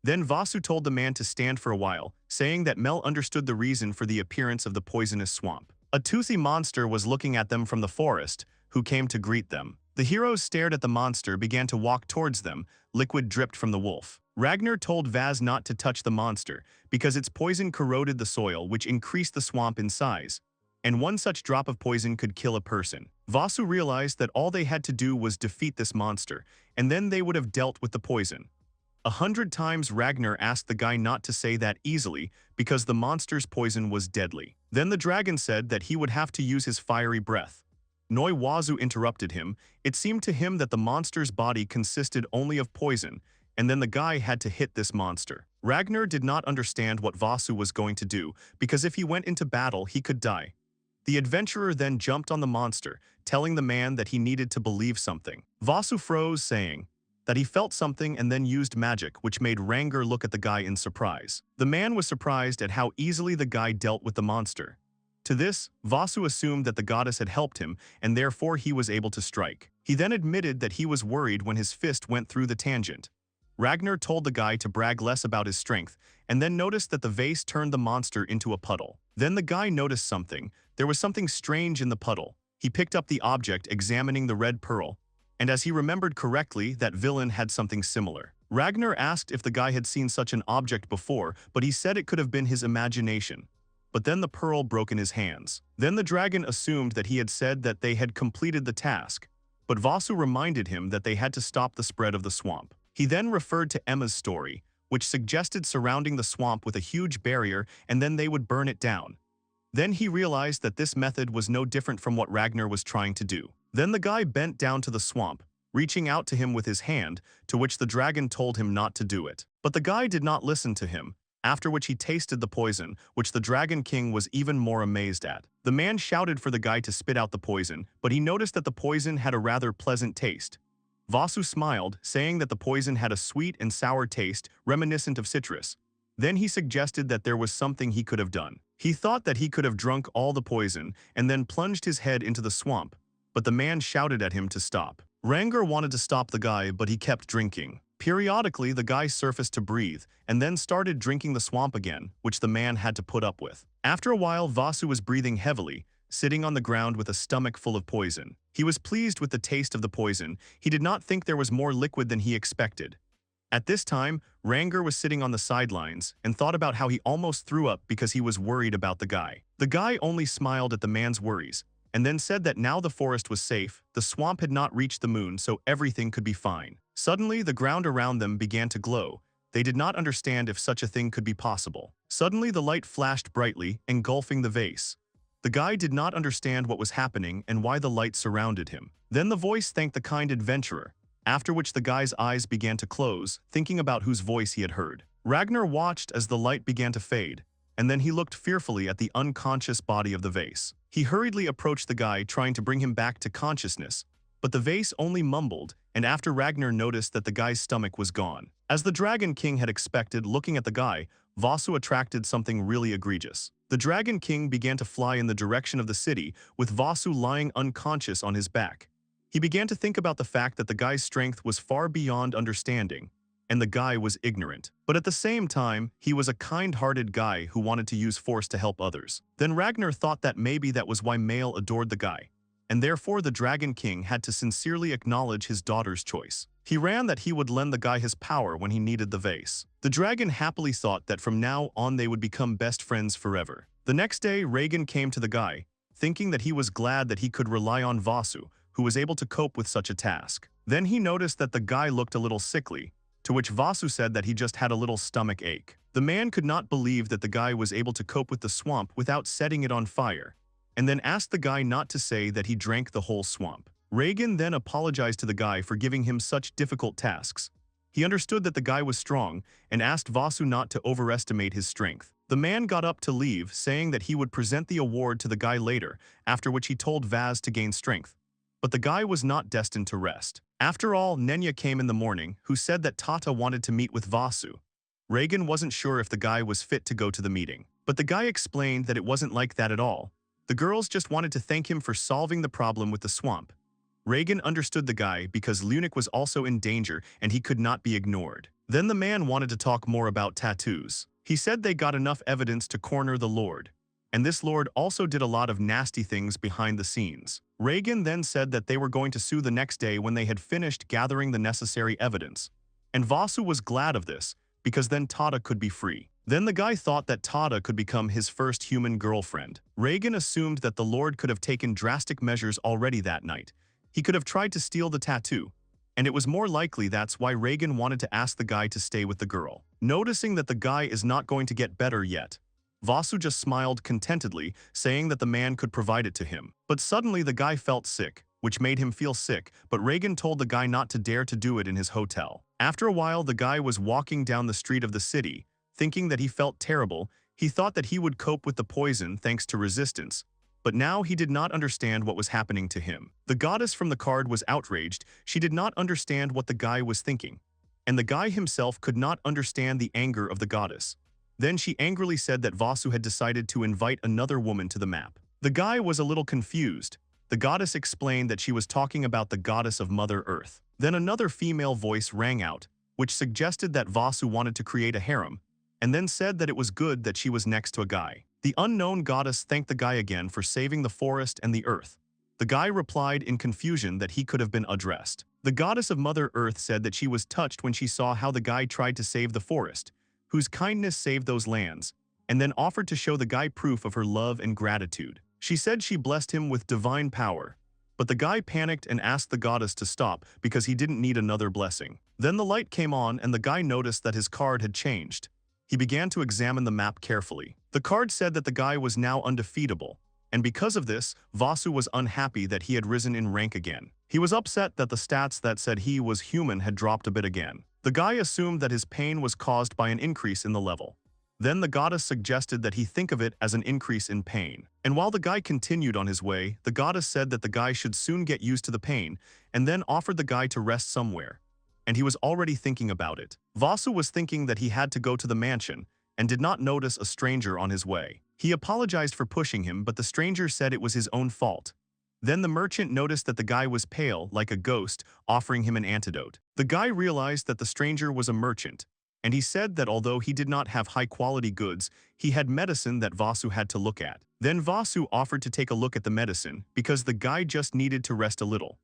Then Vasu told the man to stand for a while, saying that Mel understood the reason for the appearance of the poisonous swamp. A toothy monster was looking at them from the forest, who came to greet them. The heroes stared at the monster, began to walk towards them. Liquid dripped from the wolf. Ragnar told Vaz not to touch the monster because its poison corroded the soil, which increased the swamp in size. And one such drop of poison could kill a person. Vasu realized that all they had to do was defeat this monster, and then they would have dealt with the poison. 100 times Ragnar asked the guy not to say that easily because the monster's poison was deadly. Then the dragon said that he would have to use his fiery breath. Noi Wazu interrupted him. It seemed to him that the monster's body consisted only of poison, and then the guy had to hit this monster. Ragnar did not understand what Vasu was going to do because if he went into battle, he could die. The adventurer then jumped on the monster, telling the man that he needed to believe something. Vasu froze, saying that he felt something and then used magic, which made Ragnar look at the guy in surprise. The man was surprised at how easily the guy dealt with the monster. To this, Vasu assumed that the goddess had helped him, and therefore he was able to strike. He then admitted that he was worried when his fist went through the tangent. Ragnar told the guy to brag less about his strength, and then noticed that the vase turned the monster into a puddle. Then the guy noticed something. There was something strange in the puddle. He picked up the object, examining the red pearl, and as he remembered correctly, that villain had something similar. Ragnar asked if the guy had seen such an object before, but he said it could have been his imagination. But then the pearl broke in his hands. Then the dragon assumed that he had said that they had completed the task, but Vasu reminded him that they had to stop the spread of the swamp. He then referred to Emma's story, which suggested surrounding the swamp with a huge barrier and then they would burn it down. Then he realized that this method was no different from what Ragnar was trying to do. Then the guy bent down to the swamp, reaching out to him with his hand, to which the dragon told him not to do it. But the guy did not listen to him, after which he tasted the poison, which the Dragon King was even more amazed at. The man shouted for the guy to spit out the poison, but he noticed that the poison had a rather pleasant taste. Vasu smiled, saying that the poison had a sweet and sour taste, reminiscent of citrus. Then he suggested that there was something he could have done. He thought that he could have drunk all the poison and then plunged his head into the swamp, but the man shouted at him to stop. Ragnar wanted to stop the guy, but he kept drinking. Periodically, the guy surfaced to breathe, and then started drinking the swamp again, which the man had to put up with. After a while, Vasu was breathing heavily, sitting on the ground with a stomach full of poison. He was pleased with the taste of the poison. He did not think there was more liquid than he expected. At this time, Ragnar was sitting on the sidelines and thought about how he almost threw up because he was worried about the guy. The guy only smiled at the man's worries, and then said that now the forest was safe, the swamp had not reached the moon, so everything could be fine. Suddenly, the ground around them began to glow. They did not understand if such a thing could be possible. Suddenly, the light flashed brightly, engulfing the vase. The guy did not understand what was happening and why the light surrounded him. Then the voice thanked the kind adventurer, after which the guy's eyes began to close, thinking about whose voice he had heard. Ragnar watched as the light began to fade, and then he looked fearfully at the unconscious body of the vase. He hurriedly approached the guy, trying to bring him back to consciousness, but the vase only mumbled, and after Ragnar noticed that the guy's stomach was gone. As the Dragon King had expected, looking at the guy, Vasu attracted something really egregious. The Dragon King began to fly in the direction of the city, with Vasu lying unconscious on his back. He began to think about the fact that the guy's strength was far beyond understanding, and the guy was ignorant. But at the same time, he was a kind-hearted guy who wanted to use force to help others. Then Ragnar thought that maybe that was why Male adored the guy, and therefore the Dragon King had to sincerely acknowledge his daughter's choice. He ran that he would lend the guy his power when he needed the vase. The dragon happily thought that from now on they would become best friends forever. The next day, Reagan came to the guy, thinking that he was glad that he could rely on Vasu, who was able to cope with such a task. Then he noticed that the guy looked a little sickly, to which Vasu said that he just had a little stomach ache. The man could not believe that the guy was able to cope with the swamp without setting it on fire, and then asked the guy not to say that he drank the whole swamp. Reagan then apologized to the guy for giving him such difficult tasks. He understood that the guy was strong and asked Vasu not to overestimate his strength. The man got up to leave, saying that he would present the award to the guy later, after which he told Vaz to gain strength. But the guy was not destined to rest. After all, Nenya came in the morning, who said that Tata wanted to meet with Vasu. Reagan wasn't sure if the guy was fit to go to the meeting. But the guy explained that it wasn't like that at all. The girls just wanted to thank him for solving the problem with the swamp. Reagan understood the guy because Lunik was also in danger and he could not be ignored. Then the man wanted to talk more about tattoos. He said they got enough evidence to corner the Lord. And this lord also did a lot of nasty things behind the scenes. Reagan then said that they were going to sue the next day when they had finished gathering the necessary evidence. And Vasu was glad of this, because then Tada could be free. Then the guy thought that Tada could become his first human girlfriend. Reagan assumed that the lord could have taken drastic measures already that night. He could have tried to steal the tattoo. And it was more likely that's why Reagan wanted to ask the guy to stay with the girl. Noticing that the guy is not going to get better yet, Vasu just smiled contentedly, saying that the man could provide it to him. But suddenly the guy felt sick, which made him feel sick, but Reagan told the guy not to dare to do it in his hotel. After a while, the guy was walking down the street of the city, thinking that he felt terrible. He thought that he would cope with the poison thanks to resistance. But now he did not understand what was happening to him. The goddess from the card was outraged. She did not understand what the guy was thinking. And the guy himself could not understand the anger of the goddess. Then she angrily said that Vasu had decided to invite another woman to the map. The guy was a little confused. The goddess explained that she was talking about the goddess of Mother Earth. Then another female voice rang out, which suggested that Vasu wanted to create a harem, and then said that it was good that she was next to a guy. The unknown goddess thanked the guy again for saving the forest and the earth. The guy replied in confusion that he could have been addressed. The goddess of Mother Earth said that she was touched when she saw how the guy tried to save the forest, whose kindness saved those lands, and then offered to show the guy proof of her love and gratitude. She said she blessed him with divine power. But the guy panicked and asked the goddess to stop because he didn't need another blessing. Then the light came on and the guy noticed that his card had changed. He began to examine the map carefully. The card said that the guy was now undefeatable, and because of this, Vasu was unhappy that he had risen in rank again. He was upset that the stats that said he was human had dropped a bit again. The guy assumed that his pain was caused by an increase in the level. Then the goddess suggested that he think of it as an increase in pain. And while the guy continued on his way, the goddess said that the guy should soon get used to the pain, and then offered the guy to rest somewhere. And he was already thinking about it. Vasu was thinking that he had to go to the mansion, and did not notice a stranger on his way. He apologized for pushing him, but the stranger said it was his own fault. Then the merchant noticed that the guy was pale, like a ghost, offering him an antidote. The guy realized that the stranger was a merchant, and he said that although he did not have high-quality goods, he had medicine that Vasu had to look at. Then Vasu offered to take a look at the medicine, because the guy just needed to rest a little.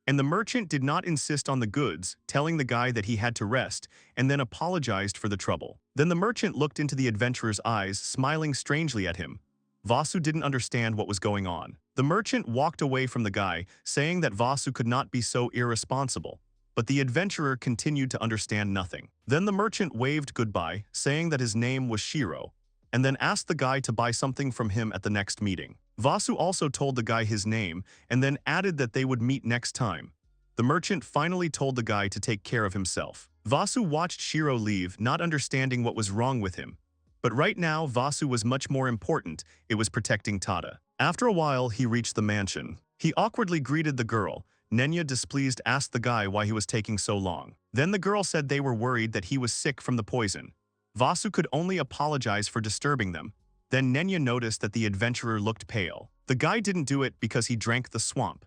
And the merchant did not insist on the goods, telling the guy that he had to rest, and then apologized for the trouble. Then the merchant looked into the adventurer's eyes, smiling strangely at him. Vasu didn't understand what was going on. The merchant walked away from the guy, saying that Vasu could not be so irresponsible. But the adventurer continued to understand nothing. Then the merchant waved goodbye, saying that his name was Shiro, and then asked the guy to buy something from him at the next meeting. Vasu also told the guy his name, and then added that they would meet next time. The merchant finally told the guy to take care of himself. Vasu watched Shiro leave, not understanding what was wrong with him. But right now, Vasu was much more important. It was protecting Tada. After a while, he reached the mansion. He awkwardly greeted the girl. Nenya, displeased, asked the guy why he was taking so long. Then the girl said they were worried that he was sick from the poison. Vasu could only apologize for disturbing them. Then Nenya noticed that the adventurer looked pale. The guy didn't do it because he drank the swamp.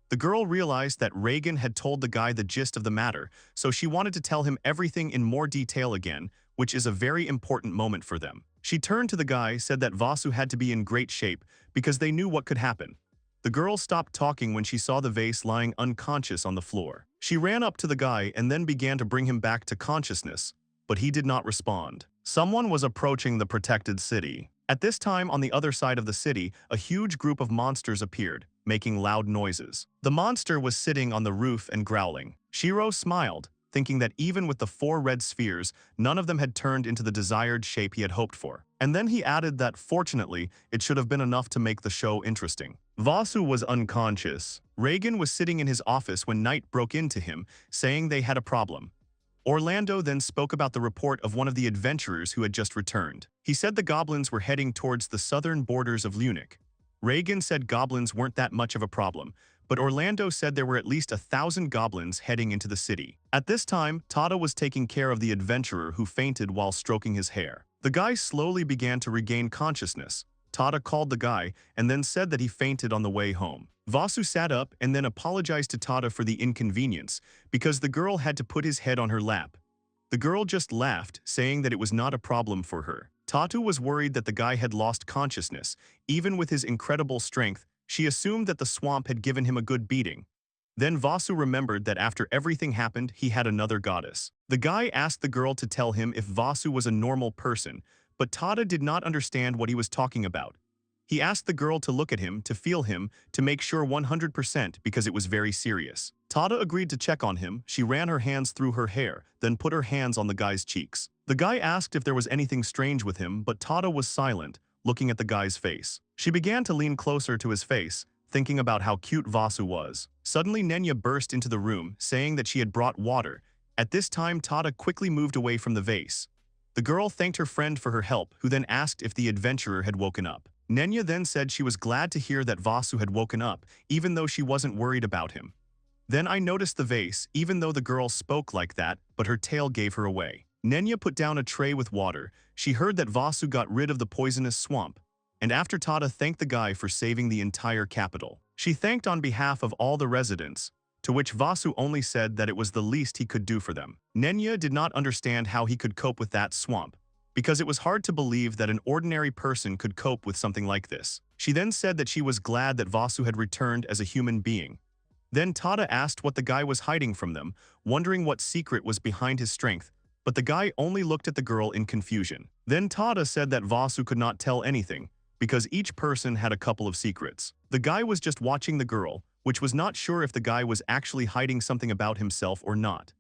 The girl realized that Reagan had told the guy the gist of the matter, so she wanted to tell him everything in more detail again, which is a very important moment for them. She turned to the guy, said that Vasu had to be in great shape because they knew what could happen. The girl stopped talking when she saw the vase lying unconscious on the floor. She ran up to the guy and then began to bring him back to consciousness, but he did not respond. Someone was approaching the protected city. At this time, on the other side of the city, a huge group of monsters appeared, making loud noises. The monster was sitting on the roof and growling. Shiro smiled, thinking that even with the 4 red spheres, none of them had turned into the desired shape he had hoped for. And then he added that, fortunately, it should have been enough to make the show interesting. Vasu was unconscious. Reagan was sitting in his office when night broke into him, saying they had a problem. Orlando then spoke about the report of one of the adventurers who had just returned. He said the goblins were heading towards the southern borders of Lunik. Reagan said goblins weren't that much of a problem, but Orlando said there were at least 1,000 goblins heading into the city. At this time, Tada was taking care of the adventurer who fainted while stroking his hair. The guy slowly began to regain consciousness. Tada called the guy and then said that he fainted on the way home. Vasu sat up and then apologized to Tada for the inconvenience because the girl had to put his head on her lap. The girl just laughed, saying that it was not a problem for her. Tatu was worried that the guy had lost consciousness. Even with his incredible strength, she assumed that the swamp had given him a good beating. Then Vasu remembered that after everything happened, he had another goddess. The guy asked the girl to tell him if Vasu was a normal person, but Tada did not understand what he was talking about. He asked the girl to look at him, to feel him, to make sure 100% because it was very serious. Tada agreed to check on him. She ran her hands through her hair, then put her hands on the guy's cheeks. The guy asked if there was anything strange with him, but Tada was silent, looking at the guy's face. She began to lean closer to his face, thinking about how cute Vasu was. Suddenly Nenya burst into the room, saying that she had brought water. At this time Tada quickly moved away from the vase. The girl thanked her friend for her help, who then asked if the adventurer had woken up. Nenya then said she was glad to hear that Vasu had woken up, even though she wasn't worried about him. Then I noticed the vase, even though the girl spoke like that, but her tale gave her away. Nenya put down a tray with water. She heard that Vasu got rid of the poisonous swamp. And after Tada thanked the guy for saving the entire capital. She thanked on behalf of all the residents, to which Vasu only said that it was the least he could do for them. Nenya did not understand how he could cope with that swamp, because it was hard to believe that an ordinary person could cope with something like this. She then said that she was glad that Vasu had returned as a human being. Then Tada asked what the guy was hiding from them, wondering what secret was behind his strength, but the guy only looked at the girl in confusion. Then Tada said that Vasu could not tell anything, because each person had a couple of secrets. The guy was just watching the girl, which was not sure if the guy was actually hiding something about himself or not.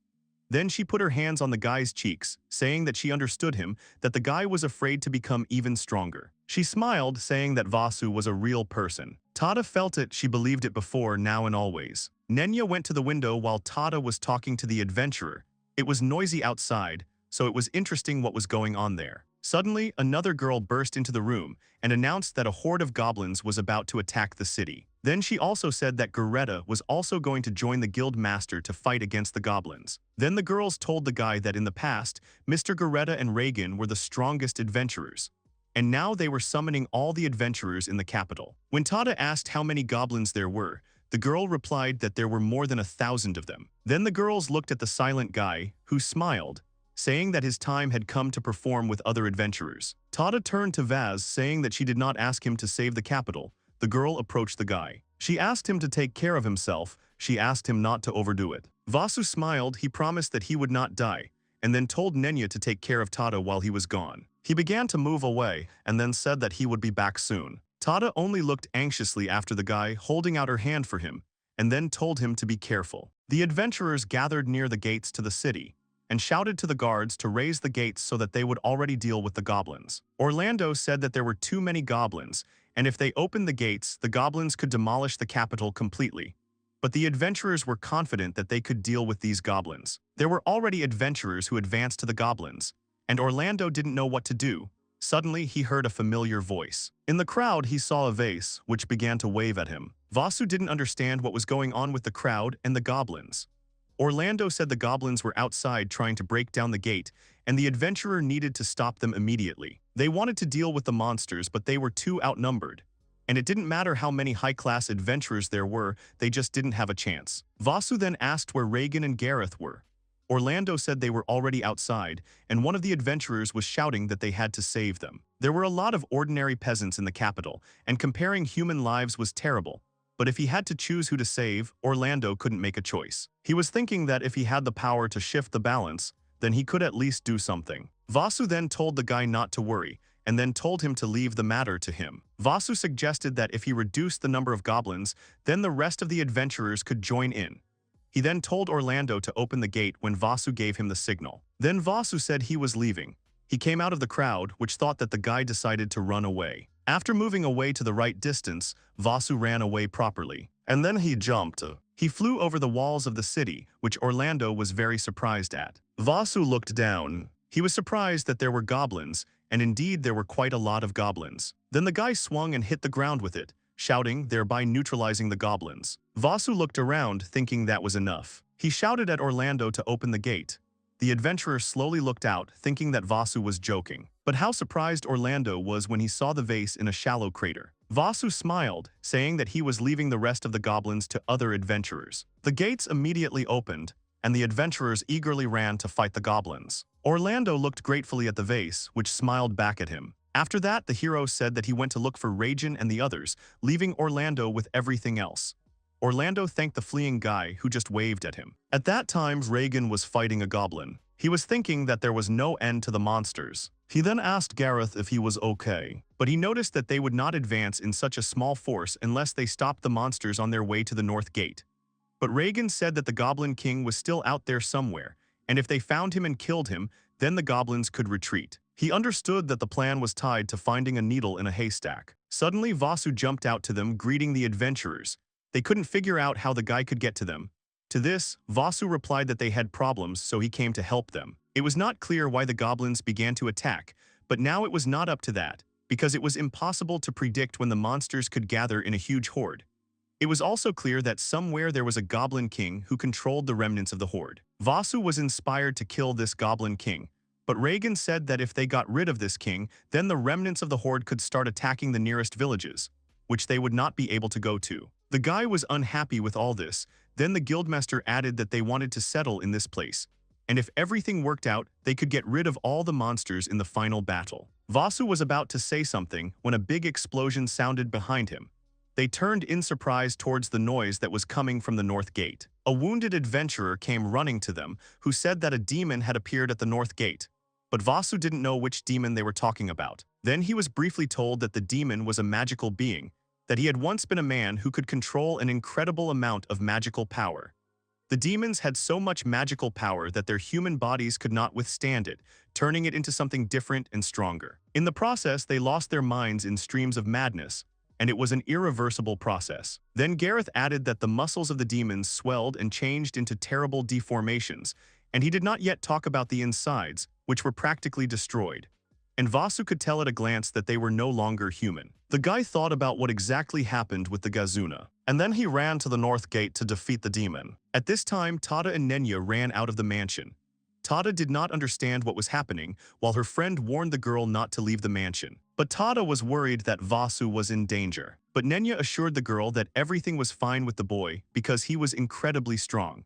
Then she put her hands on the guy's cheeks, saying that she understood him, that the guy was afraid to become even stronger. She smiled, saying that Vasu was a real person. Tada felt it, she believed it before, now and always. Nenya went to the window while Tada was talking to the adventurer. It was noisy outside, so it was interesting what was going on there. Suddenly, another girl burst into the room and announced that a horde of goblins was about to attack the city. Then she also said that Greta was also going to join the guild master to fight against the goblins. Then the girls told the guy that in the past, Mr. Greta and Reagan were the strongest adventurers. And now they were summoning all the adventurers in the capital. When Tada asked how many goblins there were, the girl replied that there were more than 1,000 of them. Then the girls looked at the silent guy, who smiled, saying that his time had come to perform with other adventurers. Tada turned to Vaz, saying that she did not ask him to save the capital. The girl approached the guy. She asked him to take care of himself. She asked him not to overdo it. Vasu smiled. He promised that he would not die, and then told Nenya to take care of Tada while he was gone. He began to move away, and then said that he would be back soon. Tada only looked anxiously after the guy, holding out her hand for him, and then told him to be careful. The adventurers gathered near the gates to the city, and shouted to the guards to raise the gates so that they would already deal with the goblins. Orlando said that there were too many goblins, and if they opened the gates, the goblins could demolish the capital completely. But the adventurers were confident that they could deal with these goblins. There were already adventurers who advanced to the goblins, and Orlando didn't know what to do. Suddenly, he heard a familiar voice. In the crowd, he saw a vase, which began to wave at him. Vasu didn't understand what was going on with the crowd and the goblins. Orlando said the goblins were outside trying to break down the gate, and the adventurer needed to stop them immediately. They wanted to deal with the monsters, but they were too outnumbered. And it didn't matter how many high-class adventurers there were, they just didn't have a chance. Vasu then asked where Reagan and Gareth were. Orlando said they were already outside, and one of the adventurers was shouting that they had to save them. There were a lot of ordinary peasants in the capital, and comparing human lives was terrible. But if he had to choose who to save, Orlando couldn't make a choice. He was thinking that if he had the power to shift the balance, then he could at least do something. Vasu then told the guy not to worry, and then told him to leave the matter to him. Vasu suggested that if he reduced the number of goblins, then the rest of the adventurers could join in. He then told Orlando to open the gate when Vasu gave him the signal. Then Vasu said he was leaving. He came out of the crowd, which thought that the guy decided to run away. After moving away to the right distance, Vasu ran away properly. And then he jumped. He flew over the walls of the city, which Orlando was very surprised at. Vasu looked down. He was surprised that there were goblins, and indeed there were quite a lot of goblins. Then the guy swung and hit the ground with it, shouting, thereby neutralizing the goblins. Vasu looked around, thinking that was enough. He shouted at Orlando to open the gate. The adventurer slowly looked out, thinking that Vasu was joking. But how surprised Orlando was when he saw the vase in a shallow crater. Vasu smiled, saying that he was leaving the rest of the goblins to other adventurers. The gates immediately opened, and the adventurers eagerly ran to fight the goblins. Orlando looked gratefully at the vase, which smiled back at him. After that, the hero said that he went to look for Reagan and the others, leaving Orlando with everything else. Orlando thanked the fleeing guy who just waved at him. At that time, Reagan was fighting a goblin. He was thinking that there was no end to the monsters. He then asked Gareth if he was okay, but he noticed that they would not advance in such a small force unless they stopped the monsters on their way to the North Gate. But Reagan said that the Goblin King was still out there somewhere, and if they found him and killed him, then the goblins could retreat. He understood that the plan was tied to finding a needle in a haystack. Suddenly, Vasu jumped out to them, greeting the adventurers. They couldn't figure out how the guy could get to them. To this, Vasu replied that they had problems, so he came to help them. It was not clear why the goblins began to attack, but now it was not up to that, because it was impossible to predict when the monsters could gather in a huge horde. It was also clear that somewhere there was a Goblin King who controlled the remnants of the horde. Vasu was inspired to kill this Goblin King, but Reagan said that if they got rid of this king, then the remnants of the horde could start attacking the nearest villages, which they would not be able to go to. The guy was unhappy with all this. Then the guildmaster added that they wanted to settle in this place, and if everything worked out, they could get rid of all the monsters in the final battle. Vasu was about to say something when a big explosion sounded behind him. They turned in surprise towards the noise that was coming from the North Gate. A wounded adventurer came running to them, who said that a demon had appeared at the North Gate. But Vasu didn't know which demon they were talking about. Then he was briefly told that the demon was a magical being, that he had once been a man who could control an incredible amount of magical power. The demons had so much magical power that their human bodies could not withstand it, turning it into something different and stronger. In the process, they lost their minds in streams of madness, and it was an irreversible process. Then Gareth added that the muscles of the demons swelled and changed into terrible deformations, and he did not yet talk about the insides, which were practically destroyed. And Vasu could tell at a glance that they were no longer human. The guy thought about what exactly happened with the Gazuna, and then he ran to the North Gate to defeat the demon. At this time, Tada and Nenya ran out of the mansion. Tada did not understand what was happening, while her friend warned the girl not to leave the mansion. But Tada was worried that Vasu was in danger. But Nenya assured the girl that everything was fine with the boy because he was incredibly strong.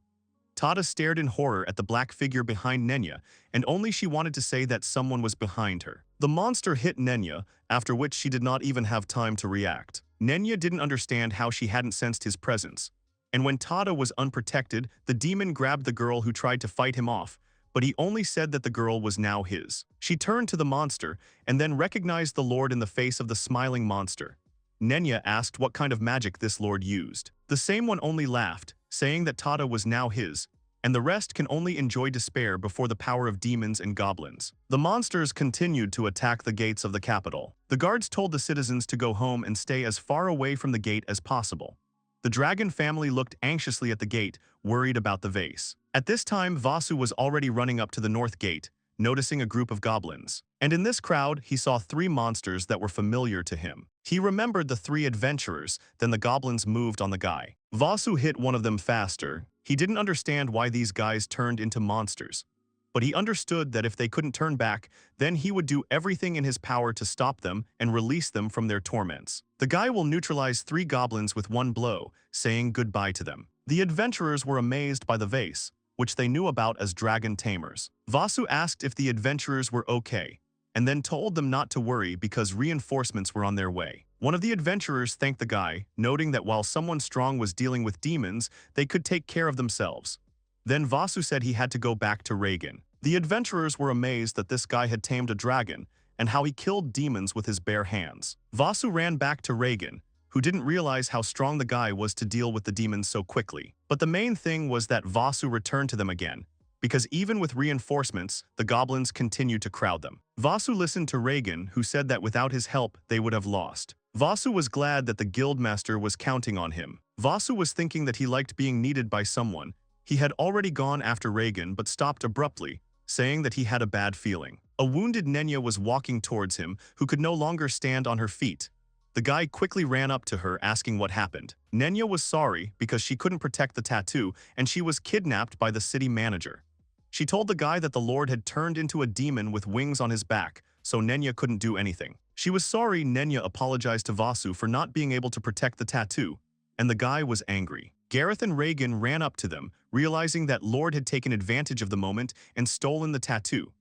Tada stared in horror at the black figure behind Nenya, and only she wanted to say that someone was behind her. The monster hit Nenya, after which she did not even have time to react. Nenya didn't understand how she hadn't sensed his presence. And when Tada was unprotected, the demon grabbed the girl who tried to fight him off, but he only said that the girl was now his. She turned to the monster, and then recognized the lord in the face of the smiling monster. Nenya asked what kind of magic this lord used. The same one only laughed, saying that Tada was now his, and the rest can only enjoy despair before the power of demons and goblins. The monsters continued to attack the gates of the capital. The guards told the citizens to go home and stay as far away from the gate as possible. The dragon family looked anxiously at the gate, worried about the vase. At this time, Vasu was already running up to the North Gate, noticing a group of goblins. And in this crowd, he saw 3 monsters that were familiar to him. He remembered the 3 adventurers, then the goblins moved on the guy. Vasu hit one of them faster. He didn't understand why these guys turned into monsters. But he understood that if they couldn't turn back, then he would do everything in his power to stop them and release them from their torments. The guy will neutralize 3 goblins with 1 blow, saying goodbye to them. The adventurers were amazed by the vase, which they knew about as dragon tamers. Vasu asked if the adventurers were okay, and then told them not to worry because reinforcements were on their way. One of the adventurers thanked the guy, noting that while someone strong was dealing with demons, they could take care of themselves. Then Vasu said he had to go back to Reagan. The adventurers were amazed that this guy had tamed a dragon and how he killed demons with his bare hands. Vasu ran back to Reagan, who didn't realize how strong the guy was to deal with the demons so quickly. But the main thing was that Vasu returned to them again, because even with reinforcements, the goblins continued to crowd them. Vasu listened to Reagan, who said that without his help, they would have lost. Vasu was glad that the guildmaster was counting on him. Vasu was thinking that he liked being needed by someone. He had already gone after Reagan but stopped abruptly, saying that he had a bad feeling. A wounded Nenya was walking towards him, who could no longer stand on her feet. The guy quickly ran up to her asking what happened. Nenya was sorry because she couldn't protect the tattoo and she was kidnapped by the city manager. She told the guy that the lord had turned into a demon with wings on his back, so Nenya couldn't do anything. She was sorry. Nenya apologized to Vasu for not being able to protect the tattoo, and the guy was angry. Gareth and Reagan ran up to them, realizing that Lord had taken advantage of the moment and stolen the tattoo.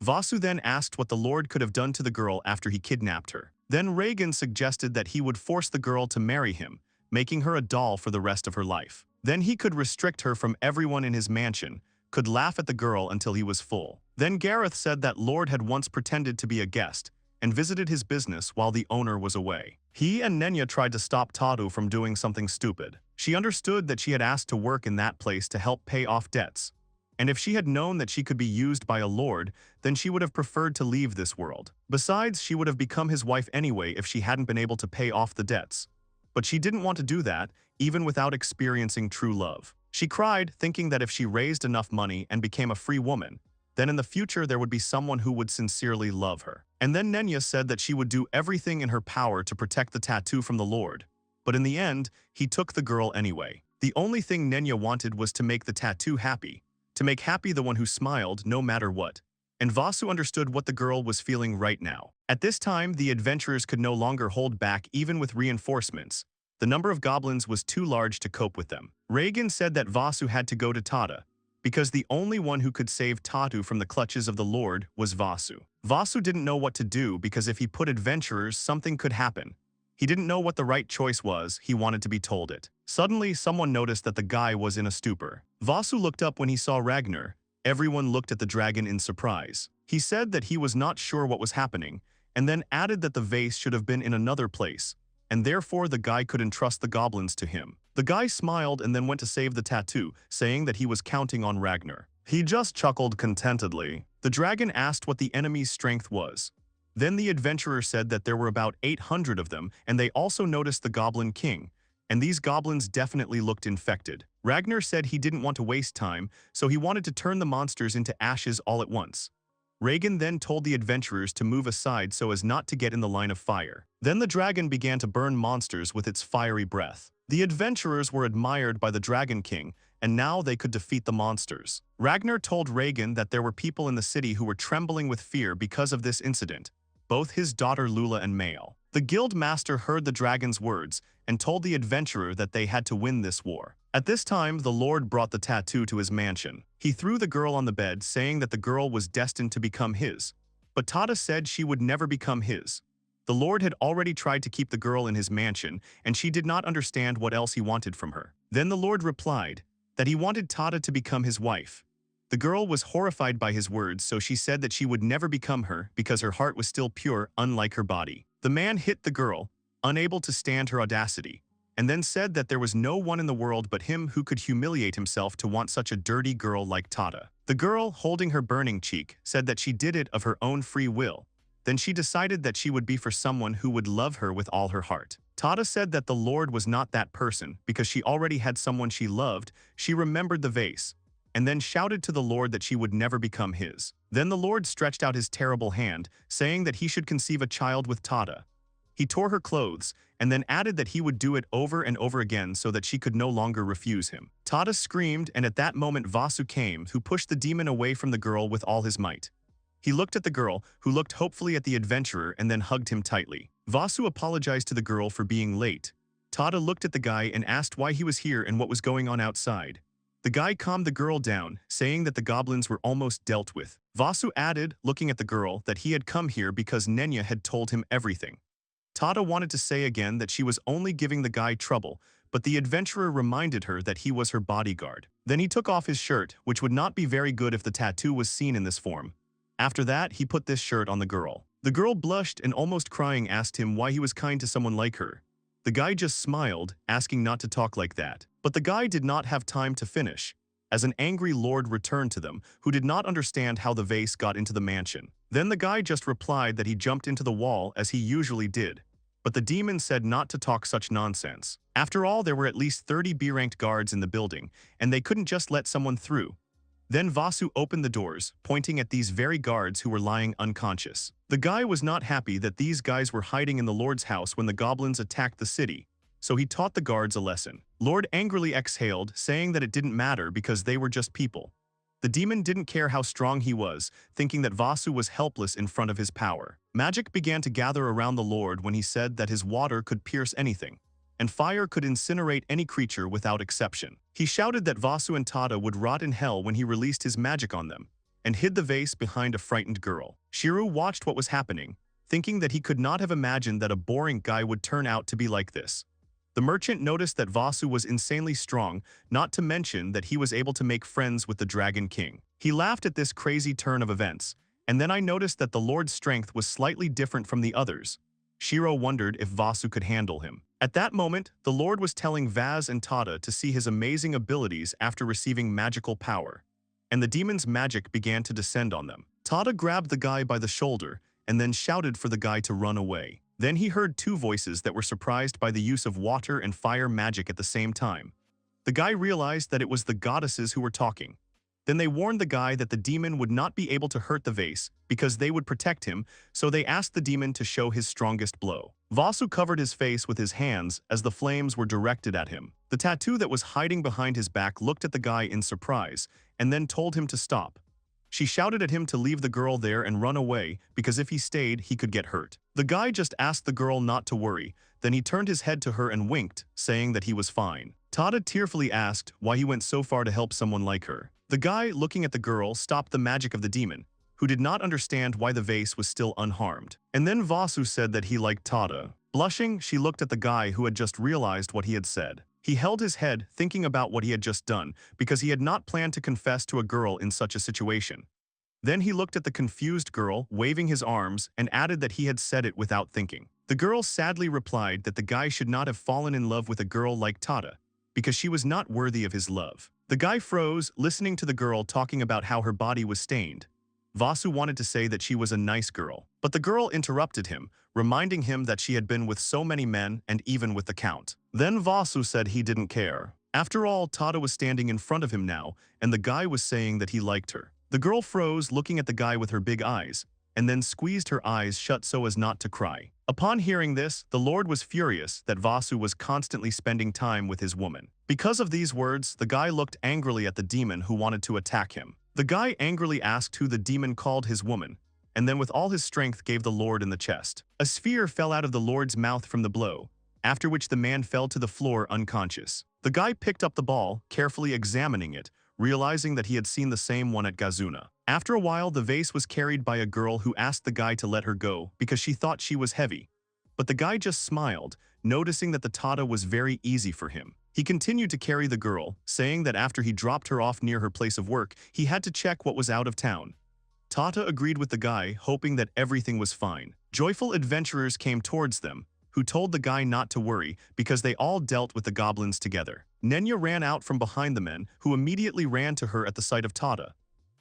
Vasu then asked what the Lord could have done to the girl after he kidnapped her. Then Reagan suggested that he would force the girl to marry him, making her a doll for the rest of her life. Then he could restrict her from everyone in his mansion, could laugh at the girl until he was full. Then Gareth said that Lord had once pretended to be a guest and visited his business while the owner was away. He and Nenya tried to stop Tadu from doing something stupid. She understood that she had asked to work in that place to help pay off debts. And if she had known that she could be used by a lord, then she would have preferred to leave this world. Besides, she would have become his wife anyway if she hadn't been able to pay off the debts. But she didn't want to do that, even without experiencing true love. She cried, thinking that if she raised enough money and became a free woman, then in the future there would be someone who would sincerely love her. And then Nenya said that she would do everything in her power to protect the tattoo from the Lord. But in the end, he took the girl anyway. The only thing Nenya wanted was to make the tattoo happy, to make happy the one who smiled no matter what. And Vasu understood what the girl was feeling right now. At this time, the adventurers could no longer hold back even with reinforcements. The number of goblins was too large to cope with them. Reagan said that Vasu had to go to Tada, because the only one who could save Tatu from the clutches of the Lord was Vasu. Vasu didn't know what to do because if he put adventurers, something could happen. He didn't know what the right choice was, he wanted to be told it. Suddenly, someone noticed that the guy was in a stupor. Vasu looked up when he saw Ragnar. Everyone looked at the dragon in surprise. He said that he was not sure what was happening, and then added that the vase should have been in another place, and therefore the guy could entrust the goblins to him. The guy smiled and then went to save the tattoo, saying that he was counting on Ragnar. He just chuckled contentedly. The dragon asked what the enemy's strength was. Then the adventurer said that there were about 800 of them, and they also noticed the Goblin King, and these goblins definitely looked infected. Ragnar said he didn't want to waste time, so he wanted to turn the monsters into ashes all at once. Reagan then told the adventurers to move aside so as not to get in the line of fire. Then the dragon began to burn monsters with its fiery breath. The adventurers were admired by the Dragon King, and now they could defeat the monsters. Ragnar told Reagan that there were people in the city who were trembling with fear because of this incident, both his daughter Lula and Mael. The guild master heard the dragon's words and told the adventurer that they had to win this war. At this time, the Lord brought the tattoo to his mansion. He threw the girl on the bed, saying that the girl was destined to become his. But Tada said she would never become his. The Lord had already tried to keep the girl in his mansion, and she did not understand what else he wanted from her. Then the Lord replied that he wanted Tada to become his wife. The girl was horrified by his words, so she said that she would never become her because her heart was still pure, unlike her body. The man hit the girl, unable to stand her audacity, and then said that there was no one in the world but him who could humiliate himself to want such a dirty girl like Tada. The girl, holding her burning cheek, said that she did it of her own free will. Then she decided that she would be for someone who would love her with all her heart. Tada said that the Lord was not that person because she already had someone she loved. She remembered the vase, and then shouted to the Lord that she would never become his. Then the Lord stretched out his terrible hand, saying that he should conceive a child with Tada. He tore her clothes, and then added that he would do it over and over again so that she could no longer refuse him. Tada screamed, and at that moment Vasu came, who pushed the demon away from the girl with all his might. He looked at the girl, who looked hopefully at the adventurer, and then hugged him tightly. Vasu apologized to the girl for being late. Tada looked at the guy and asked why he was here and what was going on outside. The guy calmed the girl down, saying that the goblins were almost dealt with. Vasu added, looking at the girl, that he had come here because Nenya had told him everything. Tada wanted to say again that she was only giving the guy trouble, but the adventurer reminded her that he was her bodyguard. Then he took off his shirt, which would not be very good if the tattoo was seen in this form. After that, he put this shirt on the girl. The girl blushed and almost crying asked him why he was kind to someone like her. The guy just smiled, asking not to talk like that. But the guy did not have time to finish, as an angry lord returned to them, who did not understand how the vase got into the mansion. Then the guy just replied that he jumped into the wall as he usually did. But the demon said not to talk such nonsense. After all, there were at least 30 B-ranked guards in the building, and they couldn't just let someone through. Then Vasu opened the doors, pointing at these very guards who were lying unconscious. The guy was not happy that these guys were hiding in the Lord's house when the goblins attacked the city, so he taught the guards a lesson. Lord angrily exhaled, saying that it didn't matter because they were just people. The demon didn't care how strong he was, thinking that Vasu was helpless in front of his power. Magic began to gather around the Lord when he said that his water could pierce anything. and fire could incinerate any creature without exception. He shouted that Vasu and Tada would rot in hell when he released his magic on them, and hid the vase behind a frightened girl. Shiru watched what was happening, thinking that he could not have imagined that a boring guy would turn out to be like this. The merchant noticed that Vasu was insanely strong, not to mention that he was able to make friends with the Dragon King. He laughed at this crazy turn of events, and then I noticed that the Lord's strength was slightly different from the others. Shiro wondered if Vasu could handle him. At that moment, the Lord was telling Vaz and Tada to see his amazing abilities after receiving magical power, and the demon's magic began to descend on them. Tada grabbed the guy by the shoulder and then shouted for the guy to run away. Then he heard two voices that were surprised by the use of water and fire magic at the same time. The guy realized that it was the goddesses who were talking. Then they warned the guy that the demon would not be able to hurt the vase because they would protect him, so they asked the demon to show his strongest blow. Vasu covered his face with his hands as the flames were directed at him. The tattoo that was hiding behind his back looked at the guy in surprise and then told him to stop. She shouted at him to leave the girl there and run away because if he stayed, he could get hurt. The guy just asked the girl not to worry, then he turned his head to her and winked, saying that he was fine. Tada tearfully asked why he went so far to help someone like her. The guy, looking at the girl, stopped the magic of the demon, who did not understand why the vase was still unharmed. And then Vasu said that he liked Tada. Blushing, she looked at the guy who had just realized what he had said. He held his head, thinking about what he had just done, because he had not planned to confess to a girl in such a situation. Then he looked at the confused girl, waving his arms, and added that he had said it without thinking. The girl sadly replied that the guy should not have fallen in love with a girl like Tada, because she was not worthy of his love. The guy froze, listening to the girl talking about how her body was stained. Vasu wanted to say that she was a nice girl, but the girl interrupted him, reminding him that she had been with so many men and even with the count. Then Vasu said he didn't care. After all, Tada was standing in front of him now, and the guy was saying that he liked her. The girl froze, looking at the guy with her big eyes, and then squeezed her eyes shut so as not to cry. Upon hearing this, the Lord was furious that Vasu was constantly spending time with his woman. Because of these words, the guy looked angrily at the demon who wanted to attack him. The guy angrily asked who the demon called his woman, and then with all his strength gave the Lord in the chest. A sphere fell out of the Lord's mouth from the blow, after which the man fell to the floor unconscious. The guy picked up the ball, carefully examining it, realizing that he had seen the same one at Gazuna. After a while, the vase was carried by a girl who asked the guy to let her go because she thought she was heavy. But the guy just smiled, noticing that the Tada was very easy for him. He continued to carry the girl, saying that after he dropped her off near her place of work, he had to check what was out of town. Tata agreed with the guy, hoping that everything was fine. Joyful adventurers came towards them, who told the guy not to worry because they all dealt with the goblins together. Nenya ran out from behind the men, who immediately ran to her at the sight of Tada.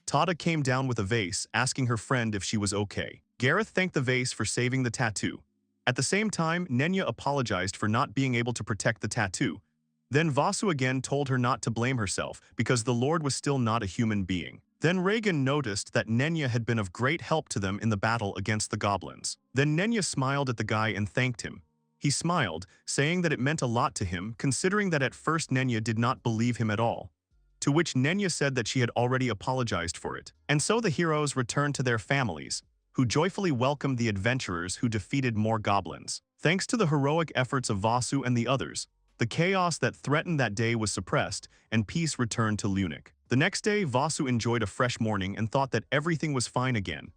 Tada came down with a vase, asking her friend if she was okay. Gareth thanked the vase for saving the tattoo. At the same time, Nenya apologized for not being able to protect the tattoo. Then Vasu again told her not to blame herself because the Lord was still not a human being. Then Reagan noticed that Nenya had been of great help to them in the battle against the goblins. Then Nenya smiled at the guy and thanked him. He smiled, saying that it meant a lot to him, considering that at first Nenya did not believe him at all. To which Nenya said that she had already apologized for it. And so the heroes returned to their families, who joyfully welcomed the adventurers who defeated more goblins. Thanks to the heroic efforts of Vasu and the others, the chaos that threatened that day was suppressed, and peace returned to Lunik. The next day, Vasu enjoyed a fresh morning and thought that everything was fine again.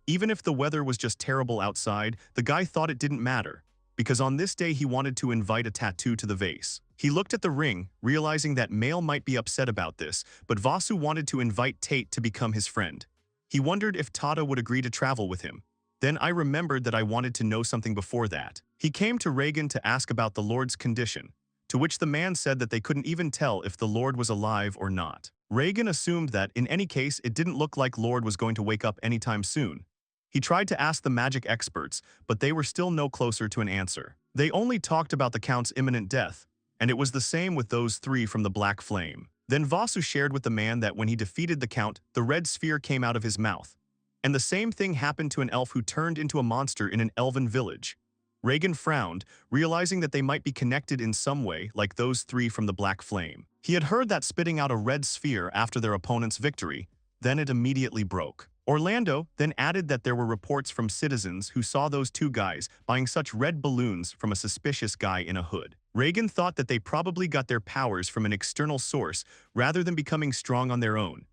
Even if the weather was just terrible outside, the guy thought it didn't matter, because on this day he wanted to invite a tattoo to the vase. He looked at the ring, realizing that Mail might be upset about this, but Vasu wanted to invite Tate to become his friend. He wondered if Tada would agree to travel with him. Then I remembered that I wanted to know something before that. He came to Reagan to ask about the Lord's condition, to which the man said that they couldn't even tell if the Lord was alive or not. Reagan assumed that, in any case, it didn't look like Lord was going to wake up anytime soon. He tried to ask the magic experts, but they were still no closer to an answer. They only talked about the Count's imminent death, and it was the same with those three from the Black Flame. Then Vasu shared with the man that when he defeated the Count, the red sphere came out of his mouth. And the same thing happened to an elf who turned into a monster in an elven village. Reagan frowned, realizing that they might be connected in some way like those three from the Black Flame. He had heard that spitting out a red sphere after their opponent's victory, then it immediately broke. Orlando then added that there were reports from citizens who saw those two guys buying such red balloons from a suspicious guy in a hood. Reagan thought that they probably got their powers from an external source rather than becoming strong on their own.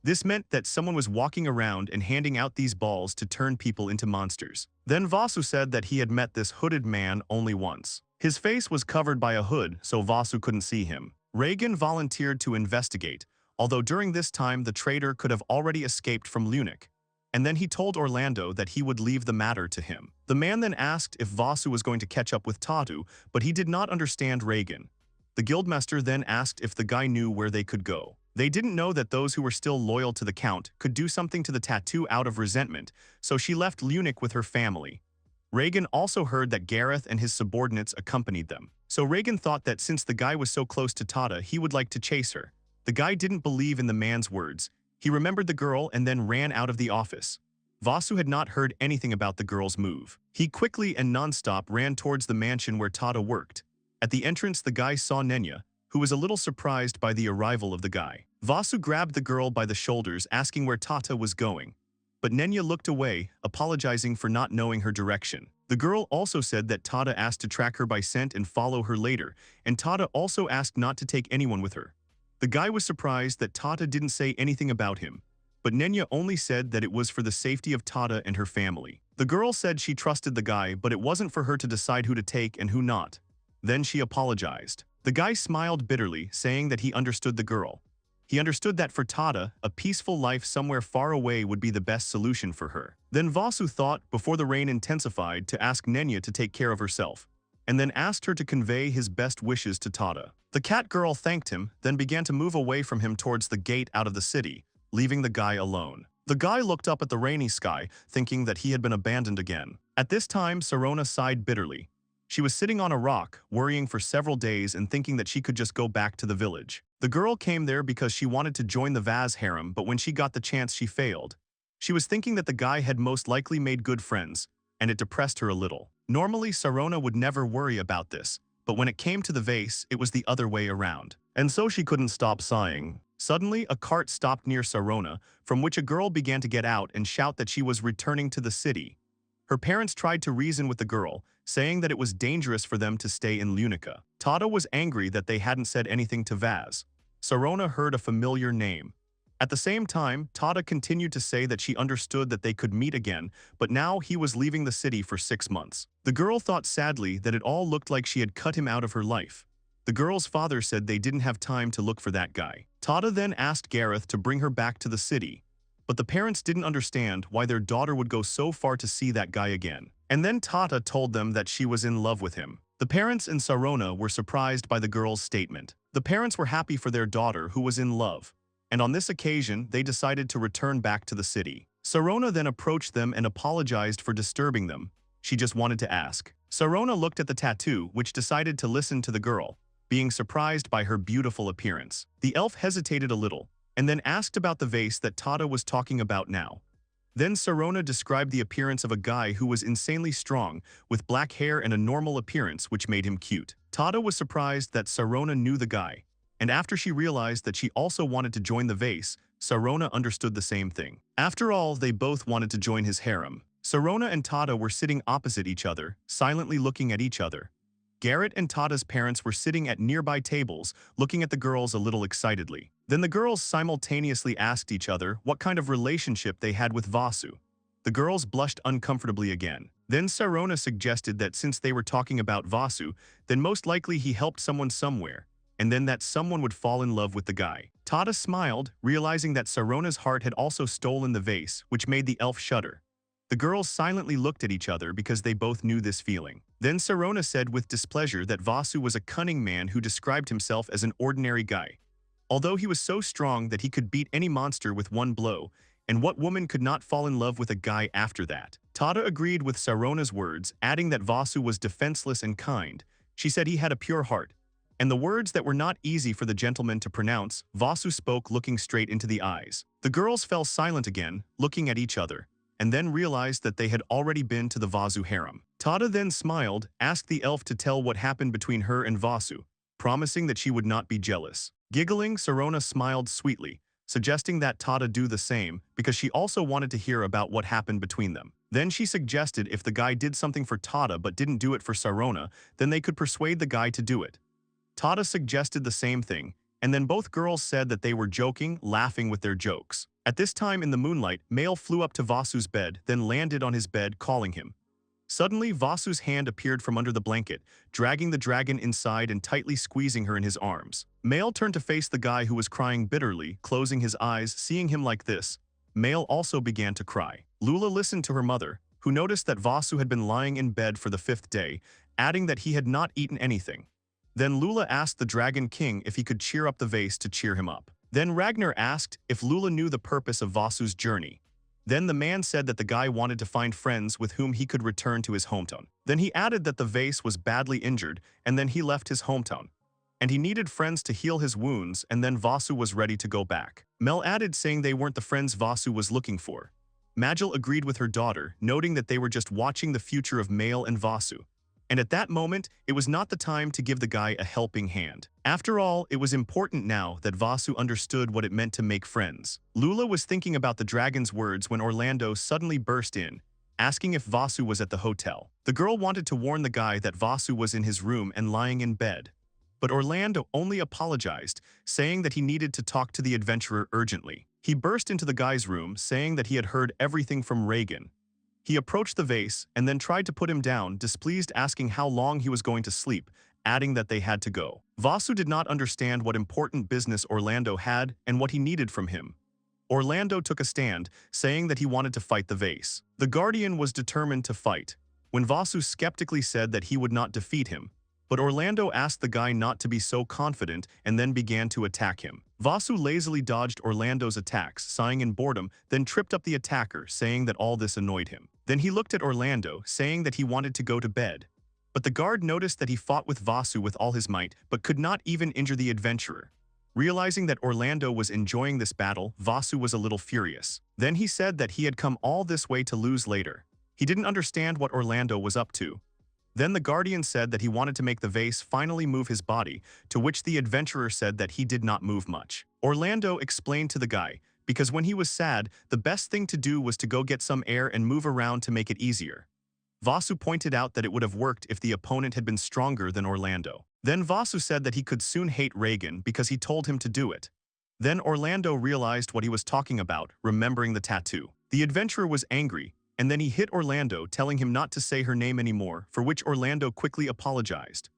This meant that someone was walking around and handing out these balls to turn people into monsters. Then Vasu said that he had met this hooded man only once. His face was covered by a hood, so Vasu couldn't see him. Reagan volunteered to investigate, although during this time the traitor could have already escaped from Lunik. And then he told Orlando that he would leave the matter to him. The man then asked if Vasu was going to catch up with Tatu, but he did not understand Reagan. The guildmaster then asked if the guy knew where they could go. They didn't know that those who were still loyal to the Count could do something to the tattoo out of resentment, so she left Lunik with her family. Reagan also heard that Gareth and his subordinates accompanied them. So Reagan thought that since the guy was so close to Tata, he would like to chase her. The guy didn't believe in the man's words. He remembered the girl and then ran out of the office. Vasu had not heard anything about the girl's move. He quickly and non-stop ran towards the mansion where Tata worked. At the entrance, the guy saw Nenya, who was a little surprised by the arrival of the guy. Vasu grabbed the girl by the shoulders, asking where Tata was going. But Nenya looked away, apologizing for not knowing her direction. The girl also said that Tata asked to track her by scent and follow her later, and Tata also asked not to take anyone with her. The guy was surprised that Tata didn't say anything about him, but Nenya only said that it was for the safety of Tata and her family. The girl said she trusted the guy, but it wasn't for her to decide who to take and who not. Then she apologized. The guy smiled bitterly, saying that he understood the girl. He understood that for Tata, a peaceful life somewhere far away would be the best solution for her. Then Vasu thought, before the rain intensified, to ask Nenya to take care of herself, and then asked her to convey his best wishes to Tata. The cat girl thanked him, then began to move away from him towards the gate out of the city, leaving the guy alone. The guy looked up at the rainy sky, thinking that he had been abandoned again. At this time, Sarona sighed bitterly. She was sitting on a rock, worrying for several days and thinking that she could just go back to the village. The girl came there because she wanted to join the Vaz harem, but when she got the chance, she failed. She was thinking that the guy had most likely made good friends, and it depressed her a little. Normally, Sarona would never worry about this, but when it came to the vase, it was the other way around. And so she couldn't stop sighing. Suddenly, a cart stopped near Sarona, from which a girl began to get out and shout that she was returning to the city. Her parents tried to reason with the girl, saying that it was dangerous for them to stay in Lunica. Tata was angry that they hadn't said anything to Vaz. Sarona heard a familiar name. At the same time, Tata continued to say that she understood that they could meet again, but now he was leaving the city for 6 months. The girl thought sadly that it all looked like she had cut him out of her life. The girl's father said they didn't have time to look for that guy. Tata then asked Gareth to bring her back to the city, but the parents didn't understand why their daughter would go so far to see that guy again. And then Tata told them that she was in love with him. The parents and Sarona were surprised by the girl's statement. The parents were happy for their daughter who was in love, and on this occasion they decided to return back to the city. Sarona then approached them and apologized for disturbing them. She just wanted to ask. Sarona looked at the tattoo, which decided to listen to the girl, being surprised by her beautiful appearance. The elf hesitated a little, and then asked about the vase that Tata was talking about now. Then Sarona described the appearance of a guy who was insanely strong, with black hair and a normal appearance which made him cute. Tata was surprised that Sarona knew the guy, and after she realized that she also wanted to join the vase, Sarona understood the same thing. After all, they both wanted to join his harem. Sarona and Tata were sitting opposite each other, silently looking at each other. Garrett and Tata's parents were sitting at nearby tables, looking at the girls a little excitedly. Then the girls simultaneously asked each other what kind of relationship they had with Vasu. The girls blushed uncomfortably again. Then Sarona suggested that since they were talking about Vasu, then most likely he helped someone somewhere, and then that someone would fall in love with the guy. Tata smiled, realizing that Sarona's heart had also stolen the vase, which made the elf shudder. The girls silently looked at each other because they both knew this feeling. Then Sarona said with displeasure that Vasu was a cunning man who described himself as an ordinary guy. Although he was so strong that he could beat any monster with one blow, and what woman could not fall in love with a guy after that? Tata agreed with Sarona's words, adding that Vasu was defenseless and kind. She said he had a pure heart. And the words that were not easy for the gentleman to pronounce, Vasu spoke looking straight into the eyes. The girls fell silent again, looking at each other, and then realized that they had already been to the Vazu harem. Tata then smiled, asked the elf to tell what happened between her and Vasu, promising that she would not be jealous. Giggling, Sarona smiled sweetly, suggesting that Tada do the same because she also wanted to hear about what happened between them. Then she suggested if the guy did something for Tada but didn't do it for Sarona, then they could persuade the guy to do it. Tada suggested the same thing, and then both girls said that they were joking, laughing with their jokes. At this time in the moonlight, Male flew up to Vasu's bed, then landed on his bed, calling him. Suddenly, Vasu's hand appeared from under the blanket, dragging the dragon inside and tightly squeezing her in his arms. Male turned to face the guy who was crying bitterly, closing his eyes, seeing him like this. Male also began to cry. Lula listened to her mother, who noticed that Vasu had been lying in bed for the 5th day, adding that he had not eaten anything. Then Lula asked the Dragon King if he could cheer up the vase to cheer him up. Then Ragnar asked if Lula knew the purpose of Vasu's journey. Then the man said that the guy wanted to find friends with whom he could return to his hometown. Then he added that the vase was badly injured, and then he left his hometown. And he needed friends to heal his wounds, and then Vasu was ready to go back. Mel added saying they weren't the friends Vasu was looking for. Majel agreed with her daughter, noting that they were just watching the future of Male and Vasu. And at that moment, it was not the time to give the guy a helping hand. After all, it was important now that Vasu understood what it meant to make friends. Lula was thinking about the dragon's words when Orlando suddenly burst in, asking if Vasu was at the hotel. The girl wanted to warn the guy that Vasu was in his room and lying in bed. But Orlando only apologized, saying that he needed to talk to the adventurer urgently. He burst into the guy's room, saying that he had heard everything from Reagan. He approached the vase and then tried to put him down, displeased, asking how long he was going to sleep, adding that they had to go. Vasu did not understand what important business Orlando had and what he needed from him. Orlando took a stand, saying that he wanted to fight the vase. The Guardian was determined to fight, when Vasu skeptically said that he would not defeat him. But Orlando asked the guy not to be so confident and then began to attack him. Vasu lazily dodged Orlando's attacks, sighing in boredom, then tripped up the attacker, saying that all this annoyed him. Then he looked at Orlando, saying that he wanted to go to bed. But the guard noticed that he fought with Vasu with all his might, but could not even injure the adventurer. Realizing that Orlando was enjoying this battle, Vasu was a little furious. Then he said that he had come all this way to lose later. He didn't understand what Orlando was up to. Then the Guardian said that he wanted to make the vase finally move his body, to which the adventurer said that he did not move much. Orlando explained to the guy, because when he was sad, the best thing to do was to go get some air and move around to make it easier. Vasu pointed out that it would have worked if the opponent had been stronger than Orlando. Then Vasu said that he could soon hate Reagan because he told him to do it. Then Orlando realized what he was talking about, remembering the tattoo. The adventurer was angry, and then he hit Orlando, telling him not to say her name anymore, for which Orlando quickly apologized.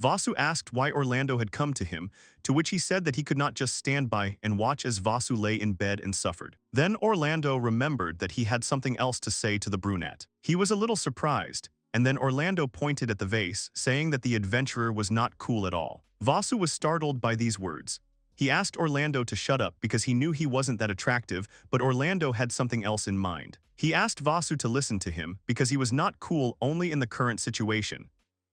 Vasu asked why Orlando had come to him, to which he said that he could not just stand by and watch as Vasu lay in bed and suffered. Then Orlando remembered that he had something else to say to the brunette. He was a little surprised, and then Orlando pointed at the vase, saying that the adventurer was not cool at all. Vasu was startled by these words. He asked Orlando to shut up because he knew he wasn't that attractive, but Orlando had something else in mind. He asked Vasu to listen to him because he was not cool only in the current situation.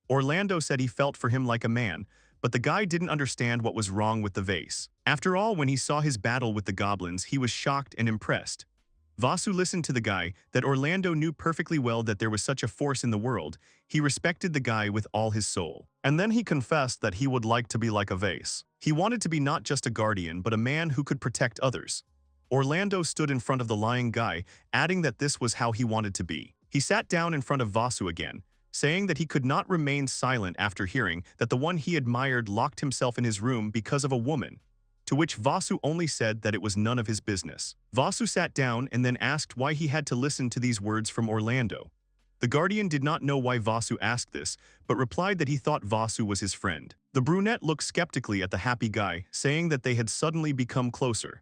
Orlando said he felt for him like a man, but the guy didn't understand what was wrong with the vase. After all, when he saw his battle with the goblins, he was shocked and impressed. Vasu listened to the guy, that Orlando knew perfectly well that there was such a force in the world. He respected the guy with all his soul. And then he confessed that he would like to be like a vase. He wanted to be not just a guardian, but a man who could protect others. Orlando stood in front of the lying guy, adding that this was how he wanted to be. He sat down in front of Vasu again, saying that he could not remain silent after hearing that the one he admired locked himself in his room because of a woman, to which Vasu only said that it was none of his business. Vasu sat down and then asked why he had to listen to these words from Orlando. The Guardian did not know why Vasu asked this, but replied that he thought Vasu was his friend. The brunette looked skeptically at the happy guy, saying that they had suddenly become closer.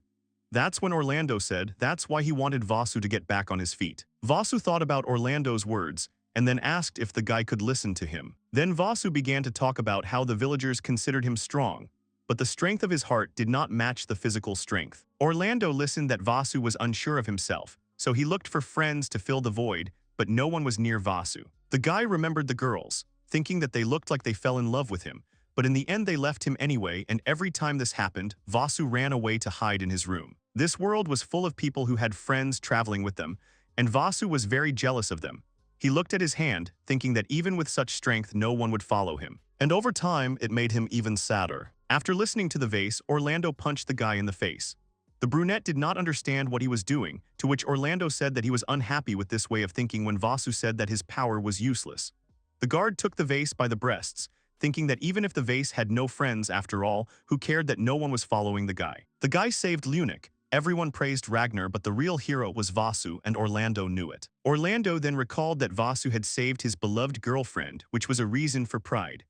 That's when Orlando said that's why he wanted Vasu to get back on his feet. Vasu thought about Orlando's words, and then asked if the guy could listen to him. Then Vasu began to talk about how the villagers considered him strong, but the strength of his heart did not match the physical strength. Orlando listened that Vasu was unsure of himself, so he looked for friends to fill the void, but no one was near Vasu. The guy remembered the girls, thinking that they looked like they fell in love with him, but in the end they left him anyway, and every time this happened, Vasu ran away to hide in his room. This world was full of people who had friends traveling with them, and Vasu was very jealous of them. He looked at his hand, thinking that even with such strength no one would follow him. And over time, it made him even sadder. After listening to the vase, Orlando punched the guy in the face. The brunette did not understand what he was doing, to which Orlando said that he was unhappy with this way of thinking when Vasu said that his power was useless. The guard took the vase by the breasts, thinking that even if the vase had no friends after all, who cared that no one was following the guy. The guy saved Lunik. Everyone praised Ragnar, but the real hero was Vasu, and Orlando knew it. Orlando then recalled that Vasu had saved his beloved girlfriend, which was a reason for pride.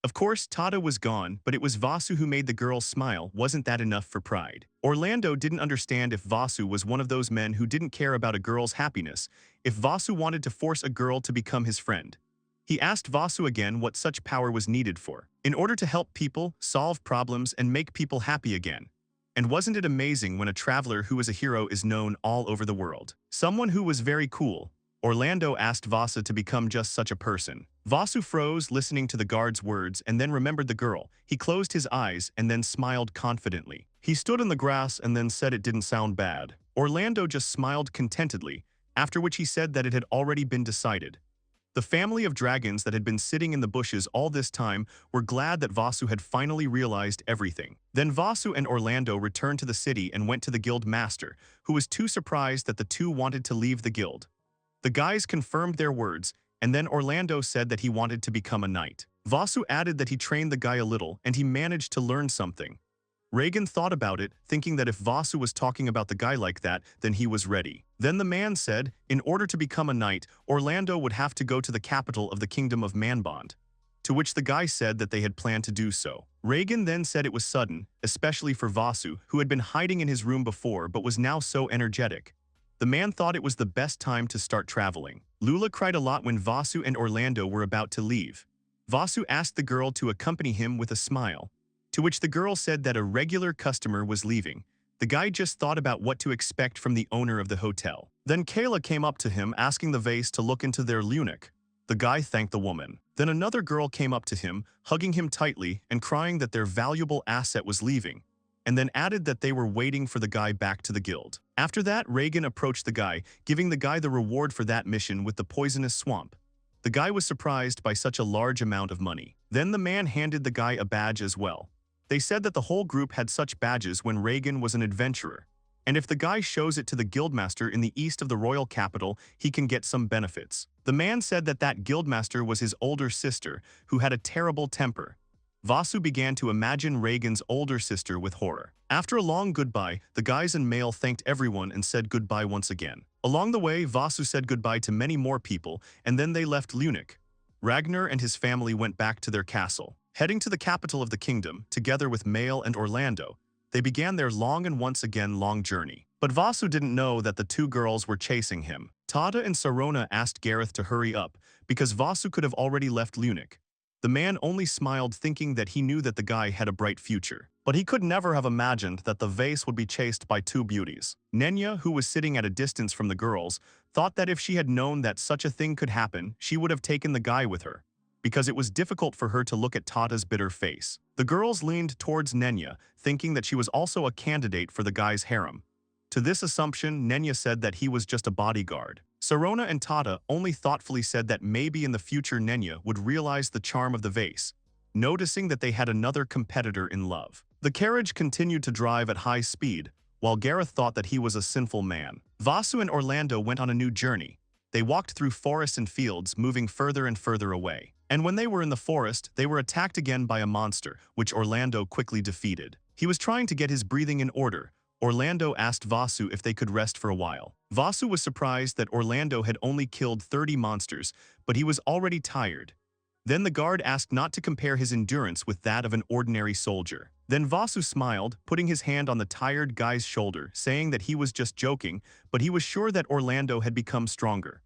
Of course, Tada was gone, but it was Vasu who made the girl smile. Wasn't that enough for pride? Orlando didn't understand if Vasu was one of those men who didn't care about a girl's happiness, if Vasu wanted to force a girl to become his friend. He asked Vasu again what such power was needed for, in order to help people, solve problems, and make people happy again. And wasn't it amazing when a traveler who is a hero is known all over the world? Someone who was very cool. Orlando asked Vasa to become just such a person. Vasu froze, listening to the guard's words, and then remembered the girl. He closed his eyes and then smiled confidently. He stood in the grass and then said it didn't sound bad. Orlando just smiled contentedly, after which he said that it had already been decided. The family of dragons that had been sitting in the bushes all this time were glad that Vasu had finally realized everything. Then Vasu and Orlando returned to the city and went to the guild master, who was too surprised that the two wanted to leave the guild. The guys confirmed their words, and then Orlando said that he wanted to become a knight. Vasu added that he trained the guy a little and he managed to learn something. Reagan thought about it, thinking that if Vasu was talking about the guy like that, then he was ready. Then the man said, in order to become a knight, Orlando would have to go to the capital of the kingdom of Manbond. To which the guy said that they had planned to do so. Reagan then said it was sudden, especially for Vasu, who had been hiding in his room before but was now so energetic. The man thought it was the best time to start traveling. Lula cried a lot when Vasu and Orlando were about to leave. Vasu asked the girl to accompany him with a smile, to which the girl said that a regular customer was leaving. The guy just thought about what to expect from the owner of the hotel. Then Kayla came up to him asking the vase to look into their Lunik. The guy thanked the woman. Then another girl came up to him, hugging him tightly and crying that their valuable asset was leaving, and then added that they were waiting for the guy back to the guild. After that, Reagan approached the guy, giving the guy the reward for that mission with the poisonous swamp. The guy was surprised by such a large amount of money. Then the man handed the guy a badge as well. They said that the whole group had such badges when Reagan was an adventurer, and if the guy shows it to the guildmaster in the east of the royal capital, he can get some benefits. The man said that that guildmaster was his older sister, who had a terrible temper. Vasu began to imagine Reagan's older sister with horror. After a long goodbye, the guys in male thanked everyone and said goodbye once again. Along the way, Vasu said goodbye to many more people, and then they left Lunik. Ragnar and his family went back to their castle. Heading to the capital of the kingdom, together with Mael and Orlando, they began their long and once again long journey. But Vasu didn't know that the two girls were chasing him. Tada and Sarona asked Gareth to hurry up, because Vasu could have already left Lunik. The man only smiled, thinking that he knew that the guy had a bright future. But he could never have imagined that the vase would be chased by two beauties. Nenya, who was sitting at a distance from the girls, thought that if she had known that such a thing could happen, she would have taken the guy with her, because it was difficult for her to look at Tada's bitter face. The girls leaned towards Nenya, thinking that she was also a candidate for the guy's harem. To this assumption, Nenya said that he was just a bodyguard. Sarona and Tada only thoughtfully said that maybe in the future Nenya would realize the charm of the vase, noticing that they had another competitor in love. The carriage continued to drive at high speed, while Gareth thought that he was a sinful man. Vasu and Orlando went on a new journey. They walked through forests and fields, moving further and further away. And when they were in the forest, they were attacked again by a monster, which Orlando quickly defeated. He was trying to get his breathing in order. Orlando asked Vasu if they could rest for a while. Vasu was surprised that Orlando had only killed 30 monsters, but he was already tired. Then the guard asked not to compare his endurance with that of an ordinary soldier. Then Vasu smiled, putting his hand on the tired guy's shoulder, saying that he was just joking, but he was sure that Orlando had become stronger.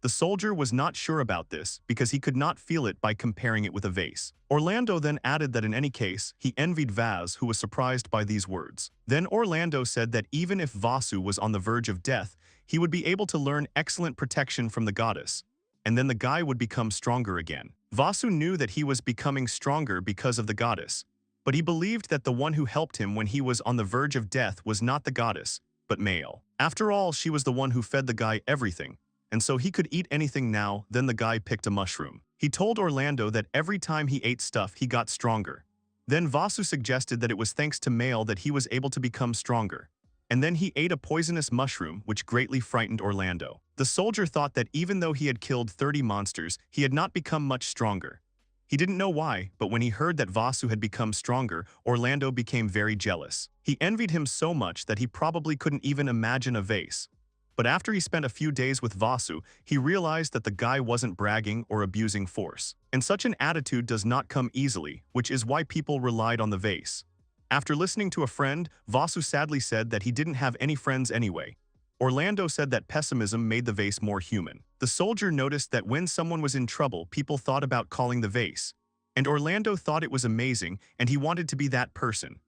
The soldier was not sure about this because he could not feel it by comparing it with a vase. Orlando then added that in any case, he envied Vaz, who was surprised by these words. Then Orlando said that even if Vasu was on the verge of death, he would be able to learn excellent protection from the goddess, and then the guy would become stronger again. Vasu knew that he was becoming stronger because of the goddess, but he believed that the one who helped him when he was on the verge of death was not the goddess, but Mael. After all, she was the one who fed the guy everything, and so he could eat anything now. Then the guy picked a mushroom. He told Orlando that every time he ate stuff, he got stronger. Then Vasu suggested that it was thanks to Mael that he was able to become stronger. and then he ate a poisonous mushroom which greatly frightened Orlando. The soldier thought that even though he had killed 30 monsters, he had not become much stronger. He didn't know why, but when he heard that Vasu had become stronger, Orlando became very jealous. He envied him so much that he probably couldn't even imagine a vase. But after he spent a few days with Vasu, he realized that the guy wasn't bragging or abusing force. And such an attitude does not come easily, which is why people relied on the vase. After listening to a friend, Vasu sadly said that he didn't have any friends anyway. Orlando said that pessimism made the vase more human. The soldier noticed that when someone was in trouble, people thought about calling the vase. And Orlando thought it was amazing, and he wanted to be that person.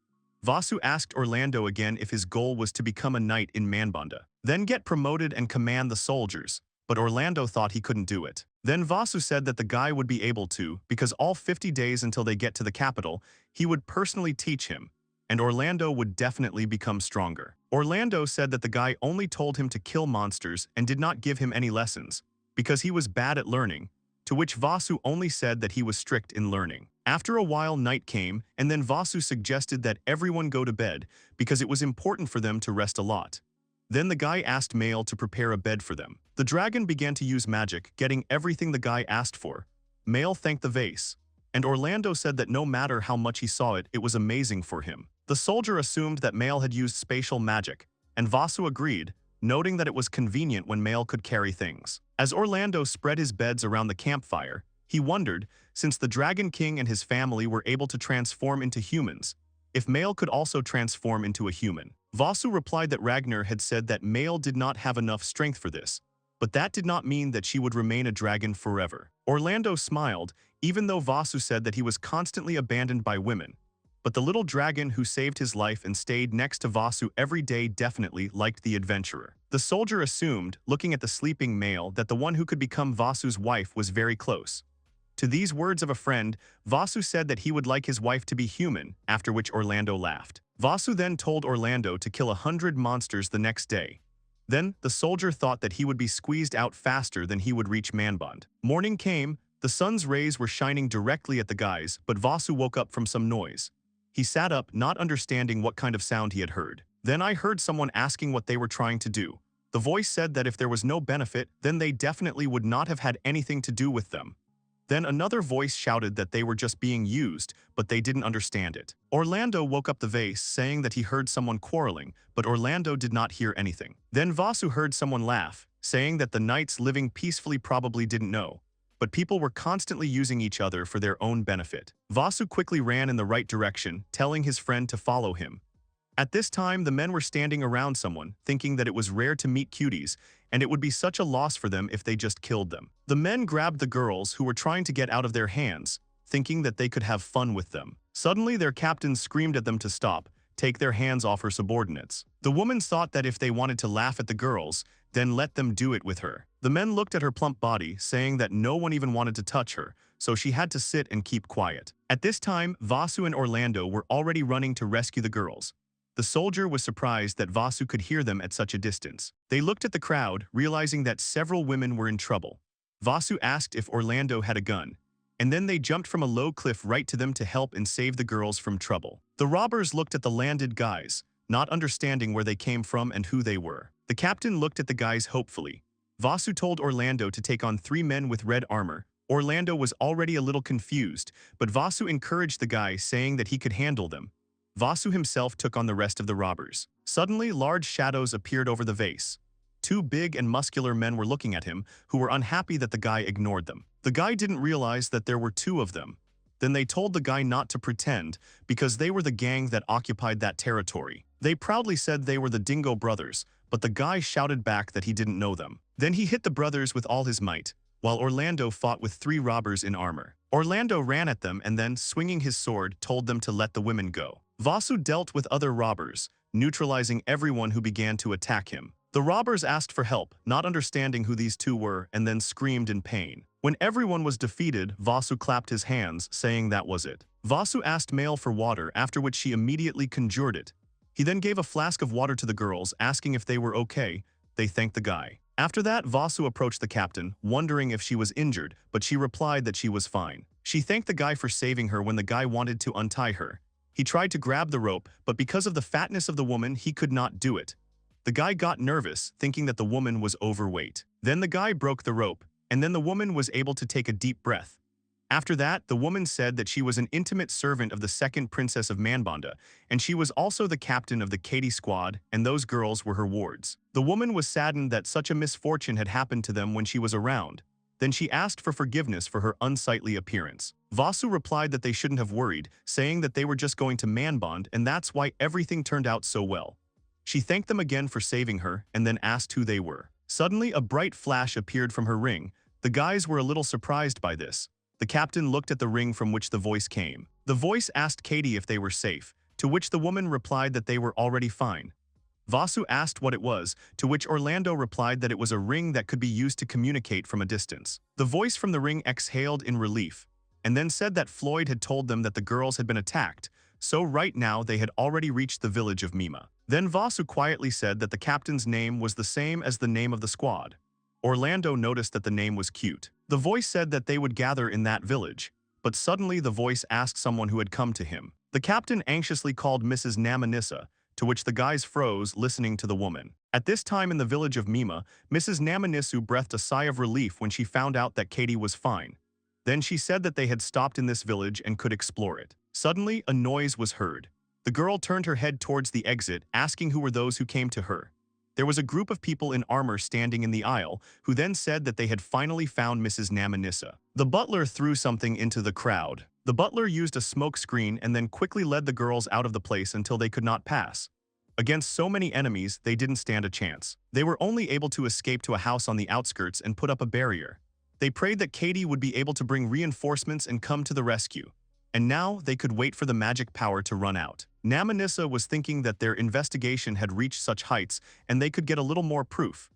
Vasu asked Orlando again if his goal was to become a knight in Manbanda, then get promoted and command the soldiers, but Orlando thought he couldn't do it. Then Vasu said that the guy would be able to, because all 50 days until they get to the capital, he would personally teach him, and Orlando would definitely become stronger. Orlando said that the guy only told him to kill monsters and did not give him any lessons, because he was bad at learning, to which Vasu only said that he was strict in learning. After a while, night came, and then Vasu suggested that everyone go to bed because it was important for them to rest a lot. Then the guy asked Male to prepare a bed for them. The dragon began to use magic, getting everything the guy asked for. Male thanked the vase, and Orlando said that no matter how much he saw it, it was amazing for him. The soldier assumed that Male had used spatial magic, and Vasu agreed, noting that it was convenient when Male could carry things. As Orlando spread his beds around the campfire, he wondered, since the Dragon King and his family were able to transform into humans, if Male could also transform into a human. Vasu replied that Ragnar had said that Male did not have enough strength for this, but that did not mean that she would remain a dragon forever. Orlando smiled, even though Vasu said that he was constantly abandoned by women. But the little dragon who saved his life and stayed next to Vasu every day definitely liked the adventurer. The soldier assumed, looking at the sleeping Male, that the one who could become Vasu's wife was very close. To these words of a friend, Vasu said that he would like his wife to be human, after which Orlando laughed. Vasu then told Orlando to kill 100 monsters the next day. Then, the soldier thought that he would be squeezed out faster than he would reach Manband. Morning came, the sun's rays were shining directly at the guys, but Vasu woke up from some noise. He sat up, not understanding what kind of sound he had heard. Then I heard someone asking what they were trying to do. The voice said that if there was no benefit, then they definitely would not have had anything to do with them. Then another voice shouted that they were just being used, but they didn't understand it. Orlando woke up the vase, saying that he heard someone quarreling, but Orlando did not hear anything. Then Vasu heard someone laugh, saying that the knights living peacefully probably didn't know, but people were constantly using each other for their own benefit. Vasu quickly ran in the right direction, telling his friend to follow him. At this time, the men were standing around someone, thinking that it was rare to meet cuties, and it would be such a loss for them if they just killed them. The men grabbed the girls who were trying to get out of their hands, thinking that they could have fun with them. Suddenly, their captain screamed at them to stop, take their hands off her subordinates. The woman thought that if they wanted to laugh at the girls, then let them do it with her. The men looked at her plump body, saying that no one even wanted to touch her, so she had to sit and keep quiet. At this time, Vasu and Orlando were already running to rescue the girls. The soldier was surprised that Vasu could hear them at such a distance. They looked at the crowd, realizing that several women were in trouble. Vasu asked if Orlando had a gun, and then they jumped from a low cliff right to them to help and save the girls from trouble. The robbers looked at the landed guys, not understanding where they came from and who they were. The captain looked at the guys hopefully. Vasu told Orlando to take on 3 men with red armor. Orlando was already a little confused, but Vasu encouraged the guy, saying that he could handle them. Vasu himself took on the rest of the robbers. Suddenly, large shadows appeared over the vase. 2 big and muscular men were looking at him, who were unhappy that the guy ignored them. The guy didn't realize that there were 2 of them. Then they told the guy not to pretend, because they were the gang that occupied that territory. They proudly said they were the Dingo Brothers, but the guy shouted back that he didn't know them. Then he hit the brothers with all his might, while Orlando fought with 3 robbers in armor. Orlando ran at them and then, swinging his sword, told them to let the women go. Vasu dealt with other robbers, neutralizing everyone who began to attack him. The robbers asked for help, not understanding who these 2 were, and then screamed in pain. When everyone was defeated, Vasu clapped his hands, saying that was it. Vasu asked Male for water, after which she immediately conjured it. He then gave a flask of water to the girls, asking if they were okay. They thanked the guy. After that, Vasu approached the captain, wondering if she was injured, but she replied that she was fine. She thanked the guy for saving her when the guy wanted to untie her. He tried to grab the rope, but because of the fatness of the woman, he could not do it. The guy got nervous, thinking that the woman was overweight. Then the guy broke the rope, and then the woman was able to take a deep breath. After that, the woman said that she was an intimate servant of the second princess of Manbanda, and she was also the captain of the Katie squad, and those girls were her wards. The woman was saddened that such a misfortune had happened to them when she was around. Then she asked for forgiveness for her unsightly appearance. Vasu replied that they shouldn't have worried, saying that they were just going to Manbond and that's why everything turned out so well. She thanked them again for saving her and then asked who they were. Suddenly, a bright flash appeared from her ring. The guys were a little surprised by this. The captain looked at the ring from which the voice came. The voice asked Katie if they were safe, to which the woman replied that they were already fine. Vasu asked what it was, to which Orlando replied that it was a ring that could be used to communicate from a distance. The voice from the ring exhaled in relief, and then said that Floyd had told them that the girls had been attacked, so right now they had already reached the village of Mima. Then Vasu quietly said that the captain's name was the same as the name of the squad. Orlando noticed that the name was cute. The voice said that they would gather in that village, but suddenly the voice asked someone who had come to him. The captain anxiously called Mrs. Namanissa, to which the guys froze, listening to the woman. At this time in the village of Mima, Mrs. Namanissu breathed a sigh of relief when she found out that Katie was fine. Then she said that they had stopped in this village and could explore it. Suddenly, a noise was heard. The girl turned her head towards the exit, asking who were those who came to her. There was a group of people in armor standing in the aisle, who then said that they had finally found Mrs. Namanissa. The butler threw something into the crowd. The butler used a smoke screen and then quickly led the girls out of the place until they could not pass. Against so many enemies, they didn't stand a chance. They were only able to escape to a house on the outskirts and put up a barrier. They prayed that Katie would be able to bring reinforcements and come to the rescue. And now they could wait for the magic power to run out. Namanissa was thinking that their investigation had reached such heights and they could get a little more proof.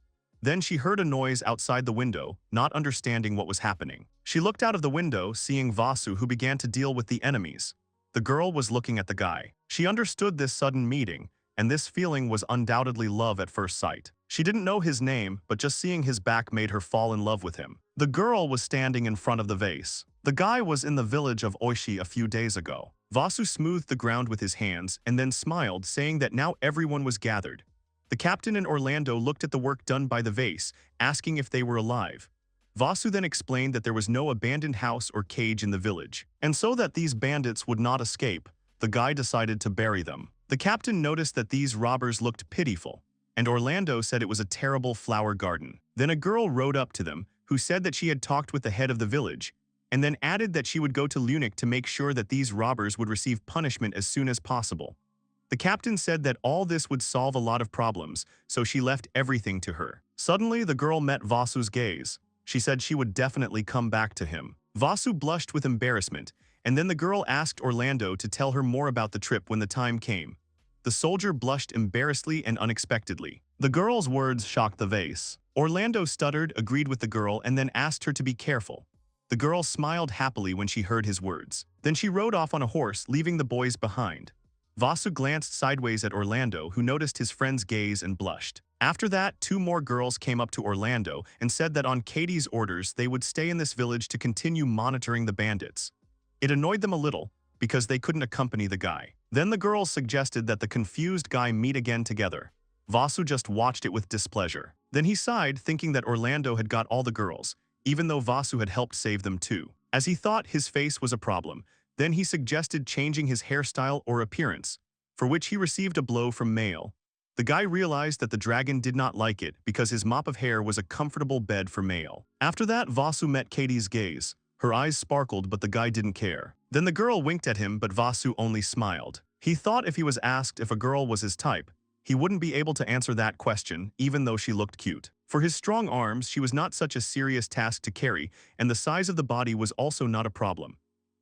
Then she heard a noise outside the window, not understanding what was happening. She looked out of the window, seeing Vasu, who began to deal with the enemies. The girl was looking at the guy. She understood this sudden meeting, and this feeling was undoubtedly love at first sight. She didn't know his name, but just seeing his back made her fall in love with him. The girl was standing in front of the vase. The guy was in the village of Oishi a few days ago. Vasu smoothed the ground with his hands and then smiled, saying that now everyone was gathered. The captain and Orlando looked at the work done by the vase, asking if they were alive. Vasu then explained that there was no abandoned house or cage in the village, and so that these bandits would not escape, the guy decided to bury them. The captain noticed that these robbers looked pitiful, and Orlando said it was a terrible flower garden. Then a girl rode up to them, who said that she had talked with the head of the village, and then added that she would go to Lunik to make sure that these robbers would receive punishment as soon as possible. The captain said that all this would solve a lot of problems, so she left everything to her. Suddenly, the girl met Vasu's gaze. She said she would definitely come back to him. Vasu blushed with embarrassment, and then the girl asked Orlando to tell her more about the trip when the time came. The soldier blushed embarrassedly and unexpectedly. The girl's words shocked the vase. Orlando stuttered, agreed with the girl, and then asked her to be careful. The girl smiled happily when she heard his words. Then she rode off on a horse, leaving the boys behind. Vasu glanced sideways at Orlando, who noticed his friend's gaze and blushed. After that, 2 more girls came up to Orlando and said that on Katie's orders they would stay in this village to continue monitoring the bandits. It annoyed them a little, because they couldn't accompany the guy. Then the girls suggested that the confused guy meet again together. Vasu just watched it with displeasure. Then he sighed, thinking that Orlando had got all the girls, even though Vasu had helped save them too. As he thought his face was a problem, then he suggested changing his hairstyle or appearance, for which he received a blow from Mail. The guy realized that the dragon did not like it because his mop of hair was a comfortable bed for Mail. After that, Vasu met Katie's gaze. Her eyes sparkled, but the guy didn't care. Then the girl winked at him, but Vasu only smiled. He thought if he was asked if a girl was his type, he wouldn't be able to answer that question, even though she looked cute. For his strong arms, she was not such a serious task to carry, and the size of the body was also not a problem.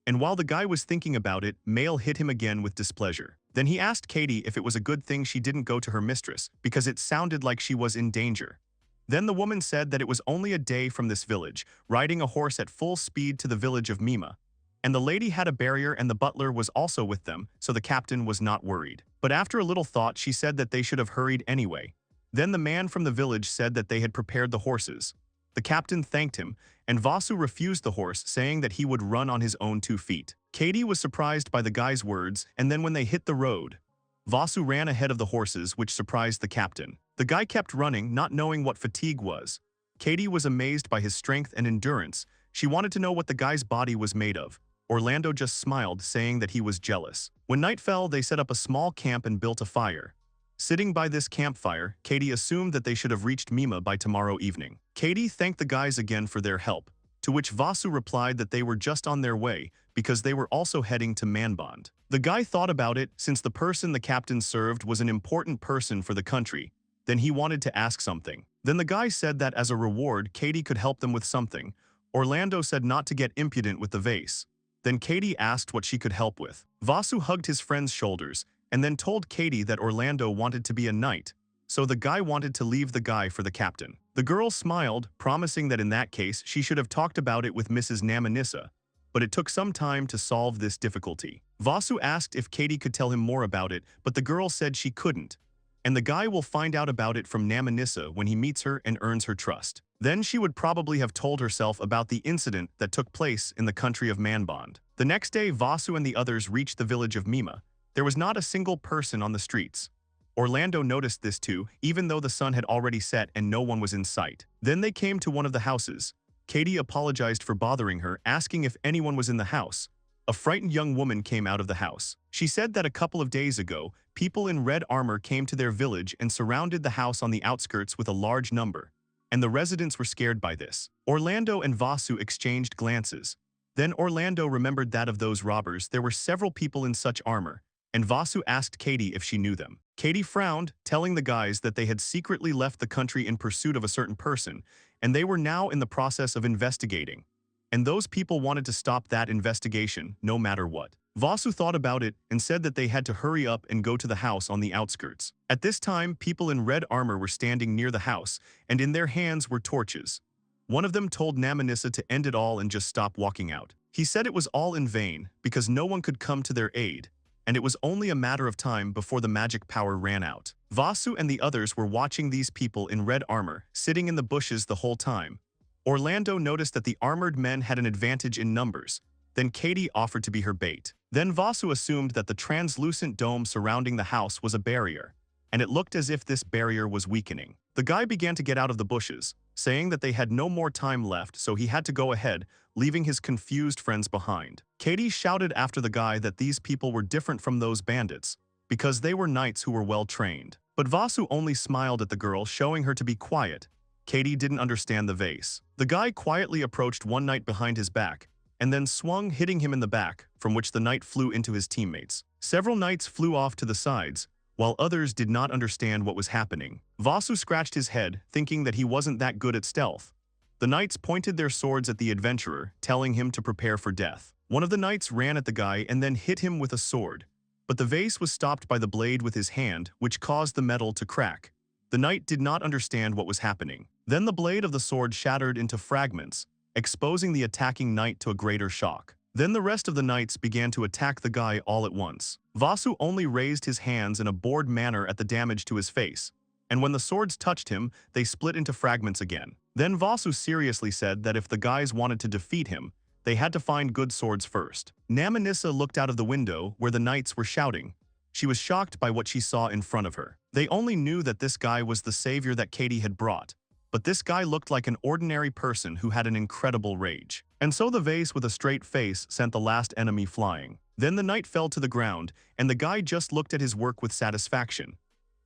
And while the guy was thinking about it, Mail hit him again with displeasure. Then he asked Katie if it was a good thing she didn't go to her mistress, because it sounded like she was in danger. Then the woman said that it was only a day from this village, riding a horse at full speed to the village of Mima. And the lady had a barrier and the butler was also with them, so the captain was not worried. But after a little thought, she said that they should have hurried anyway. Then the man from the village said that they had prepared the horses. The captain thanked him, and Vasu refused the horse, saying that he would run on his own 2 feet. Katie was surprised by the guy's words, and then when they hit the road, Vasu ran ahead of the horses, which surprised the captain. The guy kept running, not knowing what fatigue was. Katie was amazed by his strength and endurance. She wanted to know what the guy's body was made of. Orlando just smiled, saying that he was jealous. When night fell, they set up a small camp and built a fire. Sitting by this campfire, Katie assumed that they should have reached Mima by tomorrow evening. Katie thanked the guys again for their help, to which Vasu replied that they were just on their way because they were also heading to Manbond. The guy thought about it, since the person the captain served was an important person for the country. Then he wanted to ask something. Then the guy said that as a reward, Katie could help them with something. Orlando said not to get impudent with the vase. Then Katie asked what she could help with. Vasu hugged his friend's shoulders and then told Katie that Orlando wanted to be a knight, so the guy wanted to leave the guy for the captain. The girl smiled, promising that in that case she should have talked about it with Mrs. Namanissa, but it took some time to solve this difficulty. Vasu asked if Katie could tell him more about it, but the girl said she couldn't, and the guy will find out about it from Namanissa when he meets her and earns her trust. Then she would probably have told herself about the incident that took place in the country of Manbond. The next day, Vasu and the others reached the village of Mima. There was not a single person on the streets. Orlando noticed this too, even though the sun had already set and no one was in sight. Then they came to one of the houses. Katie apologized for bothering her, asking if anyone was in the house. A frightened young woman came out of the house. She said that a couple of days ago, people in red armor came to their village and surrounded the house on the outskirts with a large number, and the residents were scared by this. Orlando and Vasu exchanged glances. Then Orlando remembered that of those robbers there were several people in such armor, and Vasu asked Katie if she knew them. Katie frowned, telling the guys that they had secretly left the country in pursuit of a certain person, and they were now in the process of investigating. And those people wanted to stop that investigation, no matter what. Vasu thought about it and said that they had to hurry up and go to the house on the outskirts. At this time, people in red armor were standing near the house, and in their hands were torches. One of them told Namanissa to end it all and just stop walking out. He said it was all in vain, because no one could come to their aid, and it was only a matter of time before the magic power ran out. Vasu and the others were watching these people in red armor, sitting in the bushes the whole time. Orlando noticed that the armored men had an advantage in numbers. Then Katie offered to be her bait. Then Vasu assumed that the translucent dome surrounding the house was a barrier, and it looked as if this barrier was weakening. The guy began to get out of the bushes, saying that they had no more time left, so he had to go ahead, leaving his confused friends behind. Katie shouted after the guy that these people were different from those bandits, because they were knights who were well trained. But Vasu only smiled at the girl, showing her to be quiet. Katie didn't understand the vase. The guy quietly approached one knight behind his back, and then swung, hitting him in the back, from which the knight flew into his teammates. Several knights flew off to the sides, while others did not understand what was happening. Vasu scratched his head, thinking that he wasn't that good at stealth. The knights pointed their swords at the adventurer, telling him to prepare for death. One of the knights ran at the guy and then hit him with a sword, but the vase was stopped by the blade with his hand, which caused the metal to crack. The knight did not understand what was happening. Then the blade of the sword shattered into fragments, exposing the attacking knight to a greater shock. Then the rest of the knights began to attack the guy all at once. Vasu only raised his hands in a bored manner at the damage to his face, and when the swords touched him, they split into fragments again. Then Vasu seriously said that if the guys wanted to defeat him, they had to find good swords first. Namanissa looked out of the window where the knights were shouting. She was shocked by what she saw in front of her. They only knew that this guy was the savior that Katie had brought, but this guy looked like an ordinary person who had an incredible rage. And so the vase with a straight face sent the last enemy flying. Then the knight fell to the ground, and the guy just looked at his work with satisfaction.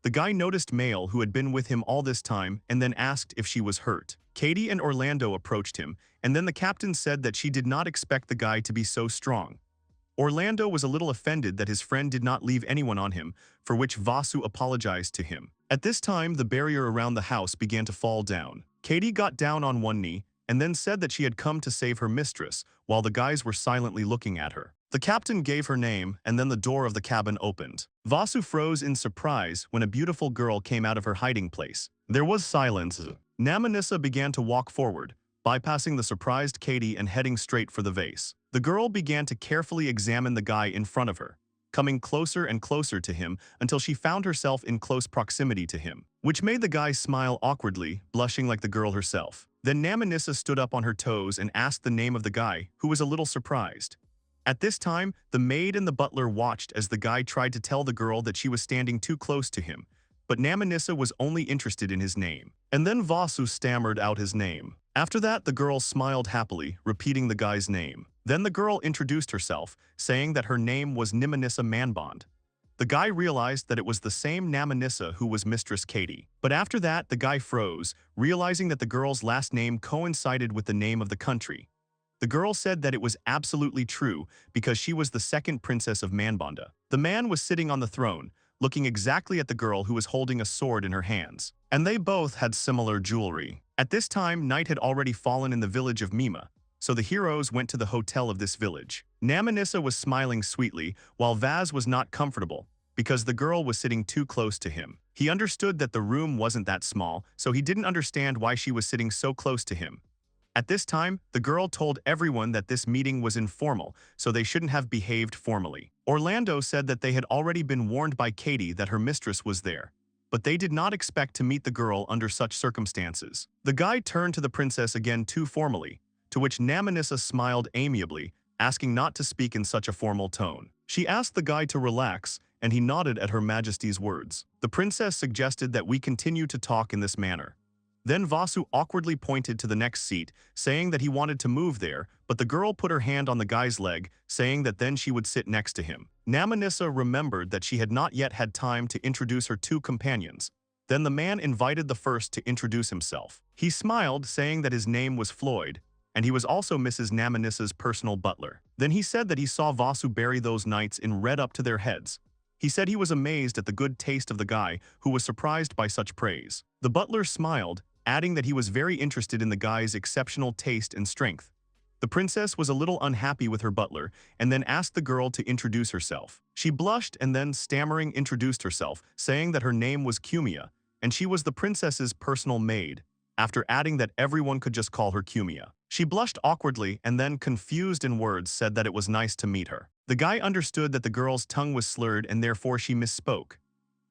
The guy noticed Mail, who had been with him all this time, and then asked if she was hurt. Katie and Orlando approached him, and then the captain said that she did not expect the guy to be so strong. Orlando was a little offended that his friend did not leave anyone on him, for which Vasu apologized to him. At this time, the barrier around the house began to fall down. Katie got down on one knee, and then said that she had come to save her mistress, while the guys were silently looking at her. The captain gave her name, and then the door of the cabin opened. Vasu froze in surprise when a beautiful girl came out of her hiding place. There was silence. Namanissa began to walk forward, bypassing the surprised Katie and heading straight for the vase. The girl began to carefully examine the guy in front of her, coming closer and closer to him until she found herself in close proximity to him, which made the guy smile awkwardly, blushing like the girl herself. Then Namanissa stood up on her toes and asked the name of the guy, who was a little surprised. At this time, the maid and the butler watched as the guy tried to tell the girl that she was standing too close to him, but Namanissa was only interested in his name. And then Vasu stammered out his name. After that, the girl smiled happily, repeating the guy's name. Then the girl introduced herself, saying that her name was Namanissa Manbond. The guy realized that it was the same Namanissa who was Mistress Katie. But after that, the guy froze, realizing that the girl's last name coincided with the name of the country. The girl said that it was absolutely true because she was the second princess of Manbonda. The man was sitting on the throne, looking exactly at the girl who was holding a sword in her hands. And they both had similar jewelry. At this time, night had already fallen in the village of Mima, so the heroes went to the hotel of this village. Namanissa was smiling sweetly, while Vaz was not comfortable, because the girl was sitting too close to him. He understood that the room wasn't that small, so he didn't understand why she was sitting so close to him. At this time, the girl told everyone that this meeting was informal, so they shouldn't have behaved formally. Orlando said that they had already been warned by Katie that her mistress was there, but they did not expect to meet the girl under such circumstances. The guy turned to the princess again too formally, to which Namanissa smiled amiably, asking not to speak in such a formal tone. She asked the guy to relax, and he nodded at Her Majesty's words. The princess suggested that we continue to talk in this manner. Then Vasu awkwardly pointed to the next seat, saying that he wanted to move there, but the girl put her hand on the guy's leg, saying that then she would sit next to him. Namanissa remembered that she had not yet had time to introduce her two companions. Then the man invited the first to introduce himself. He smiled, saying that his name was Floyd, and he was also Mrs. Namanissa's personal butler. Then he said that he saw Vasu bury those knights in red up to their heads. He said he was amazed at the good taste of the guy, who was surprised by such praise. The butler smiled, adding that he was very interested in the guy's exceptional taste and strength. The princess was a little unhappy with her butler and then asked the girl to introduce herself. She blushed and then stammering introduced herself, saying that her name was Cumia, and she was the princess's personal maid, after adding that everyone could just call her Cumia. She blushed awkwardly and then, confused in words, said that it was nice to meet her. The guy understood that the girl's tongue was slurred and therefore she misspoke.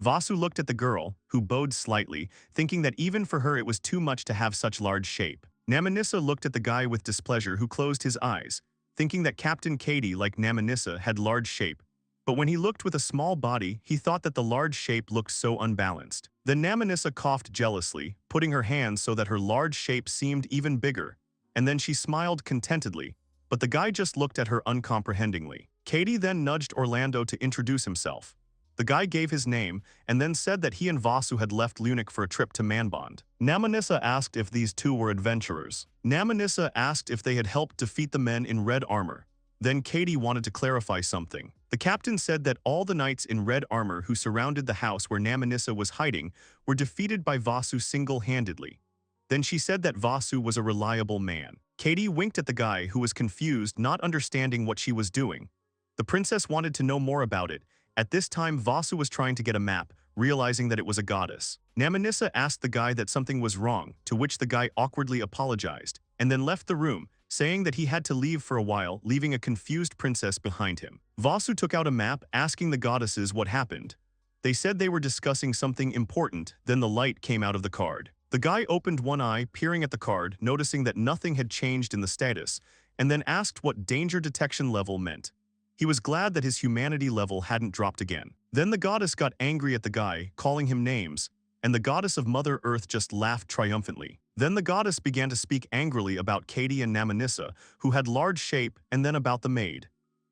Vasu looked at the girl, who bowed slightly, thinking that even for her it was too much to have such large shape. Namanissa looked at the guy with displeasure, who closed his eyes, thinking that Captain Katie, like Namanissa, had large shape. But when he looked with a small body, he thought that the large shape looked so unbalanced. Then Namanissa coughed jealously, putting her hands so that her large shape seemed even bigger, and then she smiled contentedly, but the guy just looked at her uncomprehendingly. Katie then nudged Orlando to introduce himself. The guy gave his name and then said that he and Vasu had left Lunik for a trip to Manbond. Namanissa asked if these two were adventurers. Namanissa asked if they had helped defeat the men in red armor. Then Katie wanted to clarify something. The captain said that all the knights in red armor who surrounded the house where Namanissa was hiding were defeated by Vasu single-handedly. Then she said that Vasu was a reliable man. Katie winked at the guy, who was confused, not understanding what she was doing. The princess wanted to know more about it. At this time, Vasu was trying to get a map, realizing that it was a goddess. Namanissa asked the guy that something was wrong, to which the guy awkwardly apologized, and then left the room, saying that he had to leave for a while, leaving a confused princess behind him. Vasu took out a map, asking the goddesses what happened. They said they were discussing something important, then the light came out of the card. The guy opened one eye, peering at the card, noticing that nothing had changed in the status, and then asked what danger detection level meant. He was glad that his humanity level hadn't dropped again. Then the goddess got angry at the guy, calling him names, and the goddess of Mother Earth just laughed triumphantly. Then the goddess began to speak angrily about Katie and Namanissa, who had large shape, and then about the maid.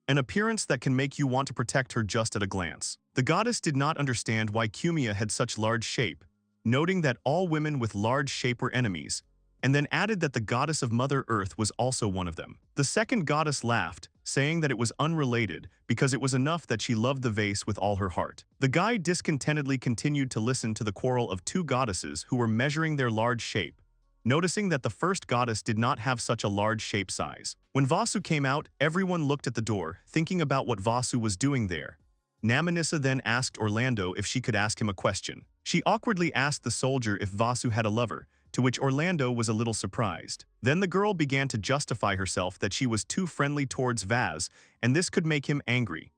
An appearance that can make you want to protect her just at a glance. The goddess did not understand why Cumia had such large shape, noting that all women with large shape were enemies, and then added that the goddess of Mother Earth was also one of them. The second goddess laughed, saying that it was unrelated because it was enough that she loved the vase with all her heart. The guy discontentedly continued to listen to the quarrel of two goddesses who were measuring their large shape, noticing that the first goddess did not have such a large shape size. When Vasu came out, everyone looked at the door, thinking about what Vasu was doing there. Namanissa then asked Orlando if she could ask him a question. She awkwardly asked the soldier if Vasu had a lover, to which Orlando was a little surprised. Then the girl began to justify herself that she was too friendly towards Vaz, and this could make him angry.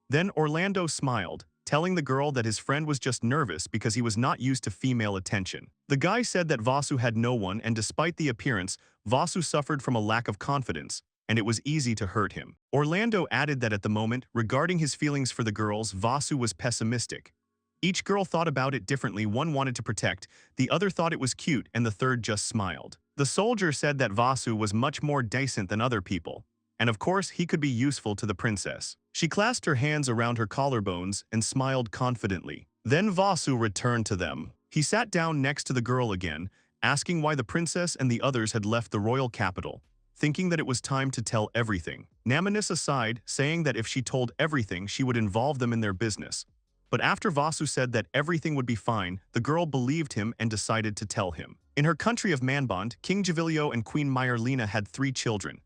Then Orlando smiled, telling the girl that his friend was just nervous because he was not used to female attention. The guy said that Vasu had no one, and despite the appearance, Vasu suffered from a lack of confidence, and it was easy to hurt him. Orlando added that at the moment, regarding his feelings for the girls, Vasu was pessimistic. Each girl thought about it differently. One wanted to protect, the other thought it was cute, and the third just smiled. The soldier said that Vasu was much more decent than other people, and of course he could be useful to the princess. She clasped her hands around her collarbones and smiled confidently. Then Vasu returned to them. He sat down next to the girl again, asking why the princess and the others had left the royal capital, thinking that it was time to tell everything. Namanissa sighed, saying that if she told everything she would involve them in their business. But after Vasu said that everything would be fine, the girl believed him and decided to tell him. In her country of Manbond, King Javilio and Queen Myrlina had 3 children.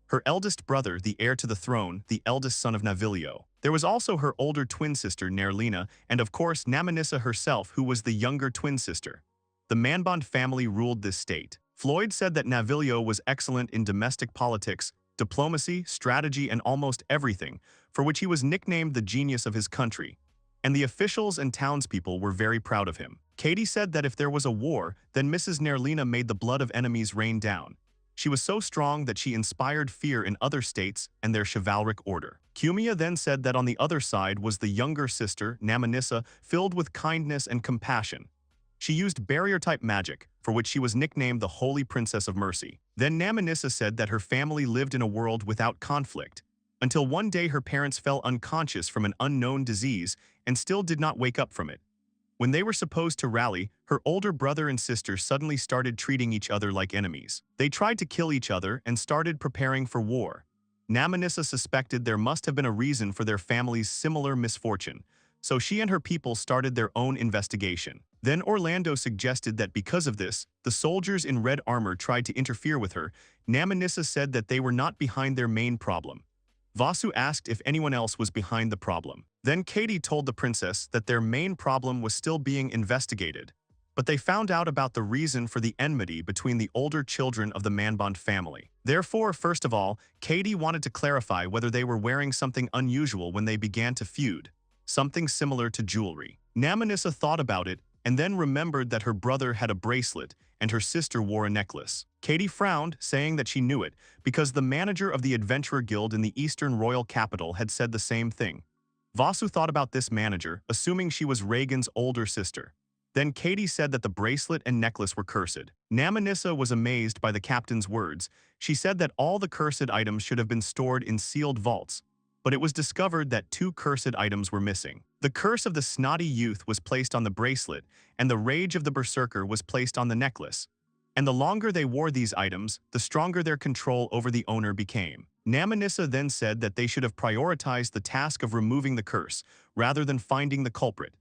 Her eldest brother, the heir to the throne, the eldest son of Navilio. There was also her older twin sister, Nerlina, and of course Namanissa herself, who was the younger twin sister. The Manbond family ruled this state. Floyd said that Navilio was excellent in domestic politics, diplomacy, strategy, and almost everything, for which he was nicknamed the genius of his country. And the officials and townspeople were very proud of him. Katie said that if there was a war, then Mrs. Nerlina made the blood of enemies rain down. She was so strong that she inspired fear in other states and their chivalric order. Cumia then said that on the other side was the younger sister, Namanissa, filled with kindness and compassion. She used barrier-type magic, for which she was nicknamed the Holy Princess of Mercy. Then Namanissa said that her family lived in a world without conflict, until one day her parents fell unconscious from an unknown disease and still did not wake up from it. When they were supposed to rally, her older brother and sister suddenly started treating each other like enemies. They tried to kill each other and started preparing for war. Namanissa suspected there must have been a reason for their family's similar misfortune, so she and her people started their own investigation. Then Orlando suggested that because of this, the soldiers in red armor tried to interfere with her. Namanissa said that they were not behind their main problem. Vasu asked if anyone else was behind the problem. Then Katie told the princess that their main problem was still being investigated, but they found out about the reason for the enmity between the older children of the Manbond family. Therefore, first of all, Katie wanted to clarify whether they were wearing something unusual when they began to feud, something similar to jewelry. Namanissa thought about it and then remembered that her brother had a bracelet and her sister wore a necklace. Katie frowned, saying that she knew it, because the manager of the Adventurer Guild in the Eastern Royal Capital had said the same thing. Vasu thought about this manager, assuming she was Reagan's older sister. Then Katie said that the bracelet and necklace were cursed. Namanissa was amazed by the captain's words. She said that all the cursed items should have been stored in sealed vaults, but it was discovered that 2 cursed items were missing. The curse of the snotty youth was placed on the bracelet, and the rage of the berserker was placed on the necklace. And the longer they wore these items, the stronger their control over the owner became. Namanissa then said that they should have prioritized the task of removing the curse, rather than finding the culprit.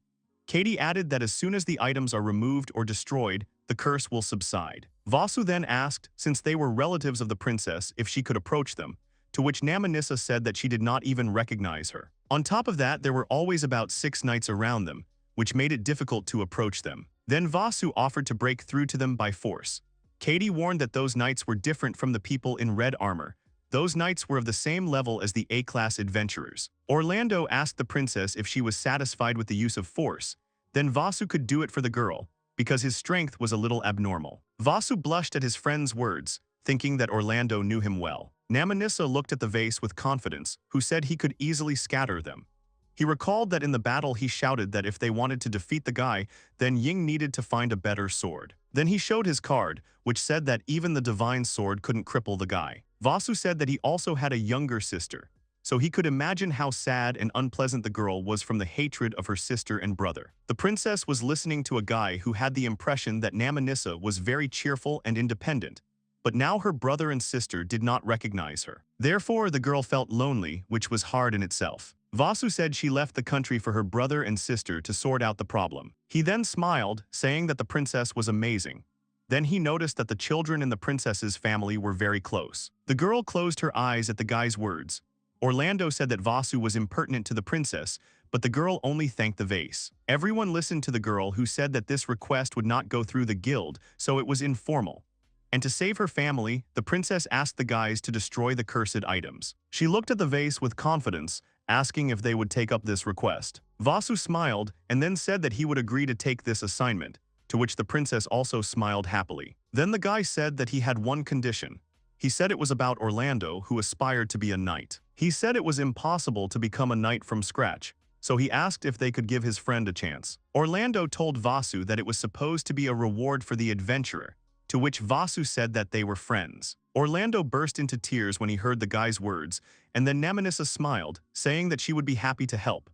Katie added that as soon as the items are removed or destroyed, the curse will subside. Vasu then asked, since they were relatives of the princess, if she could approach them, to which Namanissa said that she did not even recognize her. On top of that, there were always about 6 knights around them, which made it difficult to approach them. Then Vasu offered to break through to them by force. Katie warned that those knights were different from the people in red armor. Those knights were of the same level as the A-class adventurers. Orlando asked the princess if she was satisfied with the use of force. Then Vasu could do it for the girl, because his strength was a little abnormal. Vasu blushed at his friend's words, thinking that Orlando knew him well. Namanissa looked at the vase with confidence, who said he could easily scatter them. He recalled that in the battle he shouted that if they wanted to defeat the guy, then Ying needed to find a better sword. Then he showed his card, which said that even the divine sword couldn't cripple the guy. Vasu said that he also had a younger sister, so he could imagine how sad and unpleasant the girl was from the hatred of her sister and brother. The princess was listening to a guy who had the impression that Namanissa was very cheerful and independent, but now her brother and sister did not recognize her. Therefore, the girl felt lonely, which was hard in itself. Vasu said she left the country for her brother and sister to sort out the problem. He then smiled, saying that the princess was amazing. Then he noticed that the children in the princess's family were very close. The girl closed her eyes at the guy's words. Orlando said that Vasu was impertinent to the princess, but the girl only thanked the vase. Everyone listened to the girl, who said that this request would not go through the guild, so it was informal. And to save her family, the princess asked the guys to destroy the cursed items. She looked at the vase with confidence, asking if they would take up this request. Vasu smiled and then said that he would agree to take this assignment, to which the princess also smiled happily. Then the guy said that he had one condition. He said it was about Orlando, who aspired to be a knight. He said it was impossible to become a knight from scratch, so he asked if they could give his friend a chance. Orlando told Vasu that it was supposed to be a reward for the adventurer, to which Vasu said that they were friends. Orlando burst into tears when he heard the guy's words, and then Namanissa smiled, saying that she would be happy to help.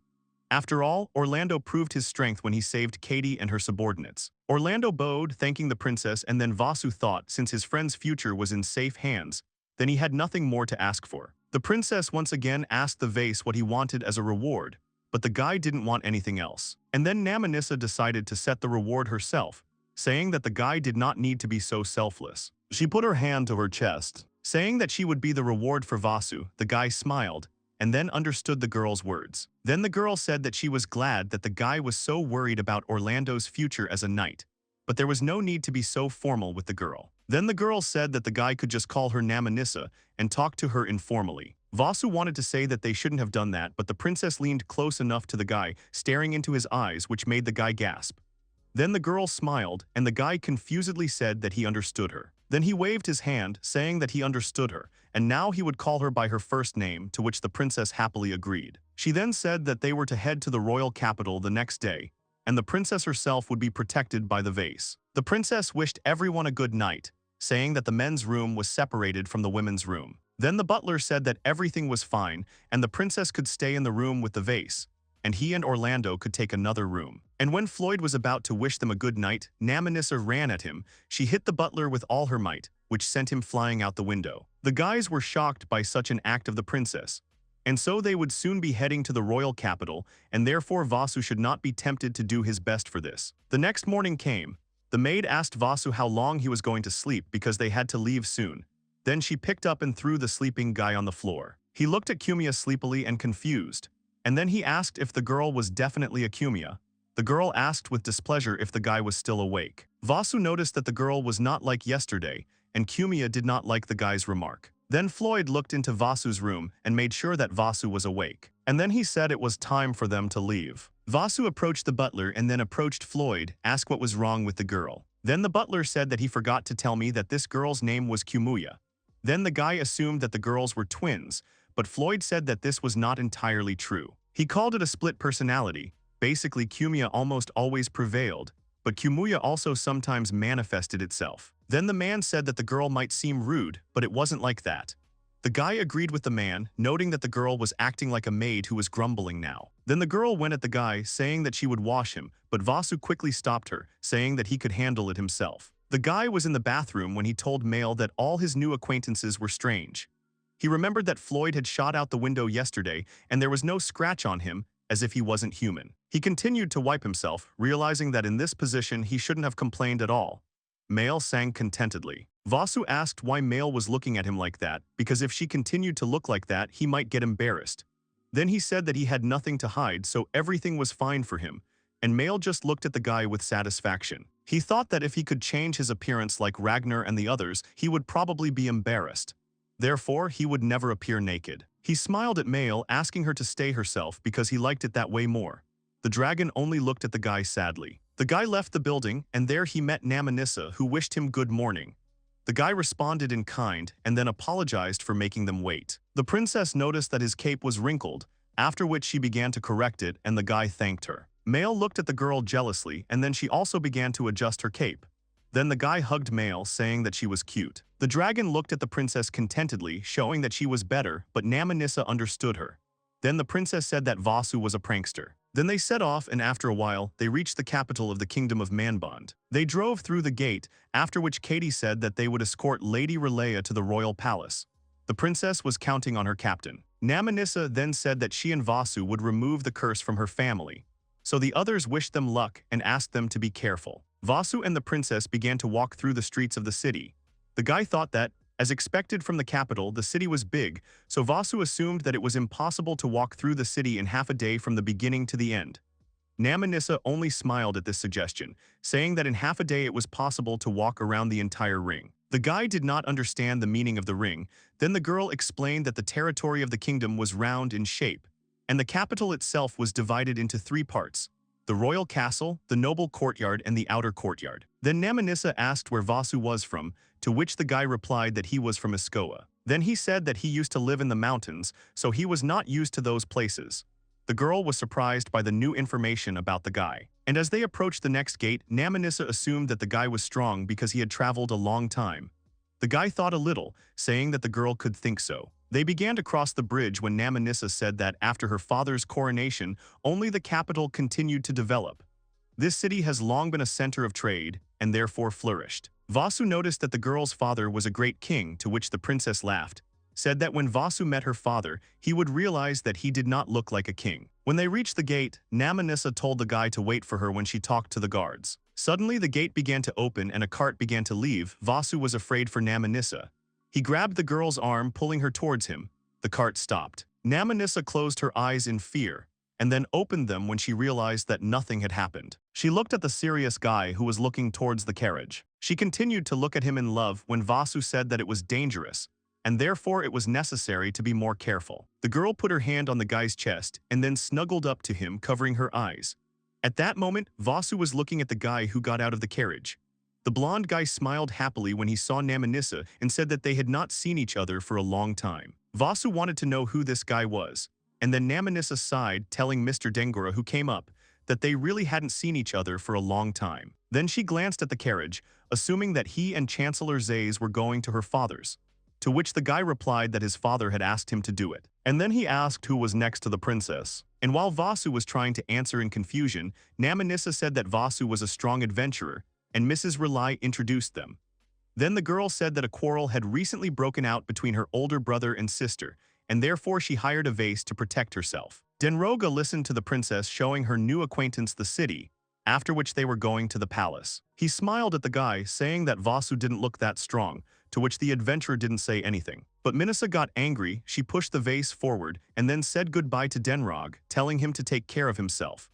After all, Orlando proved his strength when he saved Katie and her subordinates. Orlando bowed, thanking the princess, and then Vasu thought, since his friend's future was in safe hands, then he had nothing more to ask for. The princess once again asked the vase what he wanted as a reward, but the guy didn't want anything else. And then Namanissa decided to set the reward herself, saying that the guy did not need to be so selfless. She put her hand to her chest, saying that she would be the reward for Vasu. The guy smiled, and then understood the girl's words. Then the girl said that she was glad that the guy was so worried about Orlando's future as a knight, but there was no need to be so formal with the girl. Then the girl said that the guy could just call her Namanissa and talk to her informally. Vasu wanted to say that they shouldn't have done that, but the princess leaned close enough to the guy, staring into his eyes, which made the guy gasp. Then the girl smiled, and the guy confusedly said that he understood her. Then he waved his hand, saying that he understood her, and now he would call her by her first name, to which the princess happily agreed. She then said that they were to head to the royal capital the next day, and the princess herself would be protected by the vase. The princess wished everyone a good night, saying that the men's room was separated from the women's room. Then the butler said that everything was fine, and the princess could stay in the room with the vase, and he and Orlando could take another room. And when Floyd was about to wish them a good night, Namanissa ran at him. She hit the butler with all her might, which sent him flying out the window. The guys were shocked by such an act of the princess, and so they would soon be heading to the royal capital, and therefore Vasu should not be tempted to do his best for this. The next morning came. The maid asked Vasu how long he was going to sleep because they had to leave soon. Then she picked up and threw the sleeping guy on the floor. He looked at Kumia sleepily and confused, and then he asked if the girl was definitely a Kumia. The girl asked with displeasure if the guy was still awake. Vasu noticed that the girl was not like yesterday, and Kumia did not like the guy's remark. Then Floyd looked into Vasu's room and made sure that Vasu was awake. And then he said it was time for them to leave. Vasu approached the butler and then approached Floyd, asked what was wrong with the girl. Then the butler said that he forgot to tell me that this girl's name was Kumuya. Then the guy assumed that the girls were twins, but Floyd said that this was not entirely true. He called it a split personality. Basically, Kumuya almost always prevailed, but Kumuya also sometimes manifested itself. Then the man said that the girl might seem rude, but it wasn't like that. The guy agreed with the man, noting that the girl was acting like a maid who was grumbling now. Then the girl went at the guy, saying that she would wash him, but Vasu quickly stopped her, saying that he could handle it himself. The guy was in the bathroom when he told Mail that all his new acquaintances were strange. He remembered that Floyd had shot out the window yesterday, and there was no scratch on him, as if he wasn't human. He continued to wipe himself, realizing that in this position he shouldn't have complained at all. Mail sang contentedly. Vasu asked why Mail was looking at him like that, because if she continued to look like that, he might get embarrassed. Then he said that he had nothing to hide, so everything was fine for him, and Mail just looked at the guy with satisfaction. He thought that if he could change his appearance like Ragnar and the others, he would probably be embarrassed. Therefore, he would never appear naked. He smiled at Mail, asking her to stay herself because he liked it that way more. The dragon only looked at the guy sadly. The guy left the building, and there he met Namanissa, who wished him good morning. The guy responded in kind and then apologized for making them wait. The princess noticed that his cape was wrinkled, after which she began to correct it, and the guy thanked her. Mail looked at the girl jealously, and then she also began to adjust her cape. Then the guy hugged Mail, saying that she was cute. The dragon looked at the princess contentedly, showing that she was better, but Namanissa understood her. Then the princess said that Vasu was a prankster. Then they set off, and after a while, they reached the capital of the kingdom of Manbond. They drove through the gate, after which Katie said that they would escort Lady Relaya to the royal palace. The princess was counting on her captain. Namanissa then said that she and Vasu would remove the curse from her family. So the others wished them luck and asked them to be careful. Vasu and the princess began to walk through the streets of the city. The guy thought that, as expected from the capital, the city was big, so Vasu assumed that it was impossible to walk through the city in half a day from the beginning to the end. Namanissa only smiled at this suggestion, saying that in half a day it was possible to walk around the entire ring. The guy did not understand the meaning of the ring. Then the girl explained that the territory of the kingdom was round in shape, and the capital itself was divided into 3 parts: the royal castle, the noble courtyard, and the outer courtyard. Then Namanissa asked where Vasu was from, to which the guy replied that he was from Iskoa. Then he said that he used to live in the mountains, so he was not used to those places. The girl was surprised by the new information about the guy. And as they approached the next gate, Namanissa assumed that the guy was strong because he had traveled a long time. The guy thought a little, saying that the girl could think so. They began to cross the bridge when Namanissa said that after her father's coronation, only the capital continued to develop. This city has long been a center of trade, and therefore flourished. Vasu noticed that the girl's father was a great king, to which the princess laughed, said that when Vasu met her father, he would realize that he did not look like a king. When they reached the gate, Namanissa told the guy to wait for her when she talked to the guards. Suddenly the gate began to open and a cart began to leave. Vasu was afraid for Namanissa. He grabbed the girl's arm, pulling her towards him. The cart stopped. Namanissa closed her eyes in fear, and then opened them when she realized that nothing had happened. She looked at the serious guy who was looking towards the carriage. She continued to look at him in love when Vasu said that it was dangerous, and therefore it was necessary to be more careful. The girl put her hand on the guy's chest and then snuggled up to him, covering her eyes. At that moment, Vasu was looking at the guy who got out of the carriage. The blonde guy smiled happily when he saw Namanissa and said that they had not seen each other for a long time. Vasu wanted to know who this guy was, and then Namanissa sighed, telling Mr. Dengora, who came up, that they really hadn't seen each other for a long time. Then she glanced at the carriage, assuming that he and Chancellor Zays were going to her father's, to which the guy replied that his father had asked him to do it. And then he asked who was next to the princess. And while Vasu was trying to answer in confusion, Namanissa said that Vasu was a strong adventurer, and Mrs. Relai introduced them. Then the girl said that a quarrel had recently broken out between her older brother and sister, and therefore she hired a vase to protect herself. Denroga listened to the princess showing her new acquaintance the city, after which they were going to the palace. He smiled at the guy, saying that Vasu didn't look that strong, to which the adventurer didn't say anything. But Minasa got angry. She pushed the vase forward and then said goodbye to Denrog, telling him to take care of himself.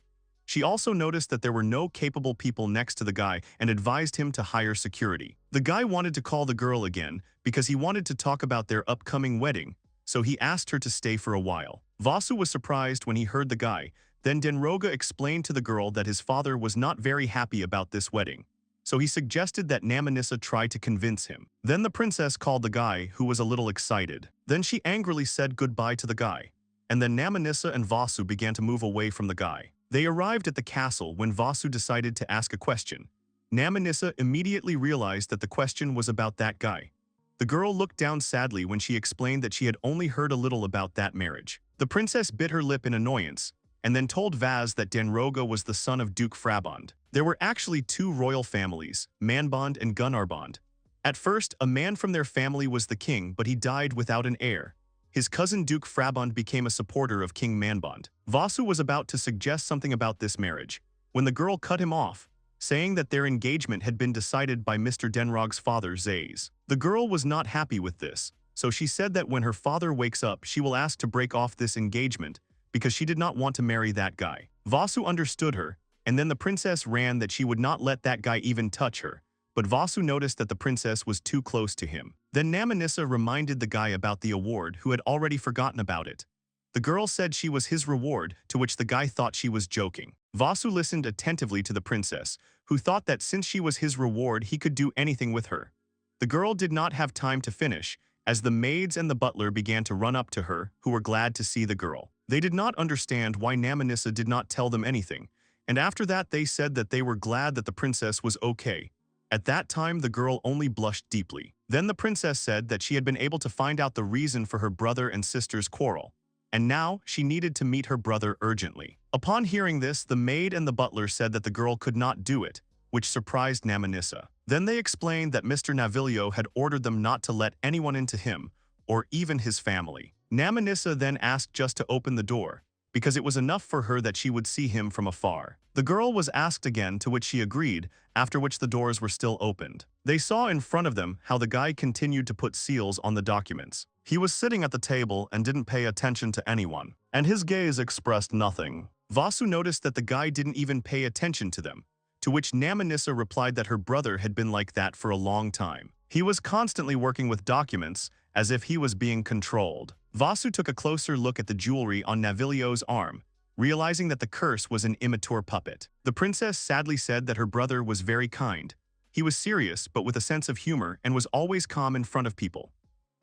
She also noticed that there were no capable people next to the guy and advised him to hire security. The guy wanted to call the girl again because he wanted to talk about their upcoming wedding, so he asked her to stay for a while. Vasu was surprised when he heard the guy. Then Denroga explained to the girl that his father was not very happy about this wedding, so he suggested that Namanissa try to convince him. Then the princess called the guy, who was a little excited. Then she angrily said goodbye to the guy, and then Namanissa and Vasu began to move away from the guy. They arrived at the castle when Vasu decided to ask a question. Namanissa immediately realized that the question was about that guy. The girl looked down sadly when she explained that she had only heard a little about that marriage. The princess bit her lip in annoyance, and then told Vaz that Denroga was the son of Duke Frabond. There were actually 2 royal families, Manbond and Gunnarbond. At first, a man from their family was the king, but he died without an heir. His cousin Duke Frabond became a supporter of King Manbond. Vasu was about to suggest something about this marriage, when the girl cut him off, saying that their engagement had been decided by Mr. Denrog's father, Zays. The girl was not happy with this, so she said that when her father wakes up, she will ask to break off this engagement, because she did not want to marry that guy. Vasu understood her, and then the princess ran that she would not let that guy even touch her, but Vasu noticed that the princess was too close to him. Then Namanissa reminded the guy about the award, who had already forgotten about it. The girl said she was his reward, to which the guy thought she was joking. Vasu listened attentively to the princess, who thought that since she was his reward, he could do anything with her. The girl did not have time to finish, as the maids and the butler began to run up to her, who were glad to see the girl. They did not understand why Namanissa did not tell them anything, and after that they said that they were glad that the princess was okay. At that time the girl only blushed deeply. Then the princess said that she had been able to find out the reason for her brother and sister's quarrel, and now she needed to meet her brother urgently. Upon hearing this, the maid and the butler said that the girl could not do it, which surprised Namanissa. Then they explained that Mr. Navilio had ordered them not to let anyone into him, or even his family. Namanissa then asked just to open the door, because it was enough for her that she would see him from afar. The girl was asked again, to which she agreed, after which the doors were still opened. They saw in front of them how the guy continued to put seals on the documents. He was sitting at the table and didn't pay attention to anyone, and his gaze expressed nothing. Vasu noticed that the guy didn't even pay attention to them, to which Namanissa replied that her brother had been like that for a long time. He was constantly working with documents, as if he was being controlled. Vasu took a closer look at the jewelry on Navilio's arm, realizing that the curse was an immature puppet. The princess sadly said that her brother was very kind. He was serious but with a sense of humor and was always calm in front of people.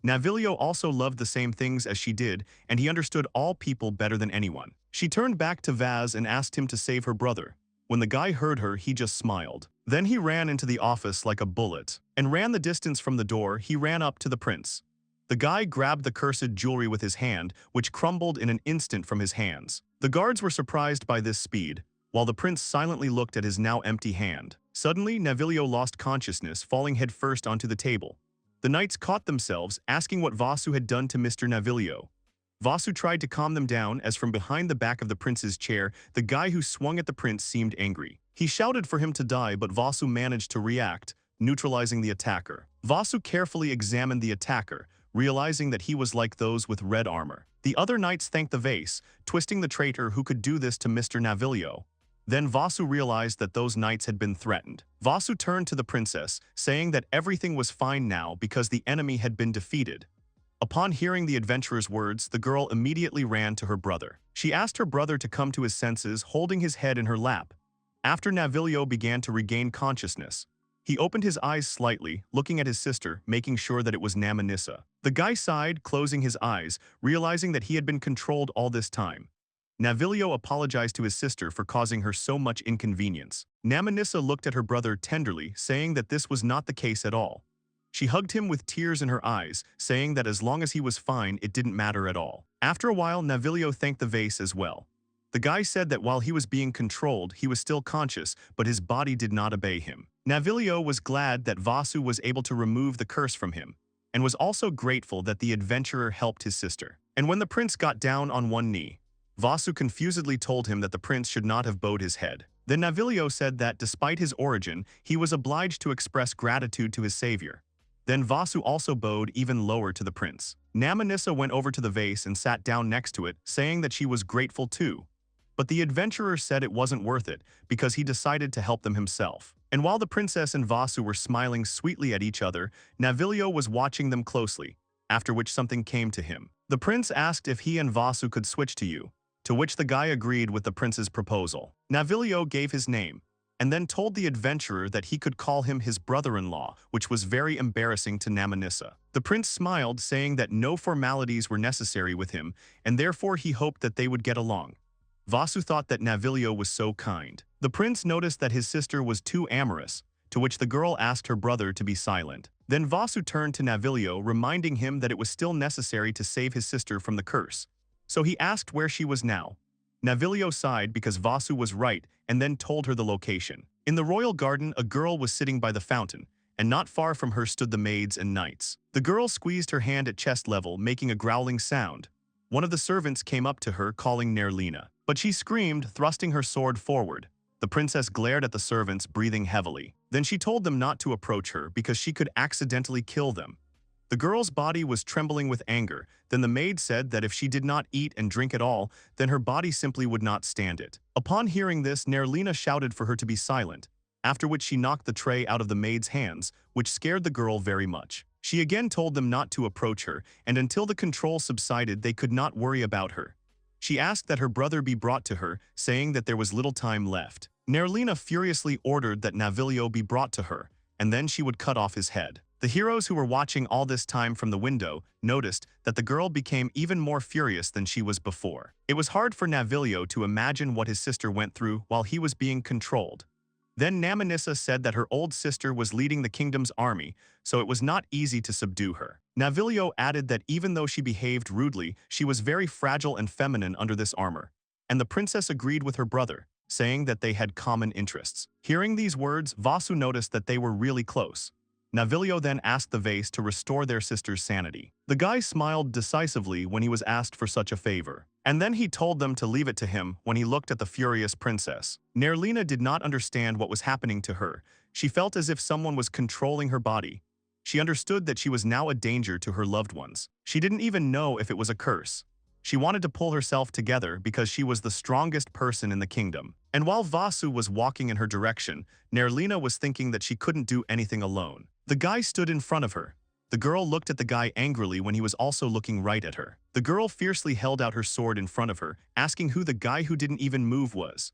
Navilio also loved the same things as she did, and he understood all people better than anyone. She turned back to Vaz and asked him to save her brother. When the guy heard her, he just smiled. Then he ran into the office like a bullet, and ran the distance from the door. He ran up to the prince. The guy grabbed the cursed jewelry with his hand, which crumbled in an instant from his hands. The guards were surprised by this speed, while the prince silently looked at his now empty hand. Suddenly, Navilio lost consciousness, falling headfirst onto the table. The knights caught themselves, asking what Vasu had done to Mr. Navilio. Vasu tried to calm them down as from behind the back of the prince's chair, the guy who swung at the prince seemed angry. He shouted for him to die, but Vasu managed to react, neutralizing the attacker. Vasu carefully examined the attacker, realizing that he was like those with red armor. The other knights thanked the vase, twisting the traitor who could do this to Mr. Navilio. Then Vasu realized that those knights had been threatened. Vasu turned to the princess, saying that everything was fine now because the enemy had been defeated. Upon hearing the adventurer's words, the girl immediately ran to her brother. She asked her brother to come to his senses, holding his head in her lap. After Navilio began to regain consciousness, he opened his eyes slightly, looking at his sister, making sure that it was Namanissa. The guy sighed, closing his eyes, realizing that he had been controlled all this time. Navilio apologized to his sister for causing her so much inconvenience. Namanissa looked at her brother tenderly, saying that this was not the case at all. She hugged him with tears in her eyes, saying that as long as he was fine, it didn't matter at all. After a while, Navilio thanked the vase as well. The guy said that while he was being controlled, he was still conscious, but his body did not obey him. Navilio was glad that Vasu was able to remove the curse from him, and was also grateful that the adventurer helped his sister. And when the prince got down on one knee, Vasu confusedly told him that the prince should not have bowed his head. Then Navilio said that despite his origin, he was obliged to express gratitude to his savior. Then Vasu also bowed even lower to the prince. Namanissa went over to the vase and sat down next to it, saying that she was grateful too. But the adventurer said it wasn't worth it, because he decided to help them himself. And while the princess and Vasu were smiling sweetly at each other, Navilio was watching them closely, after which something came to him. The prince asked if he and Vasu could switch to you, to which the guy agreed with the prince's proposal. Navilio gave his name, and then told the adventurer that he could call him his brother-in-law, which was very embarrassing to Namanissa. The prince smiled, saying that no formalities were necessary with him, and therefore he hoped that they would get along. Vasu thought that Navilio was so kind. The prince noticed that his sister was too amorous, to which the girl asked her brother to be silent. Then Vasu turned to Navilio, reminding him that it was still necessary to save his sister from the curse. So he asked where she was now. Navilio sighed because Vasu was right and then told her the location. In the royal garden, a girl was sitting by the fountain, and not far from her stood the maids and knights. The girl squeezed her hand at chest level, making a growling sound. One of the servants came up to her, calling Nerlina. But she screamed, thrusting her sword forward. The princess glared at the servants, breathing heavily. Then she told them not to approach her because she could accidentally kill them. The girl's body was trembling with anger. Then the maid said that if she did not eat and drink at all, then her body simply would not stand it. Upon hearing this, Nerlina shouted for her to be silent, after which she knocked the tray out of the maid's hands, which scared the girl very much. She again told them not to approach her, and until the control subsided, they could not worry about her. She asked that her brother be brought to her, saying that there was little time left. Nerlina furiously ordered that Navilio be brought to her, and then she would cut off his head. The heroes who were watching all this time from the window noticed that the girl became even more furious than she was before. It was hard for Navilio to imagine what his sister went through while he was being controlled. Then Namanissa said that her old sister was leading the kingdom's army, so it was not easy to subdue her. Navilio added that even though she behaved rudely, she was very fragile and feminine under this armor. And the princess agreed with her brother, saying that they had common interests. Hearing these words, Vasu noticed that they were really close. Navilio then asked the vase to restore their sister's sanity. The guy smiled decisively when he was asked for such a favor. And then he told them to leave it to him when he looked at the furious princess. Nerlina did not understand what was happening to her. She felt as if someone was controlling her body. She understood that she was now a danger to her loved ones. She didn't even know if it was a curse. She wanted to pull herself together because she was the strongest person in the kingdom. And while Vasu was walking in her direction, Nerlina was thinking that she couldn't do anything alone. The guy stood in front of her. The girl looked at the guy angrily when he was also looking right at her. The girl fiercely held out her sword in front of her, asking who the guy who didn't even move was.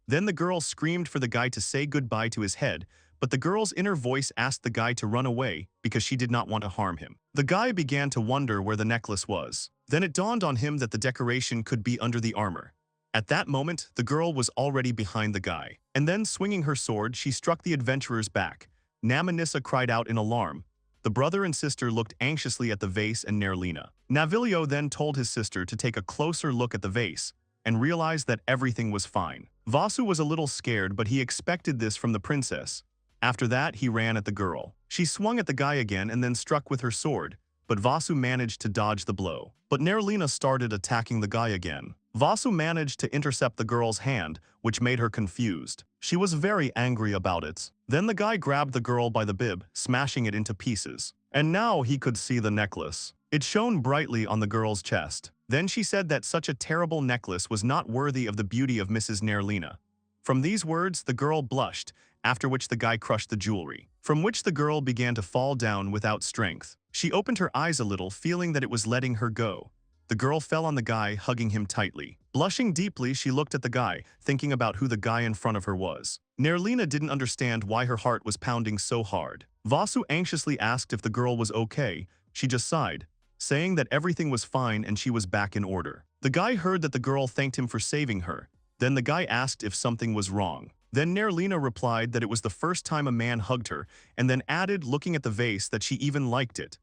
Then the girl screamed for the guy to say goodbye to his head, but the girl's inner voice asked the guy to run away because she did not want to harm him. The guy began to wonder where the necklace was. Then it dawned on him that the decoration could be under the armor. At that moment, the girl was already behind the guy. And then, swinging her sword, she struck the adventurer's back. Namanissa cried out in alarm. The brother and sister looked anxiously at the vase and Nerlina. Navilio then told his sister to take a closer look at the vase and realized that everything was fine. Vasu was a little scared, but he expected this from the princess. After that, he ran at the girl. She swung at the guy again and then struck with her sword, but Vasu managed to dodge the blow. But Nerlina started attacking the guy again. Vasu managed to intercept the girl's hand, which made her confused. She was very angry about it. Then the guy grabbed the girl by the bib, smashing it into pieces. And now he could see the necklace. It shone brightly on the girl's chest. Then she said that such a terrible necklace was not worthy of the beauty of Mrs. Nerlina. From these words, the girl blushed, after which the guy crushed the jewelry, from which the girl began to fall down without strength. She opened her eyes a little, feeling that it was letting her go. The girl fell on the guy, hugging him tightly. Blushing deeply, she looked at the guy, thinking about who the guy in front of her was. Nerlina didn't understand why her heart was pounding so hard. Vasu anxiously asked if the girl was okay. She just sighed, saying that everything was fine and she was back in order. The guy heard that the girl thanked him for saving her. Then the guy asked if something was wrong. Then Nerlina replied that it was the first time a man hugged her, and then added, looking at the vase, that she even liked it.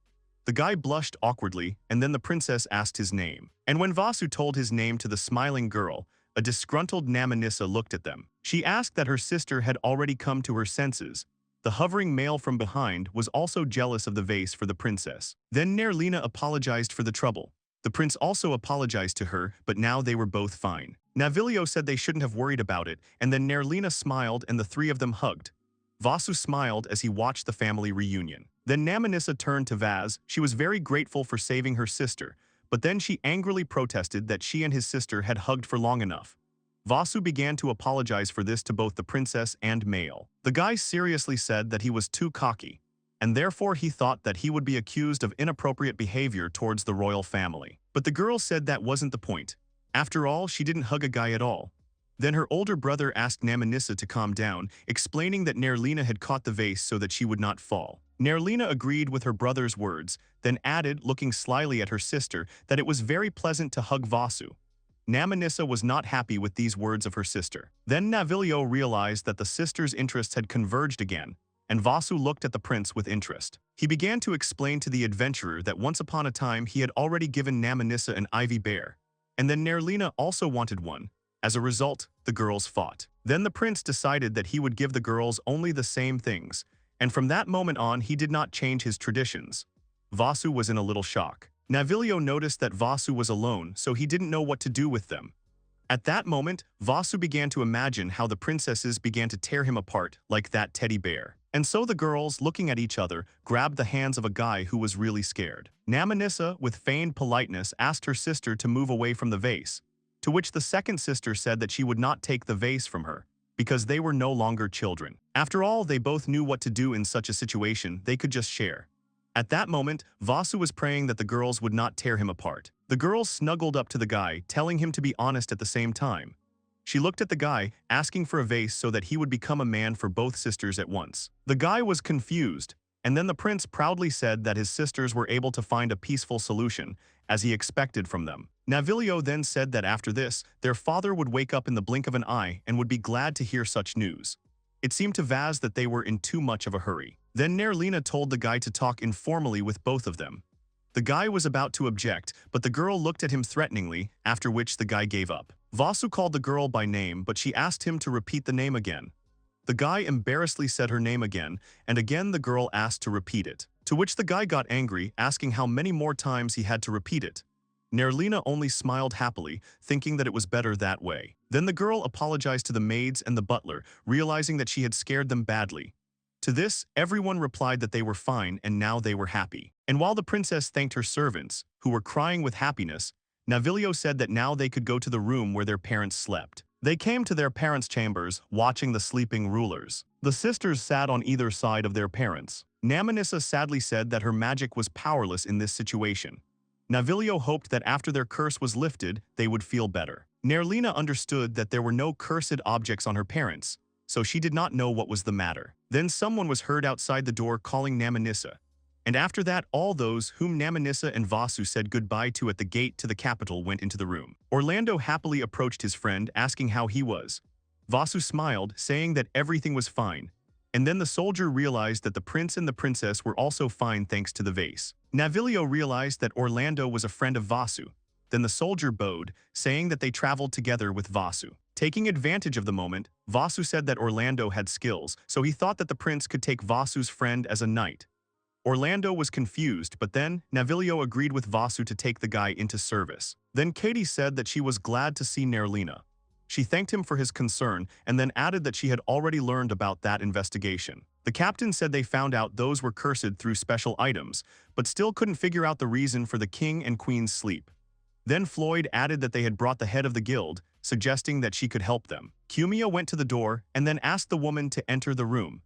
The guy blushed awkwardly, and then the princess asked his name. And when Vasu told his name to the smiling girl, a disgruntled Namanissa looked at them. She asked that her sister had already come to her senses. The hovering male from behind was also jealous of the vase for the princess. Then Nerlina apologized for the trouble. The prince also apologized to her, but now they were both fine. Navilio said they shouldn't have worried about it, and then Nerlina smiled and the three of them hugged. Vasu smiled as he watched the family reunion. Then Namanissa turned to Vaz. She was very grateful for saving her sister, but then she angrily protested that she and his sister had hugged for long enough. Vasu began to apologize for this to both the princess and Mail. The guy seriously said that he was too cocky, and therefore he thought that he would be accused of inappropriate behavior towards the royal family. But the girl said that wasn't the point. After all, she didn't hug a guy at all. Then her older brother asked Namanissa to calm down, explaining that Nerlina had caught the vase so that she would not fall. Nerlina agreed with her brother's words, then added, looking slyly at her sister, that it was very pleasant to hug Vasu. Namanissa was not happy with these words of her sister. Then Navilio realized that the sisters' interests had converged again, and Vasu looked at the prince with interest. He began to explain to the adventurer that once upon a time he had already given Namanissa an ivy bear, and then Nerlina also wanted one. As a result, the girls fought. Then the prince decided that he would give the girls only the same things, and from that moment on he did not change his traditions. Vasu was in a little shock. Navilio noticed that Vasu was alone, so he didn't know what to do with them. At that moment, Vasu began to imagine how the princesses began to tear him apart like that teddy bear. And so the girls, looking at each other, grabbed the hands of a guy who was really scared. Namanissa, with feigned politeness, asked her sister to move away from the vase, to which the second sister said that she would not take the vase from her, because they were no longer children. After all, they both knew what to do in such a situation. They could just share. At that moment, Vasu was praying that the girls would not tear him apart. The girls snuggled up to the guy, telling him to be honest at the same time. She looked at the guy, asking for a vase so that he would become a man for both sisters at once. The guy was confused, and then the prince proudly said that his sisters were able to find a peaceful solution, as he expected from them. Navilio then said that after this, their father would wake up in the blink of an eye and would be glad to hear such news. It seemed to Vaz that they were in too much of a hurry. Then Nerlina told the guy to talk informally with both of them. The guy was about to object, but the girl looked at him threateningly, after which the guy gave up. Vasu called the girl by name, but she asked him to repeat the name again. The guy embarrassedly said her name again, and again the girl asked to repeat it, to which the guy got angry, asking how many more times he had to repeat it. Nerlina only smiled happily, thinking that it was better that way. Then the girl apologized to the maids and the butler, realizing that she had scared them badly. To this, everyone replied that they were fine and now they were happy. And while the princess thanked her servants, who were crying with happiness, Navilio said that now they could go to the room where their parents slept. They came to their parents' chambers, watching the sleeping rulers. The sisters sat on either side of their parents. Namanissa sadly said that her magic was powerless in this situation. Navilio hoped that after their curse was lifted, they would feel better. Nerlina understood that there were no cursed objects on her parents, so she did not know what was the matter. Then someone was heard outside the door calling Namanissa. And after that, all those whom Namanissa and Vasu said goodbye to at the gate to the capital went into the room. Orlando happily approached his friend, asking how he was. Vasu smiled, saying that everything was fine. And then the soldier realized that the prince and the princess were also fine thanks to the vase. Navilio realized that Orlando was a friend of Vasu. Then the soldier bowed, saying that they traveled together with Vasu. Taking advantage of the moment, Vasu said that Orlando had skills, so he thought that the prince could take Vasu's friend as a knight. Orlando was confused, but then Navilio agreed with Vasu to take the guy into service. Then Katie said that she was glad to see Nerlina. She thanked him for his concern and then added that she had already learned about that investigation. The captain said they found out those were cursed through special items, but still couldn't figure out the reason for the king and queen's sleep. Then Floyd added that they had brought the head of the guild, suggesting that she could help them. Kumia went to the door and then asked the woman to enter the room.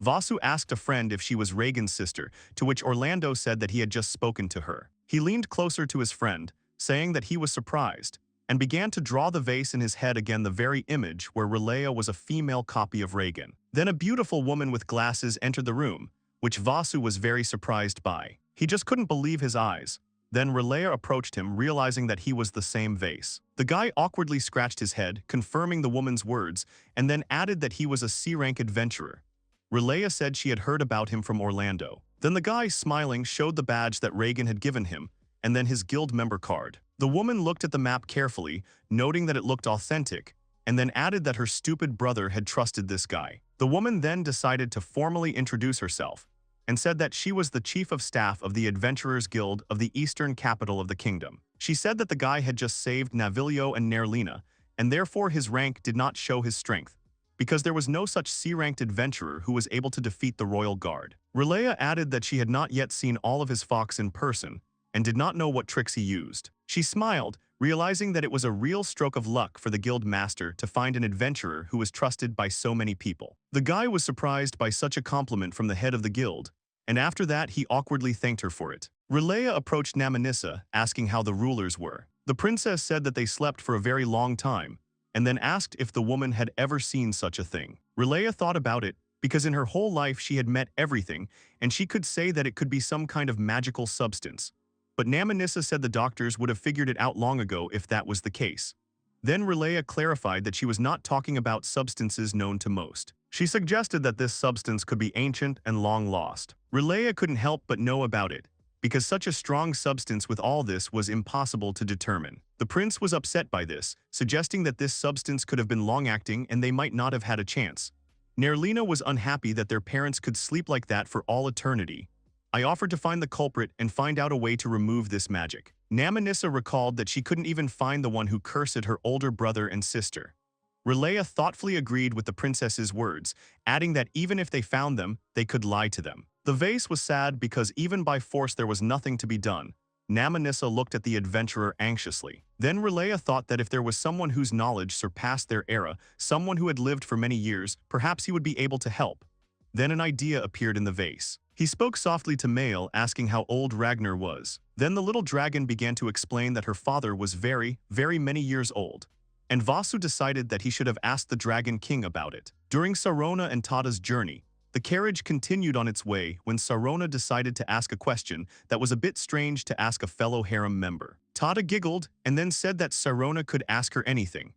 Vasu asked a friend if she was Reagan's sister, to which Orlando said that he had just spoken to her. He leaned closer to his friend, saying that he was surprised, and began to draw the vase in his head again, the very image where Relea was a female copy of Reagan. Then a beautiful woman with glasses entered the room, which Vasu was very surprised by. He just couldn't believe his eyes. Then Relea approached him, realizing that he was the same vase. The guy awkwardly scratched his head, confirming the woman's words, and then added that he was a C-rank adventurer. Relea said she had heard about him from Orlando. Then the guy, smiling, showed the badge that Reagan had given him, and then his guild member card. The woman looked at the map carefully, noting that it looked authentic, and then added that her stupid brother had trusted this guy. The woman then decided to formally introduce herself, and said that she was the chief of staff of the Adventurers Guild of the eastern capital of the kingdom. She said that the guy had just saved Navilio and Nerlina, and therefore his rank did not show his strength, because there was no such C-ranked adventurer who was able to defeat the royal guard. Relea added that she had not yet seen all of his fox in person, and did not know what tricks he used. She smiled, realizing that it was a real stroke of luck for the guild master to find an adventurer who was trusted by so many people. The guy was surprised by such a compliment from the head of the guild, and after that he awkwardly thanked her for it. Relea approached Namanissa, asking how the rulers were. The princess said that they slept for a very long time, and then asked if the woman had ever seen such a thing. Relea thought about it, because in her whole life she had met everything, and she could say that it could be some kind of magical substance. But Namanissa said the doctors would have figured it out long ago if that was the case. Then Relea clarified that she was not talking about substances known to most. She suggested that this substance could be ancient and long lost. Relea couldn't help but know about it, because such a strong substance with all this was impossible to determine. The prince was upset by this, suggesting that this substance could have been long-acting and they might not have had a chance. Nerlina was unhappy that their parents could sleep like that for all eternity. I offered to find the culprit and find out a way to remove this magic. Namanissa recalled that she couldn't even find the one who cursed her older brother and sister. Relea thoughtfully agreed with the princess's words, adding that even if they found them, they could lie to them. The vase was sad because even by force there was nothing to be done. Namanissa looked at the adventurer anxiously. Then Relea thought that if there was someone whose knowledge surpassed their era, someone who had lived for many years, perhaps he would be able to help. Then an idea appeared in the vase. He spoke softly to Mael, asking how old Ragnar was. Then the little dragon began to explain that her father was very, very many years old. And Vasu decided that he should have asked the Dragon King about it. During Sarona and Tada's journey, the carriage continued on its way when Sarona decided to ask a question that was a bit strange to ask a fellow harem member. Tada giggled and then said that Sarona could ask her anything.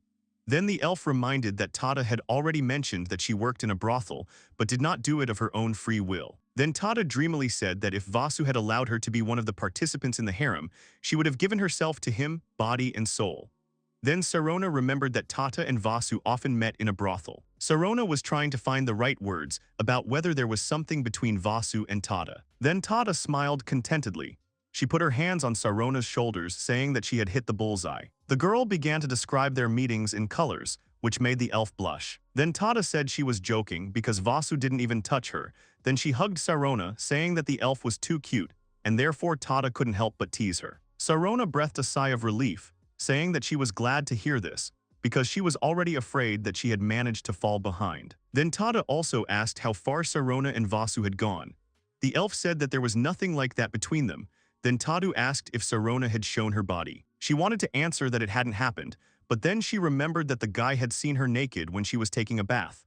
Then the elf reminded that Tada had already mentioned that she worked in a brothel, but did not do it of her own free will. Then Tada dreamily said that if Vasu had allowed her to be one of the participants in the harem, she would have given herself to him, body and soul. Then Sarona remembered that Tata and Vasu often met in a brothel. Sarona was trying to find the right words about whether there was something between Vasu and Tada. Then Tada smiled contentedly. She put her hands on Sarona's shoulders, saying that she had hit the bullseye. The girl began to describe their meetings in colors, which made the elf blush. Then Tada said she was joking because Vasu didn't even touch her. Then she hugged Sarona, saying that the elf was too cute, and therefore Tada couldn't help but tease her. Sarona breathed a sigh of relief, saying that she was glad to hear this, because she was already afraid that she had managed to fall behind. Then Tada also asked how far Sarona and Vasu had gone. The elf said that there was nothing like that between them. Then Tadu asked if Sarona had shown her body. She wanted to answer that it hadn't happened, but then she remembered that the guy had seen her naked when she was taking a bath.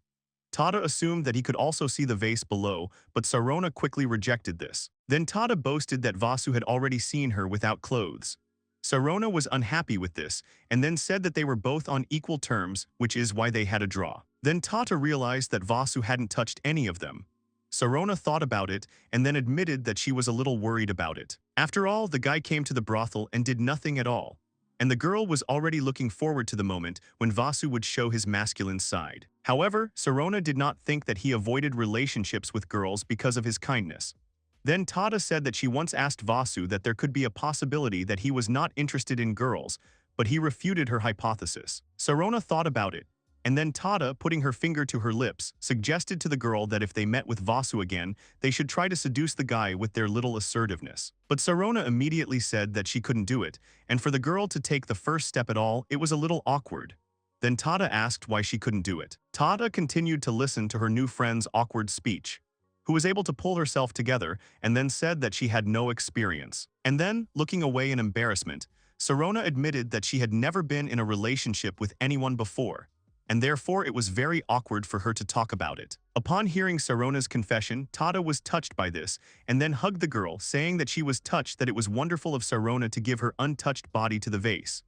Tada assumed that he could also see the vase below, but Sarona quickly rejected this. Then Tada boasted that Vasu had already seen her without clothes. Sarona was unhappy with this, and then said that they were both on equal terms, which is why they had a draw. Then Tata realized that Vasu hadn't touched any of them. Sarona thought about it, and then admitted that she was a little worried about it. After all, the guy came to the brothel and did nothing at all. And the girl was already looking forward to the moment when Vasu would show his masculine side. However, Sarona did not think that he avoided relationships with girls because of his kindness. Then Tada said that she once asked Vasu that there could be a possibility that he was not interested in girls, but he refuted her hypothesis. Sarona thought about it, and then Tada, putting her finger to her lips, suggested to the girl that if they met with Vasu again, they should try to seduce the guy with their little assertiveness. But Sarona immediately said that she couldn't do it, and for the girl to take the first step at all, it was a little awkward. Then Tada asked why she couldn't do it. Tada continued to listen to her new friend's awkward speech, who was able to pull herself together, and then said that she had no experience. And then, looking away in embarrassment, Sarona admitted that she had never been in a relationship with anyone before, and therefore it was very awkward for her to talk about it. Upon hearing Sarona's confession, Tada was touched by this, and then hugged the girl, saying that she was touched that it was wonderful of Sarona to give her untouched body to the vase.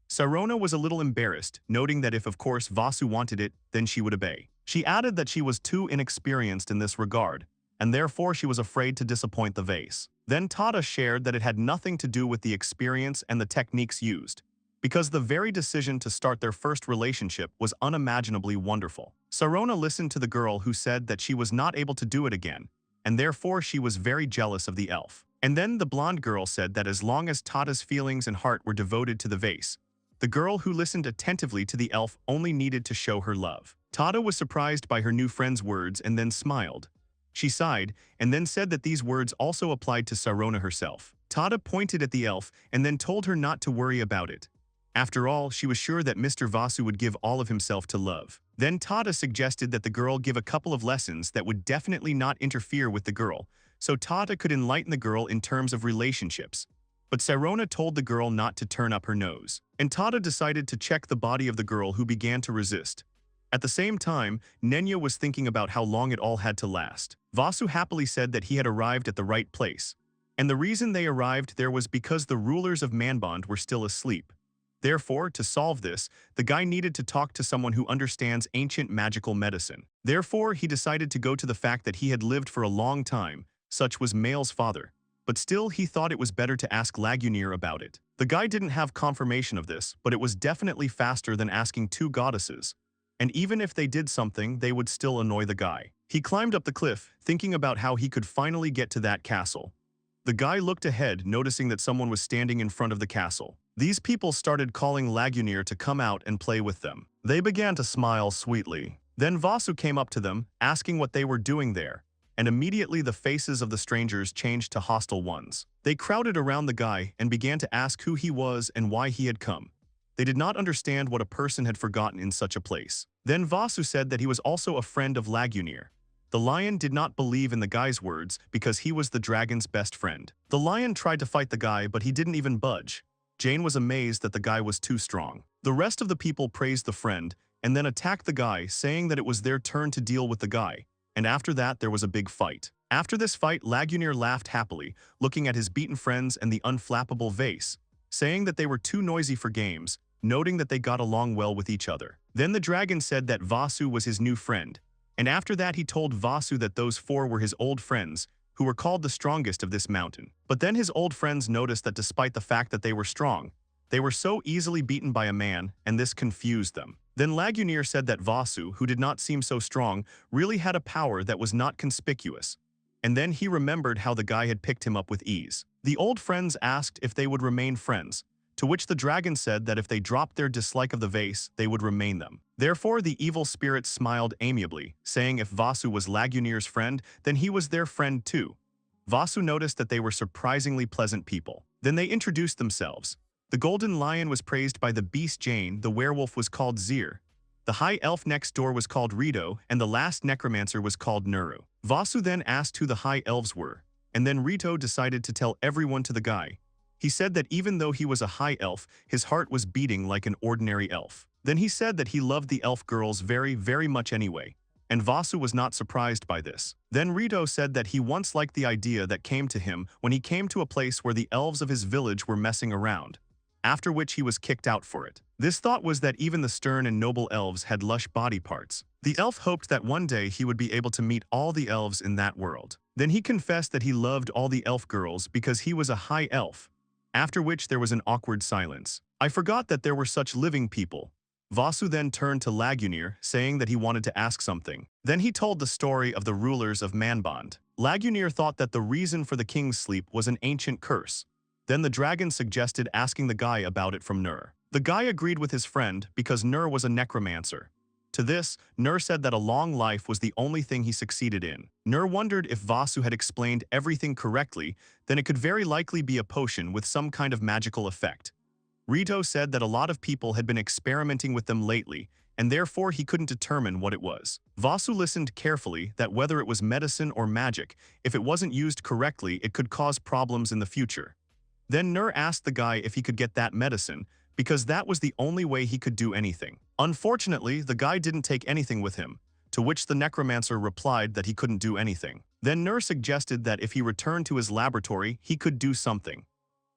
Sarona was a little embarrassed, noting that if of course Vasu wanted it, then she would obey. She added that she was too inexperienced in this regard, and therefore she was afraid to disappoint the vase. Then Tada shared that it had nothing to do with the experience and the techniques used, because the very decision to start their first relationship was unimaginably wonderful. Sarona listened to the girl who said that she was not able to do it again, and therefore she was very jealous of the elf. And then the blonde girl said that as long as Tada's feelings and heart were devoted to the vase, the girl who listened attentively to the elf only needed to show her love. Tada was surprised by her new friend's words and then smiled. She sighed, and then said that these words also applied to Sarona herself. Tada pointed at the elf and then told her not to worry about it. After all, she was sure that Mr. Vasu would give all of himself to love. Then Tada suggested that the girl give a couple of lessons that would definitely not interfere with the girl, so Tada could enlighten the girl in terms of relationships. But Sarona told the girl not to turn up her nose, and Tada decided to check the body of the girl who began to resist. At the same time, Nenya was thinking about how long it all had to last. Vasu happily said that he had arrived at the right place, and the reason they arrived there was because the rulers of Manbond were still asleep. Therefore, to solve this, the guy needed to talk to someone who understands ancient magical medicine. Therefore, he decided to go to the fact that he had lived for a long time, such was Male's father. But still, he thought it was better to ask Lagunir about it. The guy didn't have confirmation of this, but it was definitely faster than asking two goddesses. And even if they did something, they would still annoy the guy. He climbed up the cliff, thinking about how he could finally get to that castle. The guy looked ahead, noticing that someone was standing in front of the castle. These people started calling Lagunir to come out and play with them. They began to smile sweetly. Then Vasu came up to them, asking what they were doing there, and immediately the faces of the strangers changed to hostile ones. They crowded around the guy and began to ask who he was and why he had come. They did not understand what a person had forgotten in such a place. Then Vasu said that he was also a friend of Lagunir. The lion did not believe in the guy's words because he was the dragon's best friend. The lion tried to fight the guy, but he didn't even budge. Jane was amazed that the guy was too strong. The rest of the people praised the friend and then attacked the guy, saying that it was their turn to deal with the guy. And after that, there was a big fight. After this fight, Lagunir laughed happily, looking at his beaten friends and the unflappable vase, saying that they were too noisy for games, noting that they got along well with each other. Then the dragon said that Vasu was his new friend, and after that he told Vasu that those four were his old friends, who were called the strongest of this mountain. But then his old friends noticed that despite the fact that they were strong, they were so easily beaten by a man, and this confused them. Then Lagunir said that Vasu, who did not seem so strong, really had a power that was not conspicuous. And then he remembered how the guy had picked him up with ease. The old friends asked if they would remain friends, to which the dragon said that if they dropped their dislike of the vase, they would remain them. Therefore, the evil spirit smiled amiably, saying if Vasu was Lagunir's friend, then he was their friend too. Vasu noticed that they were surprisingly pleasant people. Then they introduced themselves. The golden lion was praised by the beast Jane, the werewolf was called Zir. The high elf next door was called Rito, and the last necromancer was called Nuru. Vasu then asked who the high elves were, and then Rito decided to tell everyone to the guy. He said that even though he was a high elf, his heart was beating like an ordinary elf. Then he said that he loved the elf girls very, very much anyway, and Vasu was not surprised by this. Then Rito said that he once liked the idea that came to him when he came to a place where the elves of his village were messing around, after which he was kicked out for it. This thought was that even the stern and noble elves had lush body parts. The elf hoped that one day he would be able to meet all the elves in that world. Then he confessed that he loved all the elf girls because he was a high elf, after which there was an awkward silence. I forgot that there were such living people. Vasu then turned to Lagunir, saying that he wanted to ask something. Then he told the story of the rulers of Manbond. Lagunir thought that the reason for the king's sleep was an ancient curse. Then the dragon suggested asking the guy about it from Nur. The guy agreed with his friend because Nur was a necromancer. To this, Nur said that a long life was the only thing he succeeded in. Nur wondered if Vasu had explained everything correctly, then it could very likely be a potion with some kind of magical effect. Rito said that a lot of people had been experimenting with them lately, and therefore he couldn't determine what it was. Vasu listened carefully that whether it was medicine or magic, if it wasn't used correctly, it could cause problems in the future. Then Nur asked the guy if he could get that medicine, because that was the only way he could do anything. Unfortunately, the guy didn't take anything with him, to which the necromancer replied that he couldn't do anything. Then Nur suggested that if he returned to his laboratory, he could do something.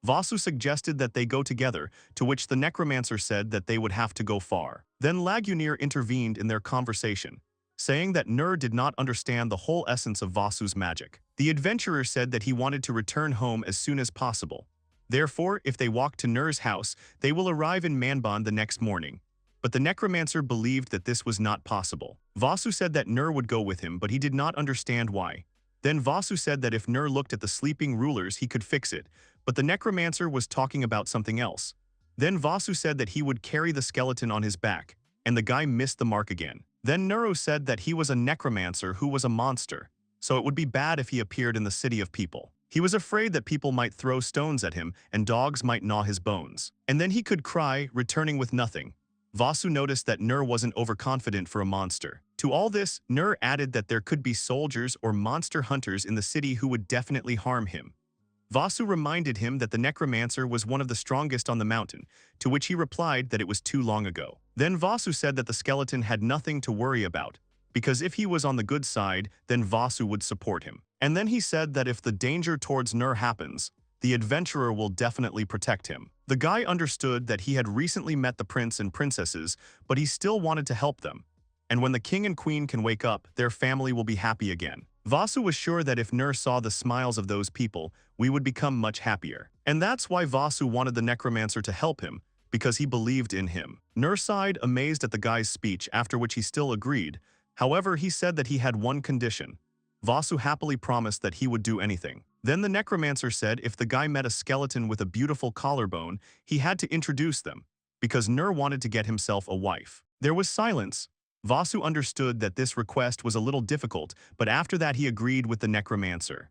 Vasu suggested that they go together, to which the necromancer said that they would have to go far. Then Lagunir intervened in their conversation, saying that Nur did not understand the whole essence of Vasu's magic. The adventurer said that he wanted to return home as soon as possible. Therefore, if they walk to Nur's house, they will arrive in Manbond the next morning. But the necromancer believed that this was not possible. Vasu said that Nur would go with him, but he did not understand why. Then Vasu said that if Nur looked at the sleeping rulers, he could fix it, but the necromancer was talking about something else. Then Vasu said that he would carry the skeleton on his back, and the guy missed the mark again. Then Nuru said that he was a necromancer who was a monster, so it would be bad if he appeared in the city of people. He was afraid that people might throw stones at him and dogs might gnaw his bones. And then he could cry, returning with nothing. Vasu noticed that Nur wasn't overconfident for a monster. To all this, Nur added that there could be soldiers or monster hunters in the city who would definitely harm him. Vasu reminded him that the necromancer was one of the strongest on the mountain, to which he replied that it was too long ago. Then Vasu said that the skeleton had nothing to worry about, because if he was on the good side, then Vasu would support him. And then he said that if the danger towards Nur happens, the adventurer will definitely protect him. The guy understood that he had recently met the prince and princesses, but he still wanted to help them. And when the king and queen can wake up, their family will be happy again. Vasu was sure that if Nur saw the smiles of those people, we would become much happier. And that's why Vasu wanted the necromancer to help him, because he believed in him. Nur sighed, amazed at the guy's speech, after which he still agreed. However, he said that he had one condition. Vasu happily promised that he would do anything. Then the necromancer said if the guy met a skeleton with a beautiful collarbone, he had to introduce them, because Nur wanted to get himself a wife. There was silence. Vasu understood that this request was a little difficult, but after that he agreed with the necromancer.